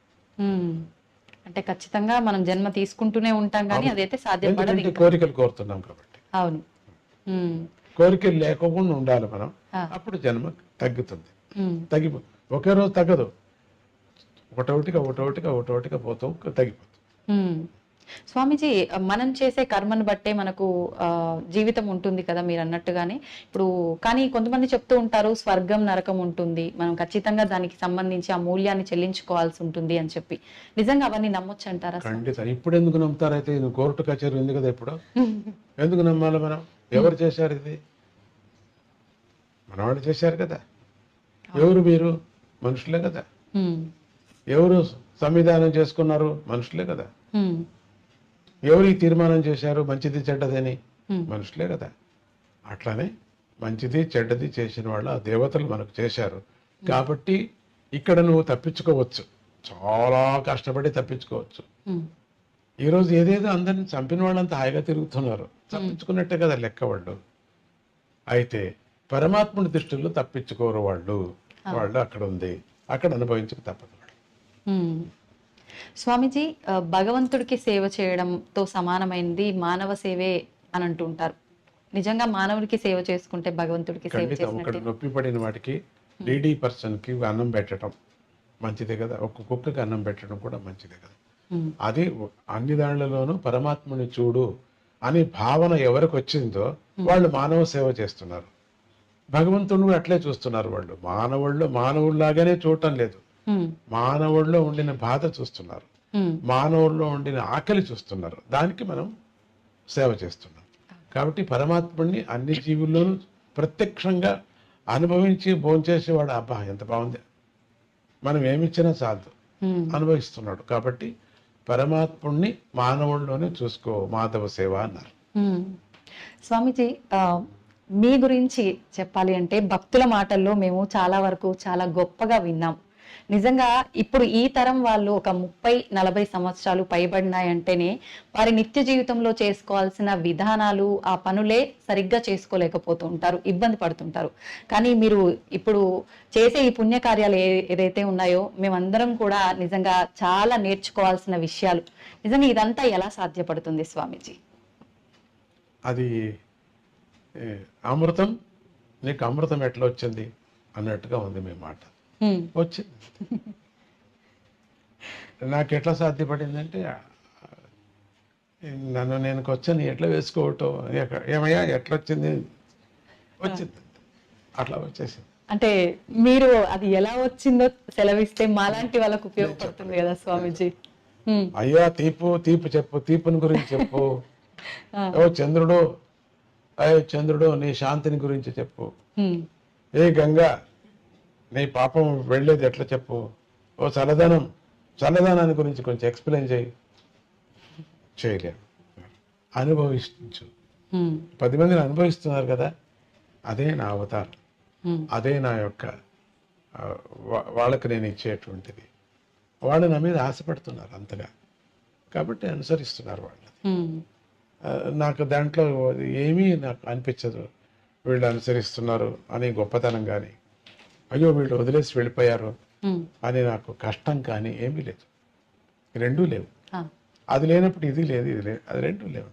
Speaker 2: అంటే ఖచ్చితంగా మనం జన్మ తీసుకుంటూనే ఉంటాం కానీ అదైతే సాధ్యపడదు.
Speaker 4: కోరికలు కోరుతున్నాం కాబట్టి.
Speaker 2: అవును,
Speaker 4: కోరికలు లేకుండా ఉండాలి మనం, అప్పుడు జన్మ తగ్గుతుంది. ఒకే రోజు తగ్గదు, ఒకటోటిగా పోతూ తగ్గిపోతుంది.
Speaker 2: స్వామీజీ, మనం చేసే కర్మను బట్టే మనకు జీవితం ఉంటుంది కదా మీరు అన్నట్టుగానే. ఇప్పుడు కానీ కొంతమంది చెప్తూ ఉంటారు స్వర్గం నరకం ఉంటుంది, మనం ఖచ్చితంగా దానికి సంబంధించి ఆ మూల్యాన్ని చెల్లించుకోవాల్సి ఉంటుంది అని చెప్పి. నిజంగా అవన్నీ నమ్మొచ్చు అంటారా?
Speaker 4: ఖండిత. ఇప్పుడు ఎందుకు నమ్ముతారైతే? కోర్టు కచేరీ ఉంది కదా ఇప్పుడు. ఎందుకు నమ్మాలి మనం? ఎవరు చేశారు ఇది? మనవాళ్ళు చేశారు కదా. ఎవరు మీరు? మనుషులే కదా. ఎవరు సంవిధానం చేసుకున్నారు? మనుషులే కదా. ఎవరు ఈ తీర్మానం చేశారు మంచిది చెడ్డదని? మనుషులే కదా. అట్లానే మంచిది చెడ్డది చేసిన వాళ్ళు ఆ దేవతలు మనకు చేశారు కాబట్టి ఇక్కడ నువ్వు తప్పించుకోవచ్చు, చాలా కష్టపడి తప్పించుకోవచ్చు. ఈరోజు ఏదేదో అందరిని చంపిన వాళ్ళంతా హాయిగా తిరుగుతున్నారు, తప్పించుకున్నట్టే కదా లెక్క వాళ్ళు. అయితే పరమాత్ముడి దృష్టిలో తప్పించుకోరు వాళ్ళు. వాళ్ళు అక్కడ ఉంది, అక్కడ అనుభవించక తప్పదు.
Speaker 2: స్వామీజీ, భగవంతుడికి సేవ చేయడంతో సమానమైనది మానవ సేవే అని అంటుంటారు. నిజంగా మానవుడికి సేవ చేసుకుంటే భగవంతుడికి సేవ
Speaker 4: ఖండితం. ఒకటి
Speaker 2: చేసినట్టే.
Speaker 4: నొప్పి పడిన వాటికి డీడీ పర్సన్కి అన్నం పెట్టడం మంచిదే కదా, ఒక కుక్కకి అన్నం పెట్టడం కూడా మంచిదే కదా.
Speaker 2: ఉమ్,
Speaker 4: అది అన్ని దాంట్లలోనూ పరమాత్మని చూడు అనే భావన ఎవరికి వచ్చిందో వాళ్ళు మానవ సేవ చేస్తున్నారు. భగవంతుడు అట్లే చూస్తున్నారు. వాళ్ళు మానవుల్లాగానే చూడటం లేదు,
Speaker 2: ఉమ్,
Speaker 4: మానవుల్లో ఉండిన బాధ చూస్తున్నారు,
Speaker 2: ఉమ్,
Speaker 4: మానవుల్లో ఉండిన ఆకలి చూస్తున్నారు. దానికి మనం సేవ చేస్తున్నాం. కాబట్టి పరమాత్ముడిని అన్ని జీవుల్లోనూ ప్రత్యక్షంగా అనుభవించి భోంచేసేవాడు. అబ్బా ఎంత బాగుంది, మనం ఏమిచ్చినా చాలదు,
Speaker 2: ఉమ్.
Speaker 4: అనుభవిస్తున్నాడు. కాబట్టి పరమాత్ముడిని మానవుల్లోనే చూసుకో, మాధవ సేవ అన్నారు.
Speaker 2: మ్మ్. స్వామీజీ, మీ గురించి చెప్పాలి అంటే భక్తుల మాటల్లో మేము చాలా వరకు చాలా గొప్పగా విన్నాం. నిజంగా ఇప్పుడు ఈ తరం వాళ్ళు ఒక 30-40 సంవత్సరాలు పైబడినాయంటేనే వారి నిత్య జీవితంలో చేసుకోవాల్సిన విధానాలు, ఆ పనులే సరిగ్గా చేసుకోలేకపోతూ ఉంటారు, ఇబ్బంది పడుతుంటారు. కానీ మీరు ఇప్పుడు చేసే ఈ పుణ్యకార్యాలు ఏదైతే ఉన్నాయో మేమందరం కూడా నిజంగా చాలా నేర్చుకోవాల్సిన విషయాలు. నిజంగా ఇదంతా ఎలా సాధ్యపడుతుంది స్వామీజీ?
Speaker 4: అది అమృతం, నీకు అమృతం ఎట్లా వచ్చింది అన్నట్టుగా ఉంది మీ మాట.
Speaker 2: మ్మ్.
Speaker 4: వచ్చింది. నాకు ఎట్లా సాధ్యపడిందంటే నన్ను నేను వచ్చాను ఎట్లా వేసుకోవటం, ఏమయ్యా ఎట్లా వచ్చింది, వచ్చింది, అట్లా వచ్చేసింది.
Speaker 2: అంటే మీరు అది ఎలా వచ్చిందో సెలవిస్తే మాలాంటి వాళ్ళకు ఉపయోగపడుతుంది కదా స్వామీజీ. మ్మ్.
Speaker 4: అయ్యా తీపు చెప్పు, తీపుని గురించి చెప్పు. ఓ చంద్రుడు, అయ్యో చంద్రుడు నీ శాంతిని గురించి చెప్పు.
Speaker 2: మ్మ్.
Speaker 4: ఏ గంగా నీ పాపం వెళ్ళేది ఎట్లా చెప్పు. ఓ చల్లదనాన్ని గురించి కొంచెం ఎక్స్ప్లెయిన్ చేయలేము. అనుభవించు.
Speaker 2: మ్మ్.
Speaker 4: 10 మందిని అనుభవిస్తున్నారు కదా, అదే నా అవతారం,
Speaker 2: మ్మ్.
Speaker 4: అదే నా యొక్క వాళ్ళకి నేను ఇచ్చేటువంటిది. వాళ్ళు నా మీద ఆశపడుతున్నారు అంతగా, కాబట్టి అనుసరిస్తున్నారు వాళ్ళు.
Speaker 2: మ్మ్.
Speaker 4: నాకు దాంట్లో ఏమీ నాకు అనిపించదు వీళ్ళు అనుసరిస్తున్నారు అని గొప్పతనం కానీ, అయ్యో వీళ్ళు వదిలేసి వెళ్ళిపోయారు
Speaker 2: మ్మ్.
Speaker 4: అని నాకు కష్టం కానీ ఏమీ లేదు. రెండూ లేవు.
Speaker 2: ఆ.
Speaker 4: అది లేనప్పుడు ఇది లేదు, ఇది లేదు, అది రెండూ లేవు.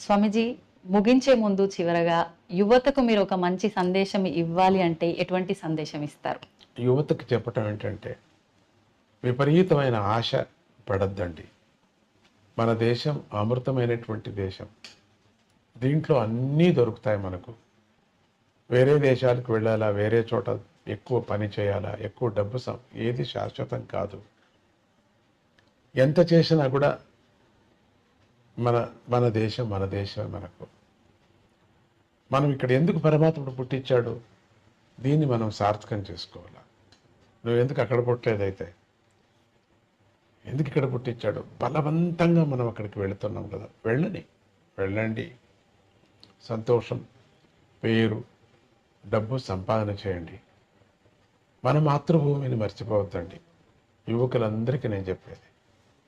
Speaker 2: స్వామీజీ, ముగించే ముందు చివరగా యువతకు మీరు ఒక మంచి సందేశం ఇవ్వాలి అంటే ఎటువంటి సందేశం ఇస్తారు?
Speaker 4: యువతకు చెప్పటం ఏంటంటే విపరీతమైన ఆశ పడద్దండి. మన దేశం అమృతమైనటువంటి దేశం, దీంట్లో అన్నీ దొరుకుతాయి మనకు. వేరే దేశాలకు వెళ్ళాలా, వేరే చోట ఎక్కువ పని చేయాలా, ఎక్కువ డబ్బు ఏది శాశ్వతం కాదు. ఎంత చేసినా కూడా మన దేశం మనకు. మనం ఇక్కడ ఎందుకు పరమాత్ముడు పుట్టించాడు, దీన్ని మనం సార్థకం చేసుకోవాలా. నువ్వు ఎందుకు అక్కడ పుట్టలేదైతే, ఎందుకు ఇక్కడ పుట్టించాడు? బలవంతంగా మనం అక్కడికి వెళుతున్నాం కదా, వెళ్ళండి. సంతోషం, పేరు, డబ్బు సంపాదన చేయండి. మన మాతృభూమిని మర్చిపోవద్దండి. యువకులందరికీ నేను చెప్పేది,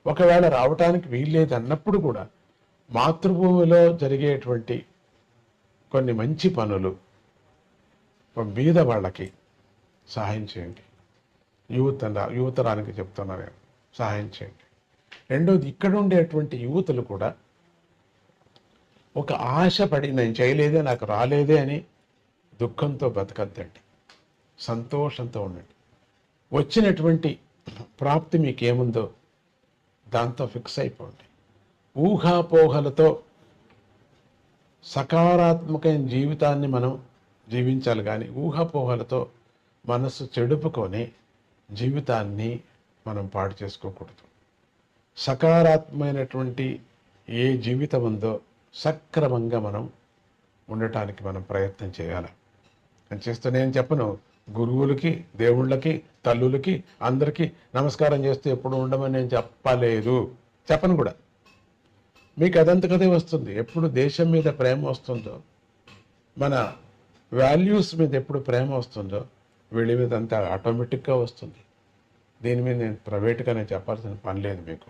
Speaker 4: ఒకవేళ రావటానికి వీల్లేదు అన్నప్పుడు కూడా మాతృభూమిలో జరిగేటువంటి కొన్ని మంచి పనులు బీద వాళ్ళకి సహాయం చేయండి. యువతరానికి చెప్తున్నా నేను, సహాయం చేయండి. రెండోది, ఇక్కడ ఉండేటువంటి యువతులు కూడా ఒక ఆశపడి నేను చేయలేదే, నాకు రాలేదే అని దుఃఖంతో బతకద్దండి. సంతోషంతో ఉండండి. వచ్చినటువంటి ప్రాప్తి మీకేముందో దాంతో ఫిక్స్ అయిపోండి. ఊహాపోహలతో సకారాత్మకమైన జీవితాన్ని మనం జీవించాలి, కానీ ఊహాపోహలతో మనసు చెడుపుకొని జీవితాన్ని మనం పాడు చేసుకోకూడదు. సకారాత్మకమైనటువంటి ఏ జీవితం ఉందో సక్రమంగా మనం ఉండటానికి మనం ప్రయత్నం చేయాలి. అని చేస్తూ నేను చెప్పను, గురువులకి, దేవుళ్ళకి, తల్లులకి అందరికీ నమస్కారం చేస్తూ ఎప్పుడు ఉండమని నేను చెప్పను కూడా. మీకు అదంతకదే వస్తుంది. ఎప్పుడు దేశం మీద ప్రేమ వస్తుందో, మన వాల్యూస్ మీద ఎప్పుడు ప్రేమ వస్తుందో, వీళ్ళ మీద అంతా ఆటోమేటిక్గా వస్తుంది. దీని మీద నేను ప్రైవేట్గా నేను చెప్పాల్సిన పని లేదు మీకు.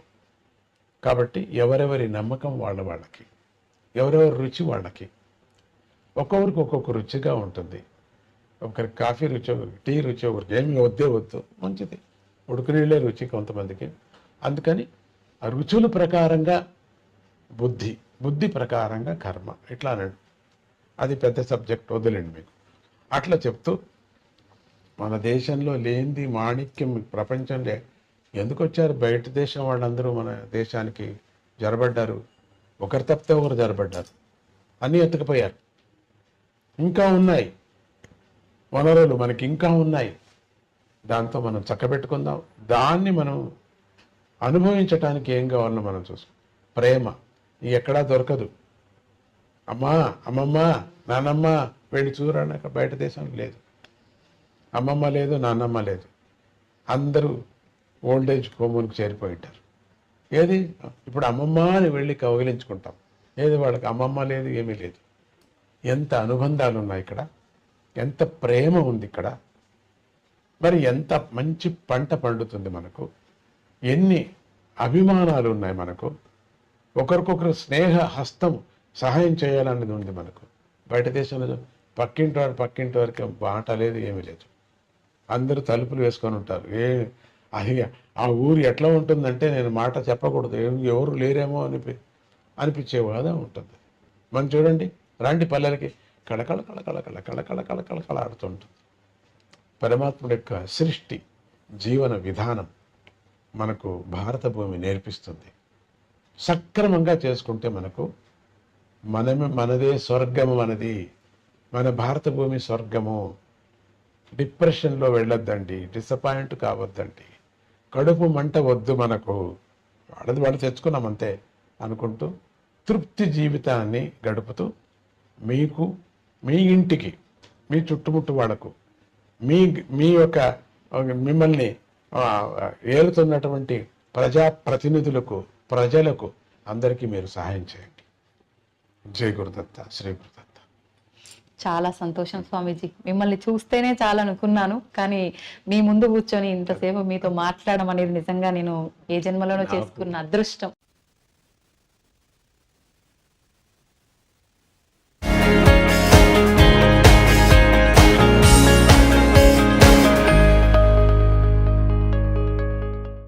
Speaker 4: కాబట్టి ఎవరెవరి నమ్మకం వాళ్ళకి, ఎవరెవరి రుచి వాళ్ళకి. ఒక్కొక్కరికి ఒక్కొక్క రుచిగా ఉంటుంది. ఒకరికి కాఫీ రుచి, ఒకరికి టీ రుచి, ఒకరికి ఏమి వద్దు మంచిది. ఉడుకు నీళ్ళే రుచి కొంతమందికి, అందుకని ఆ రుచుల ప్రకారంగా బుద్ధి, బుద్ధి ప్రకారంగా కర్మ, ఇట్లా అన్నాడు. అది పెద్ద సబ్జెక్ట్, వదిలేండి మీకు. అట్లా చెప్తూ మన దేశంలో లేనిది మాణిక్యం ప్రపంచంలో ఎందుకు వచ్చారు? బయట దేశం వాళ్ళందరూ మన దేశానికి జరబడ్డారు. ఒకరు తప్పితే ఒకరు జరబడ్డారు, అన్నీ ఎత్తుకుపోయారు. ఇంకా ఉన్నాయి వనరులు, మనకి ఇంకా ఉన్నాయి. దాంతో మనం చక్కబెట్టుకుందాం. దాన్ని మనం అనుభవించటానికి ఏం కావాలో మనం చూసుకో. ప్రేమ ఎక్కడా దొరకదు. అమ్మా, అమ్మమ్మ, నానమ్మ వెళ్ళి చూడడానికి బయట దేశంలో లేదు. అమ్మమ్మ లేదు, నాన్నమ్మ లేదు. అందరూ ఓల్డేజ్ హోమ్కి చేరిపోయి ఉంటారు. ఏది ఇప్పుడు అమ్మమ్మ అని వెళ్ళి కౌగిలించుకుంటాం. ఏది వాళ్ళకి అమ్మమ్మ లేదు, ఏమీ లేదు. ఎంత అనుబంధాలు ఉన్నాయి ఇక్కడ, ఎంత ప్రేమ ఉంది ఇక్కడ. మరి ఎంత మంచి పంట పండుతుంది మనకు, ఎన్ని అభిమానాలు ఉన్నాయి మనకు, ఒకరికొకరు స్నేహ హస్తం సహాయం చేయాలనేది ఉంది మనకు. బయట దేశంలో పక్కింటి వారికి బాట లేదు, ఏమీ లేదు. అందరూ తలుపులు వేసుకొని ఉంటారు. అది ఆ ఊరు ఎట్లా ఉంటుందంటే, నేను మాట చెప్పకూడదు, ఎవరు లేరేమో అనిపించేవాదా ఉంటుంది. మనం చూడండి, రండి పల్లెలకి, కళకళ కళకళ కళకళ కళకళ కళకళ ఆడుతుంటుంది. పరమాత్ముడి యొక్క సృష్టి, జీవన విధానం మనకు భారత భూమి నేర్పిస్తుంది. సక్రమంగా చేసుకుంటే మనకు మనదే స్వర్గము, మన భారత భూమి స్వర్గము. డిప్రెషన్లో వెళ్ళొద్దండి, డిసప్పాయింట్ కావద్దండి, కడుపు మంట వద్దు మనకు. వాళ్ళు తెచ్చుకున్నాం అంతే అనుకుంటూ తృప్తి జీవితాన్ని గడుపుతూ మీకు, మీ ఇంటికి, మీ చుట్టుముట్టు వాళ్ళకు, మీ యొక్క మిమ్మల్ని ఏలుతున్నటువంటి ప్రజాప్రతినిధులకు, ప్రజలకు అందరికీ మీరు సహాయం చేయండి. జై గురుదత్త, శ్రీ గురుదత్త.
Speaker 2: చాలా సంతోషం స్వామీజీ. మిమ్మల్ని చూస్తేనే చాలా అనుకున్నాను, కానీ మీ ముందు కూర్చొని ఇంతసేపు మీతో మాట్లాడడం అనేది నిజంగా నేను ఏ జన్మలోనో చేసుకున్న అదృష్టం.